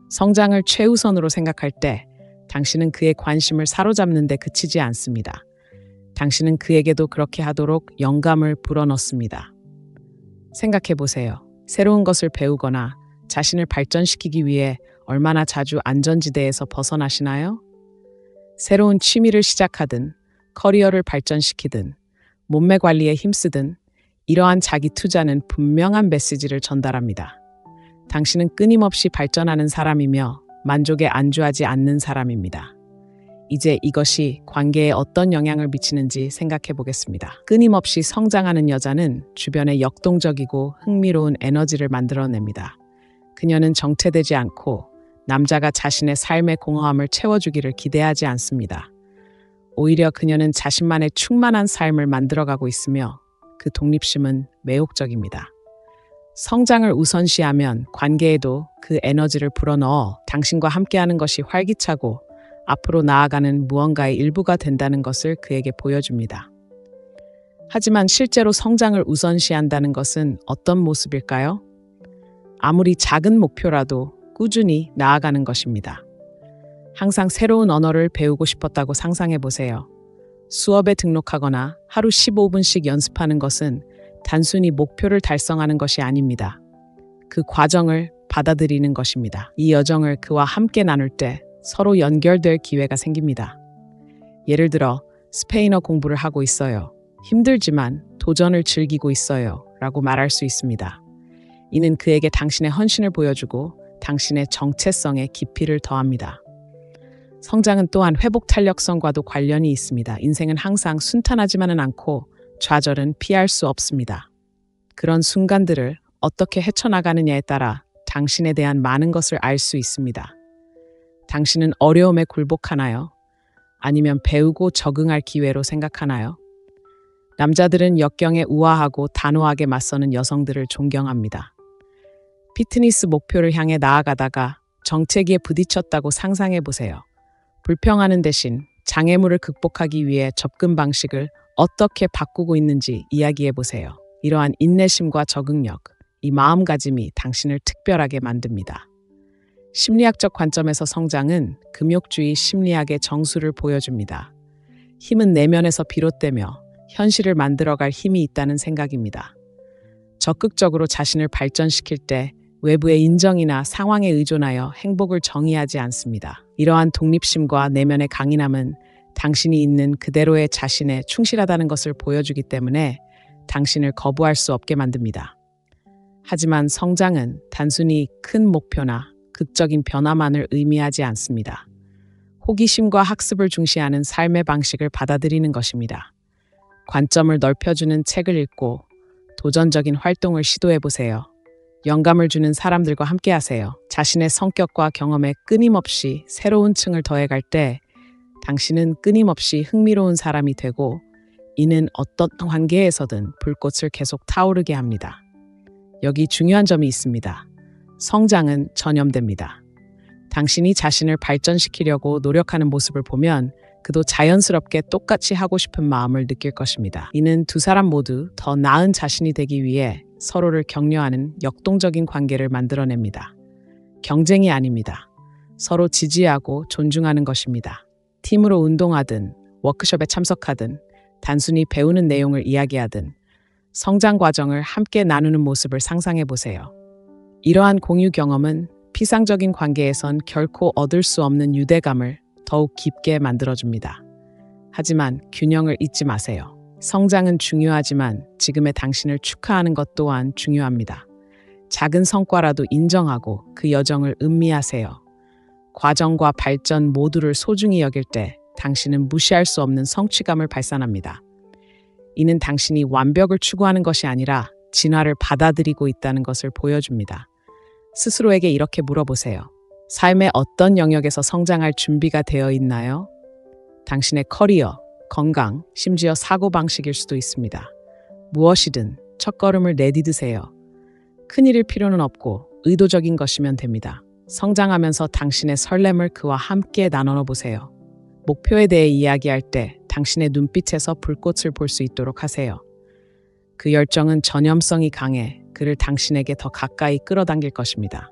성장을 최우선으로 생각할 때 당신은 그의 관심을 사로잡는 데 그치지 않습니다. 당신은 그에게도 그렇게 하도록 영감을 불어넣습니다. 생각해 보세요. 새로운 것을 배우거나 자신을 발전시키기 위해 얼마나 자주 안전지대에서 벗어나시나요? 새로운 취미를 시작하든, 커리어를 발전시키든, 몸매 관리에 힘쓰든, 이러한 자기 투자는 분명한 메시지를 전달합니다. 당신은 끊임없이 발전하는 사람이며 만족에 안주하지 않는 사람입니다. 이제 이것이 관계에 어떤 영향을 미치는지 생각해 보겠습니다. 끊임없이 성장하는 여자는 주변에 역동적이고 흥미로운 에너지를 만들어냅니다. 그녀는 정체되지 않고 남자가 자신의 삶의 공허함을 채워주기를 기대하지 않습니다. 오히려 그녀는 자신만의 충만한 삶을 만들어가고 있으며 그 독립심은 매혹적입니다. 성장을 우선시하면 관계에도 그 에너지를 불어넣어 당신과 함께하는 것이 활기차고 앞으로 나아가는 무언가의 일부가 된다는 것을 그에게 보여줍니다. 하지만 실제로 성장을 우선시한다는 것은 어떤 모습일까요? 아무리 작은 목표라도 꾸준히 나아가는 것입니다. 항상 새로운 언어를 배우고 싶었다고 상상해 보세요. 수업에 등록하거나 하루 15분씩 연습하는 것은 단순히 목표를 달성하는 것이 아닙니다. 그 과정을 받아들이는 것입니다. 이 여정을 그와 함께 나눌 때 서로 연결될 기회가 생깁니다. 예를 들어 스페인어 공부를 하고 있어요. 힘들지만 도전을 즐기고 있어요. 라고 말할 수 있습니다. 이는 그에게 당신의 헌신을 보여주고 당신의 정체성에 깊이를 더합니다. 성장은 또한 회복 탄력성과도 관련이 있습니다. 인생은 항상 순탄하지만은 않고 좌절은 피할 수 없습니다. 그런 순간들을 어떻게 헤쳐나가느냐에 따라 당신에 대한 많은 것을 알 수 있습니다. 당신은 어려움에 굴복하나요? 아니면 배우고 적응할 기회로 생각하나요? 남자들은 역경에 우아하고 단호하게 맞서는 여성들을 존경합니다. 피트니스 목표를 향해 나아가다가 정체기에 부딪혔다고 상상해 보세요. 불평하는 대신 장애물을 극복하기 위해 접근 방식을 어떻게 바꾸고 있는지 이야기해 보세요. 이러한 인내심과 적응력, 이 마음가짐이 당신을 특별하게 만듭니다. 심리학적 관점에서 성장은 금욕주의 심리학의 정수를 보여줍니다. 힘은 내면에서 비롯되며 현실을 만들어갈 힘이 있다는 생각입니다. 적극적으로 자신을 발전시킬 때 외부의 인정이나 상황에 의존하여 행복을 정의하지 않습니다. 이러한 독립심과 내면의 강인함은 당신이 있는 그대로의 자신에 충실하다는 것을 보여주기 때문에 당신을 거부할 수 없게 만듭니다. 하지만 성장은 단순히 큰 목표나 극적인 변화만을 의미하지 않습니다. 호기심과 학습을 중시하는 삶의 방식을 받아들이는 것입니다. 관점을 넓혀주는 책을 읽고 도전적인 활동을 시도해보세요. 영감을 주는 사람들과 함께하세요. 자신의 성격과 경험에 끊임없이 새로운 층을 더해갈 때 당신은 끊임없이 흥미로운 사람이 되고 이는 어떤 관계에서든 불꽃을 계속 타오르게 합니다. 여기 중요한 점이 있습니다. 성장은 전염됩니다. 당신이 자신을 발전시키려고 노력하는 모습을 보면 그도 자연스럽게 똑같이 하고 싶은 마음을 느낄 것입니다. 이는 두 사람 모두 더 나은 자신이 되기 위해 서로를 격려하는 역동적인 관계를 만들어냅니다. 경쟁이 아닙니다. 서로 지지하고 존중하는 것입니다. 팀으로 운동하든 워크숍에 참석하든 단순히 배우는 내용을 이야기하든 성장 과정을 함께 나누는 모습을 상상해 보세요. 이러한 공유 경험은 피상적인 관계에선 결코 얻을 수 없는 유대감을 더욱 깊게 만들어줍니다. 하지만 균형을 잊지 마세요. 성장은 중요하지만 지금의 당신을 축하하는 것 또한 중요합니다. 작은 성과라도 인정하고 그 여정을 음미하세요. 과정과 발전 모두를 소중히 여길 때 당신은 무시할 수 없는 성취감을 발산합니다. 이는 당신이 완벽을 추구하는 것이 아니라 진화를 받아들이고 있다는 것을 보여줍니다. 스스로에게 이렇게 물어보세요. 삶의 어떤 영역에서 성장할 준비가 되어 있나요? 당신의 커리어, 건강, 심지어 사고방식일 수도 있습니다. 무엇이든 첫걸음을 내디드세요. 큰일일 필요는 없고 의도적인 것이면 됩니다. 성장하면서 당신의 설렘을 그와 함께 나눠 보세요. 목표에 대해 이야기할 때 당신의 눈빛에서 불꽃을 볼 수 있도록 하세요. 그 열정은 전염성이 강해 그를 당신에게 더 가까이 끌어당길 것입니다.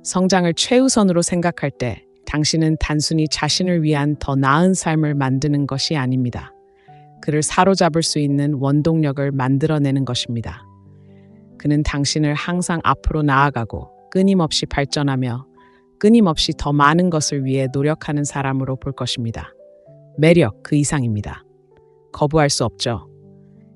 성장을 최우선으로 생각할 때 당신은 단순히 자신을 위한 더 나은 삶을 만드는 것이 아닙니다. 그를 사로잡을 수 있는 원동력을 만들어내는 것입니다. 그는 당신을 항상 앞으로 나아가고 끊임없이 발전하며 끊임없이 더 많은 것을 위해 노력하는 사람으로 볼 것입니다. 매력 그 이상입니다. 거부할 수 없죠.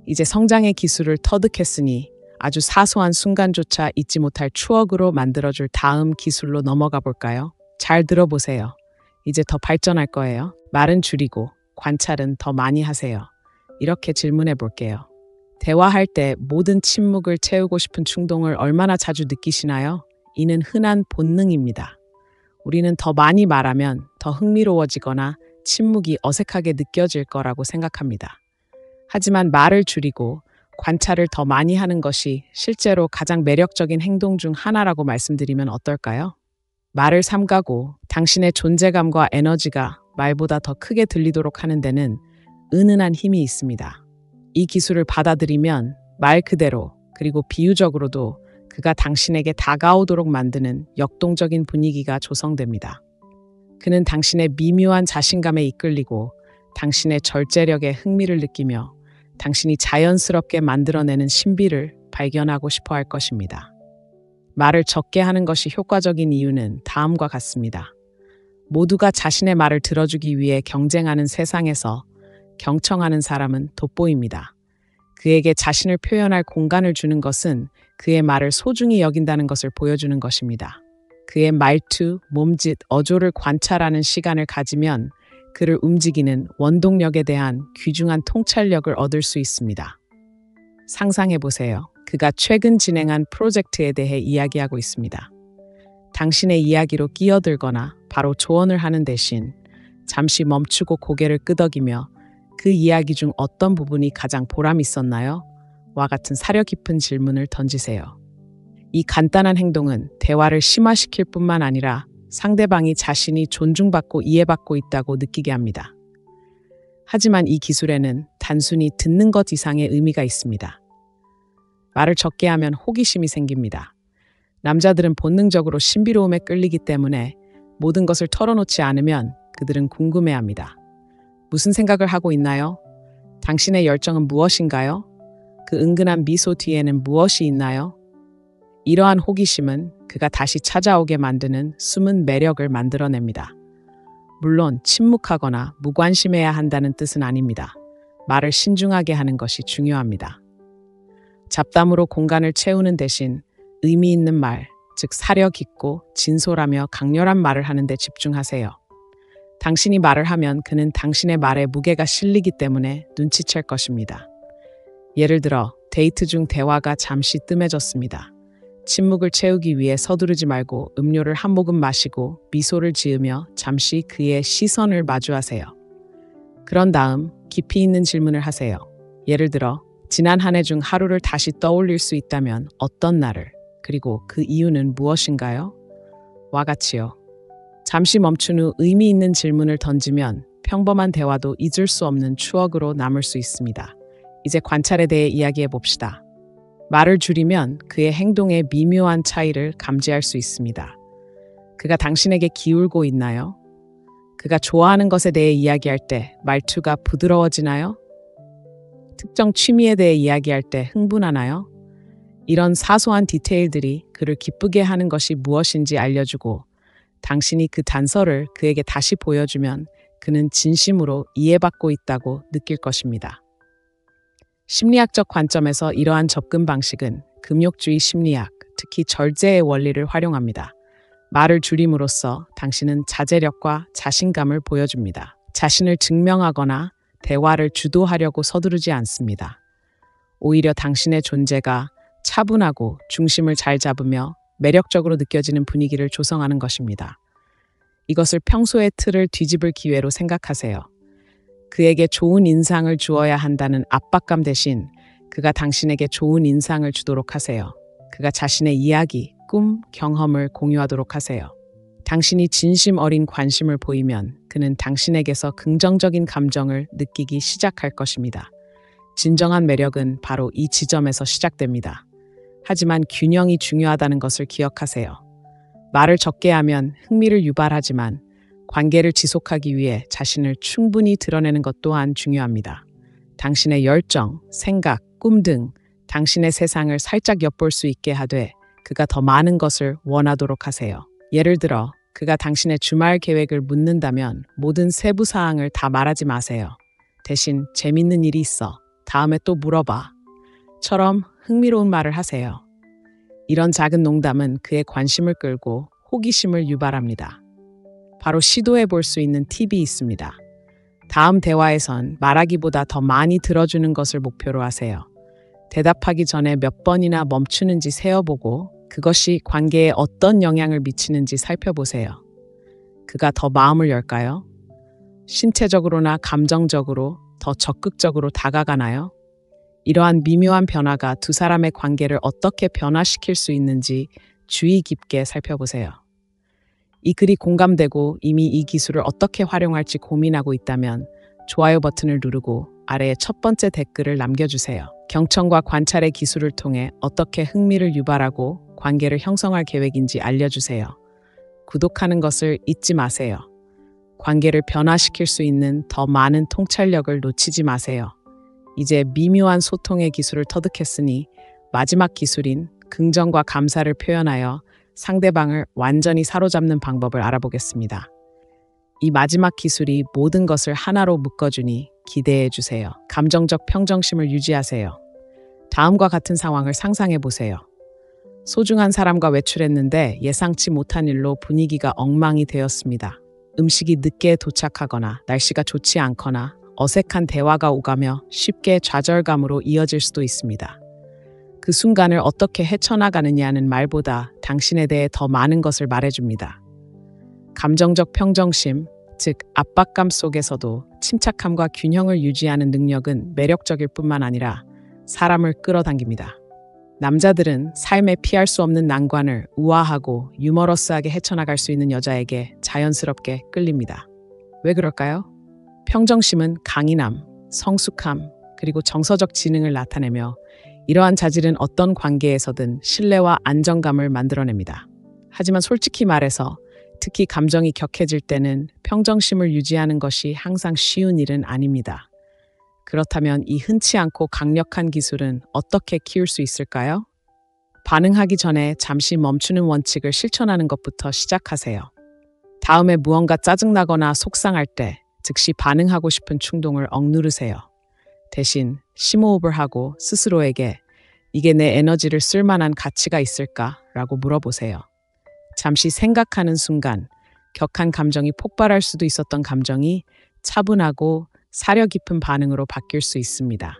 이제 성장의 기술을 터득했으니 아주 사소한 순간조차 잊지 못할 추억으로 만들어줄 다음 기술로 넘어가 볼까요? 잘 들어보세요. 이제 더 발전할 거예요. 말은 줄이고 관찰은 더 많이 하세요. 이렇게 질문해 볼게요. 대화할 때 모든 침묵을 채우고 싶은 충동을 얼마나 자주 느끼시나요? 이는 흔한 본능입니다. 우리는 더 많이 말하면 더 흥미로워지거나 침묵이 어색하게 느껴질 거라고 생각합니다. 하지만 말을 줄이고 관찰을 더 많이 하는 것이 실제로 가장 매력적인 행동 중 하나라고 말씀드리면 어떨까요? 말을 삼가고 당신의 존재감과 에너지가 말보다 더 크게 들리도록 하는 데는 은은한 힘이 있습니다. 이 기술을 받아들이면 말 그대로 그리고 비유적으로도 그가 당신에게 다가오도록 만드는 역동적인 분위기가 조성됩니다. 그는 당신의 미묘한 자신감에 이끌리고 당신의 절제력에 흥미를 느끼며 당신이 자연스럽게 만들어내는 신비를 발견하고 싶어 할 것입니다. 말을 적게 하는 것이 효과적인 이유는 다음과 같습니다. 모두가 자신의 말을 들어주기 위해 경쟁하는 세상에서 경청하는 사람은 돋보입니다. 그에게 자신을 표현할 공간을 주는 것은 그의 말을 소중히 여긴다는 것을 보여주는 것입니다. 그의 말투, 몸짓, 어조를 관찰하는 시간을 가지면 그를 움직이는 원동력에 대한 귀중한 통찰력을 얻을 수 있습니다. 상상해 보세요. 그가 최근 진행한 프로젝트에 대해 이야기하고 있습니다. 당신의 이야기로 끼어들거나 바로 조언을 하는 대신 잠시 멈추고 고개를 끄덕이며 그 이야기 중 어떤 부분이 가장 보람 있었나요? 와 같은 사려 깊은 질문을 던지세요. 이 간단한 행동은 대화를 심화시킬 뿐만 아니라 상대방이 자신이 존중받고 이해받고 있다고 느끼게 합니다. 하지만 이 기술에는 단순히 듣는 것 이상의 의미가 있습니다. 말을 적게 하면 호기심이 생깁니다. 남자들은 본능적으로 신비로움에 끌리기 때문에 모든 것을 털어놓지 않으면 그들은 궁금해합니다. 무슨 생각을 하고 있나요? 당신의 열정은 무엇인가요? 그 은근한 미소 뒤에는 무엇이 있나요? 이러한 호기심은 그가 다시 찾아오게 만드는 숨은 매력을 만들어냅니다. 물론 침묵하거나 무관심해야 한다는 뜻은 아닙니다. 말을 신중하게 하는 것이 중요합니다. 잡담으로 공간을 채우는 대신 의미 있는 말, 즉 사려 깊고 진솔하며 강렬한 말을 하는 데 집중하세요. 당신이 말을 하면 그는 당신의 말에 무게가 실리기 때문에 눈치챌 것입니다. 예를 들어 데이트 중 대화가 잠시 뜸해졌습니다. 침묵을 채우기 위해 서두르지 말고 음료를 한 모금 마시고 미소를 지으며 잠시 그의 시선을 마주하세요. 그런 다음 깊이 있는 질문을 하세요. 예를 들어 지난 한 해 중 하루를 다시 떠올릴 수 있다면 어떤 날을, 그리고 그 이유는 무엇인가요? 와 같이요. 잠시 멈춘 후 의미 있는 질문을 던지면 평범한 대화도 잊을 수 없는 추억으로 남을 수 있습니다. 이제 관찰에 대해 이야기해 봅시다. 말을 줄이면 그의 행동의 미묘한 차이를 감지할 수 있습니다. 그가 당신에게 기울고 있나요? 그가 좋아하는 것에 대해 이야기할 때 말투가 부드러워지나요? 특정 취미에 대해 이야기할 때 흥분하나요? 이런 사소한 디테일들이 그를 기쁘게 하는 것이 무엇인지 알려주고 당신이 그 단서를 그에게 다시 보여주면 그는 진심으로 이해받고 있다고 느낄 것입니다. 심리학적 관점에서 이러한 접근 방식은 금욕주의 심리학, 특히 절제의 원리를 활용합니다. 말을 줄임으로써 당신은 자제력과 자신감을 보여줍니다. 자신을 증명하거나 대화를 주도하려고 서두르지 않습니다. 오히려 당신의 존재가 차분하고 중심을 잘 잡으며 매력적으로 느껴지는 분위기를 조성하는 것입니다. 이것을 평소의 틀을 뒤집을 기회로 생각하세요. 그에게 좋은 인상을 주어야 한다는 압박감 대신 그가 당신에게 좋은 인상을 주도록 하세요. 그가 자신의 이야기, 꿈, 경험을 공유하도록 하세요. 당신이 진심 어린 관심을 보이면 그는 당신에게서 긍정적인 감정을 느끼기 시작할 것입니다. 진정한 매력은 바로 이 지점에서 시작됩니다. 하지만 균형이 중요하다는 것을 기억하세요. 말을 적게 하면 흥미를 유발하지만 관계를 지속하기 위해 자신을 충분히 드러내는 것 또한 중요합니다. 당신의 열정, 생각, 꿈 등 당신의 세상을 살짝 엿볼 수 있게 하되 그가 더 많은 것을 원하도록 하세요. 예를 들어 그가 당신의 주말 계획을 묻는다면 모든 세부 사항을 다 말하지 마세요. 대신 재밌는 일이 있어. 다음에 또 물어봐. 처럼 흥미로운 말을 하세요. 이런 작은 농담은 그의 관심을 끌고 호기심을 유발합니다. 바로 시도해 볼 수 있는 팁이 있습니다. 다음 대화에선 말하기보다 더 많이 들어주는 것을 목표로 하세요. 대답하기 전에 몇 번이나 멈추는지 세어보고 그것이 관계에 어떤 영향을 미치는지 살펴보세요. 그가 더 마음을 열까요? 신체적으로나 감정적으로 더 적극적으로 다가가나요? 이러한 미묘한 변화가 두 사람의 관계를 어떻게 변화시킬 수 있는지 주의 깊게 살펴보세요. 이 글이 공감되고 이미 이 기술을 어떻게 활용할지 고민하고 있다면 좋아요 버튼을 누르고 아래에 첫 번째 댓글을 남겨주세요. 경청과 관찰의 기술을 통해 어떻게 흥미를 유발하고 관계를 형성할 계획인지 알려주세요. 구독하는 것을 잊지 마세요. 관계를 변화시킬 수 있는 더 많은 통찰력을 놓치지 마세요. 이제 미묘한 소통의 기술을 터득했으니 마지막 기술인 긍정과 감사를 표현하여 상대방을 완전히 사로잡는 방법을 알아보겠습니다. 이 마지막 기술이 모든 것을 하나로 묶어주니 기대해 주세요. 감정적 평정심을 유지하세요. 다음과 같은 상황을 상상해 보세요. 소중한 사람과 외출했는데 예상치 못한 일로 분위기가 엉망이 되었습니다. 음식이 늦게 도착하거나 날씨가 좋지 않거나 어색한 대화가 오가며 쉽게 좌절감으로 이어질 수도 있습니다. 그 순간을 어떻게 헤쳐나가느냐는 말보다 당신에 대해 더 많은 것을 말해줍니다. 감정적 평정심, 즉 압박감 속에서도 침착함과 균형을 유지하는 능력은 매력적일 뿐만 아니라 사람을 끌어당깁니다. 남자들은 삶에 피할 수 없는 난관을 우아하고 유머러스하게 헤쳐나갈 수 있는 여자에게 자연스럽게 끌립니다. 왜 그럴까요? 평정심은 강인함, 성숙함, 그리고 정서적 지능을 나타내며 이러한 자질은 어떤 관계에서든 신뢰와 안정감을 만들어냅니다. 하지만 솔직히 말해서 특히 감정이 격해질 때는 평정심을 유지하는 것이 항상 쉬운 일은 아닙니다. 그렇다면 이 흔치 않고 강력한 기술은 어떻게 키울 수 있을까요? 반응하기 전에 잠시 멈추는 원칙을 실천하는 것부터 시작하세요. 다음에 무언가 짜증나거나 속상할 때 즉시 반응하고 싶은 충동을 억누르세요. 대신 심호흡을 하고 스스로에게 이게 내 에너지를 쓸 만한 가치가 있을까? 라고 물어보세요. 잠시 생각하는 순간 격한 감정이 폭발할 수도 있었던 감정이 차분하고 사려 깊은 반응으로 바뀔 수 있습니다.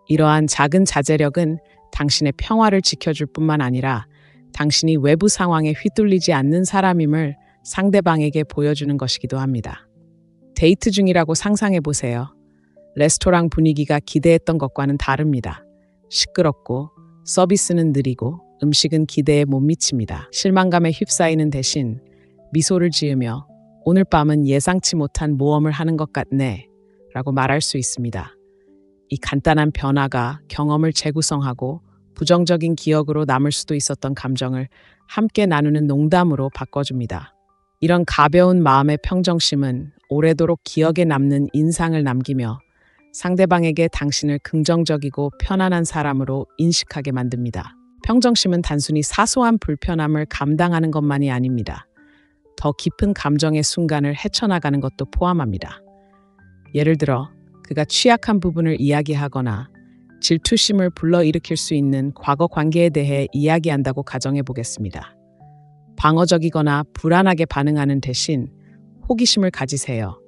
이러한 작은 자제력은 당신의 평화를 지켜줄 뿐만 아니라 당신이 외부 상황에 휘둘리지 않는 사람임을 상대방에게 보여주는 것이기도 합니다. 데이트 중이라고 상상해 보세요. 레스토랑 분위기가 기대했던 것과는 다릅니다. 시끄럽고 서비스는 느리고 음식은 기대에 못 미칩니다. 실망감에 휩싸이는 대신 미소를 지으며 오늘 밤은 예상치 못한 모험을 하는 것 같네 라고 말할 수 있습니다. 이 간단한 변화가 경험을 재구성하고 부정적인 기억으로 남을 수도 있었던 감정을 함께 나누는 농담으로 바꿔줍니다. 이런 가벼운 마음의 평정심은 오래도록 기억에 남는 인상을 남기며 상대방에게 당신을 긍정적이고 편안한 사람으로 인식하게 만듭니다. 평정심은 단순히 사소한 불편함을 감당하는 것만이 아닙니다. 더 깊은 감정의 순간을 헤쳐나가는 것도 포함합니다. 예를 들어 그가 취약한 부분을 이야기하거나 질투심을 불러일으킬 수 있는 과거 관계에 대해 이야기한다고 가정해 보겠습니다. 방어적이거나 불안하게 반응하는 대신 호기심을 가지세요.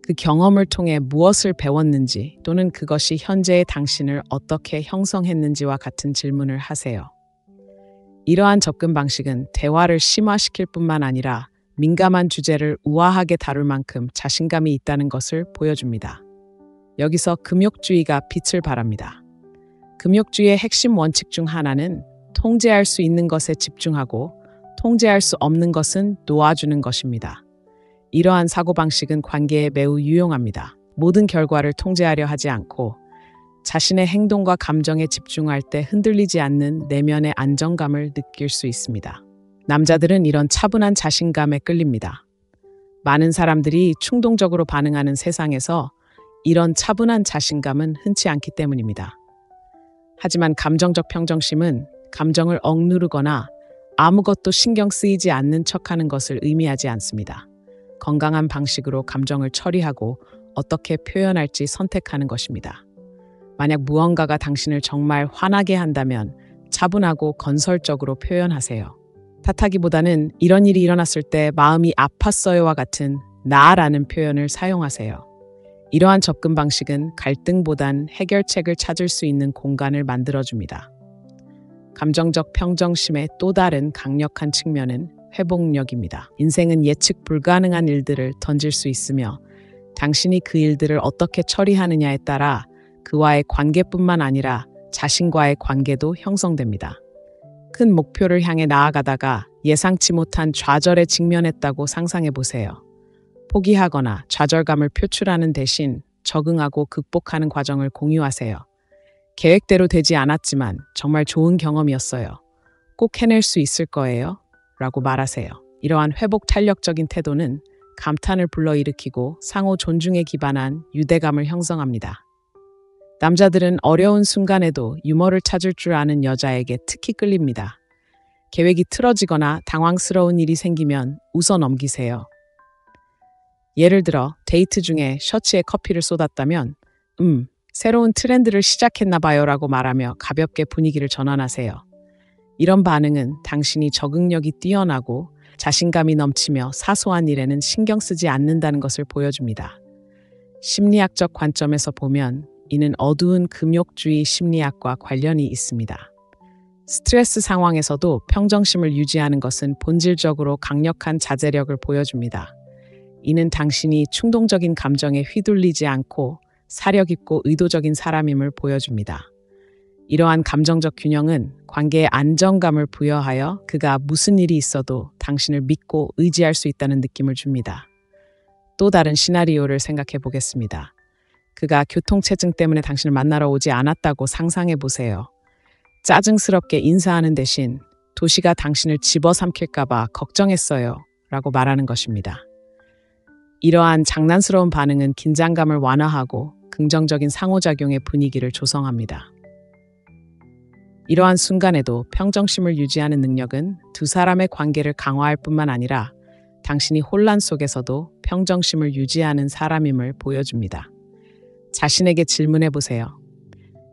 그 경험을 통해 무엇을 배웠는지 또는 그것이 현재의 당신을 어떻게 형성했는지와 같은 질문을 하세요. 이러한 접근 방식은 대화를 심화시킬 뿐만 아니라 민감한 주제를 우아하게 다룰 만큼 자신감이 있다는 것을 보여줍니다. 여기서 금욕주의가 빛을 발합니다. 금욕주의의 핵심 원칙 중 하나는 통제할 수 있는 것에 집중하고 통제할 수 없는 것은 놓아주는 것입니다. 이러한 사고방식은 관계에 매우 유용합니다. 모든 결과를 통제하려 하지 않고 자신의 행동과 감정에 집중할 때 흔들리지 않는 내면의 안정감을 느낄 수 있습니다. 남자들은 이런 차분한 자신감에 끌립니다. 많은 사람들이 충동적으로 반응하는 세상에서 이런 차분한 자신감은 흔치 않기 때문입니다. 하지만 감정적 평정심은 감정을 억누르거나 아무것도 신경 쓰이지 않는 척하는 것을 의미하지 않습니다. 건강한 방식으로 감정을 처리하고 어떻게 표현할지 선택하는 것입니다. 만약 무언가가 당신을 정말 화나게 한다면 차분하고 건설적으로 표현하세요. 탓하기보다는 이런 일이 일어났을 때 마음이 아팠어요와 같은 나라는 표현을 사용하세요. 이러한 접근 방식은 갈등보단 해결책을 찾을 수 있는 공간을 만들어줍니다. 감정적 평정심의 또 다른 강력한 측면은 회복력입니다. 인생은 예측 불가능한 일들을 던질 수 있으며 당신이 그 일들을 어떻게 처리하느냐에 따라 그와의 관계뿐만 아니라 자신과의 관계도 형성됩니다. 큰 목표를 향해 나아가다가 예상치 못한 좌절에 직면했다고 상상해 보세요. 포기하거나 좌절감을 표출하는 대신 적응하고 극복하는 과정을 공유하세요. 계획대로 되지 않았지만 정말 좋은 경험이었어요. 꼭 해낼 수 있을 거예요. 라고 말하세요. 이러한 회복 탄력적인 태도는 감탄을 불러일으키고 상호 존중에 기반한 유대감을 형성합니다. 남자들은 어려운 순간에도 유머를 찾을 줄 아는 여자에게 특히 끌립니다. 계획이 틀어지거나 당황스러운 일이 생기면 웃어 넘기세요. 예를 들어 데이트 중에 셔츠에 커피를 쏟았다면 새로운 트렌드를 시작했나 봐요 라고 말하며 가볍게 분위기를 전환하세요. 이런 반응은 당신이 적응력이 뛰어나고 자신감이 넘치며 사소한 일에는 신경 쓰지 않는다는 것을 보여줍니다. 심리학적 관점에서 보면 이는 어두운 금욕주의 심리학과 관련이 있습니다. 스트레스 상황에서도 평정심을 유지하는 것은 본질적으로 강력한 자제력을 보여줍니다. 이는 당신이 충동적인 감정에 휘둘리지 않고 사력 있고 의도적인 사람임을 보여줍니다. 이러한 감정적 균형은 관계에 안정감을 부여하여 그가 무슨 일이 있어도 당신을 믿고 의지할 수 있다는 느낌을 줍니다. 또 다른 시나리오를 생각해 보겠습니다. 그가 교통체증 때문에 당신을 만나러 오지 않았다고 상상해 보세요. 짜증스럽게 인사하는 대신 도시가 당신을 집어삼킬까봐 걱정했어요 라고 말하는 것입니다. 이러한 장난스러운 반응은 긴장감을 완화하고 긍정적인 상호작용의 분위기를 조성합니다. 이러한 순간에도 평정심을 유지하는 능력은 두 사람의 관계를 강화할 뿐만 아니라 당신이 혼란 속에서도 평정심을 유지하는 사람임을 보여줍니다. 자신에게 질문해 보세요.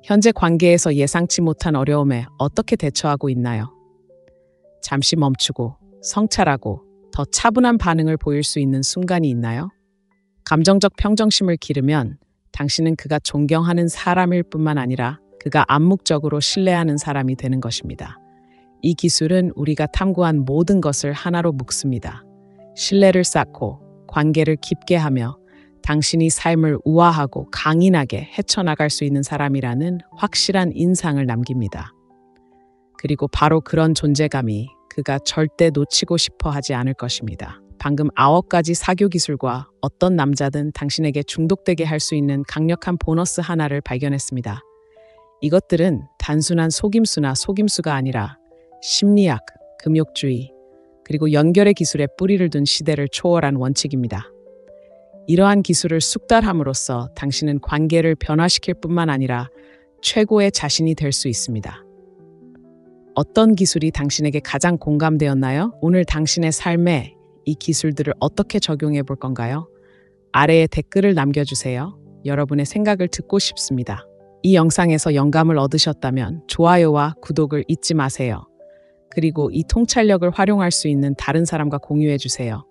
현재 관계에서 예상치 못한 어려움에 어떻게 대처하고 있나요? 잠시 멈추고 성찰하고 더 차분한 반응을 보일 수 있는 순간이 있나요? 감정적 평정심을 기르면 당신은 그가 존경하는 사람일 뿐만 아니라 그가 암묵적으로 신뢰하는 사람이 되는 것입니다. 이 기술은 우리가 탐구한 모든 것을 하나로 묶습니다. 신뢰를 쌓고 관계를 깊게 하며 당신이 삶을 우아하고 강인하게 헤쳐나갈 수 있는 사람이라는 확실한 인상을 남깁니다. 그리고 바로 그런 존재감이 그가 절대 놓치고 싶어 하지 않을 것입니다. 방금 9가지 사교 기술과 어떤 남자든 당신에게 중독되게 할 수 있는 강력한 보너스 하나를 발견했습니다. 이것들은 단순한 속임수나 속임수가 아니라 심리학, 금욕주의, 그리고 연결의 기술에 뿌리를 둔 시대를 초월한 원칙입니다. 이러한 기술을 숙달함으로써 당신은 관계를 변화시킬 뿐만 아니라 최고의 자신이 될 수 있습니다. 어떤 기술이 당신에게 가장 공감되었나요? 오늘 당신의 삶에 이 기술들을 어떻게 적용해 볼 건가요? 아래에 댓글을 남겨주세요. 여러분의 생각을 듣고 싶습니다. 이 영상에서 영감을 얻으셨다면 좋아요와 구독을 잊지 마세요. 그리고 이 통찰력을 활용할 수 있는 다른 사람과 공유해 주세요.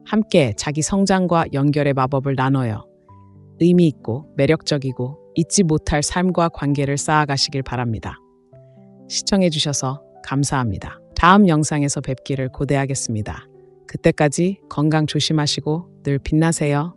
함께 자기 성장과 연결의 마법을 나눠요. 의미 있고 매력적이고 잊지 못할 삶과 관계를 쌓아가시길 바랍니다. 시청해 주셔서 감사합니다. 다음 영상에서 뵙기를 고대하겠습니다. 그때까지 건강 조심하시고 늘 빛나세요.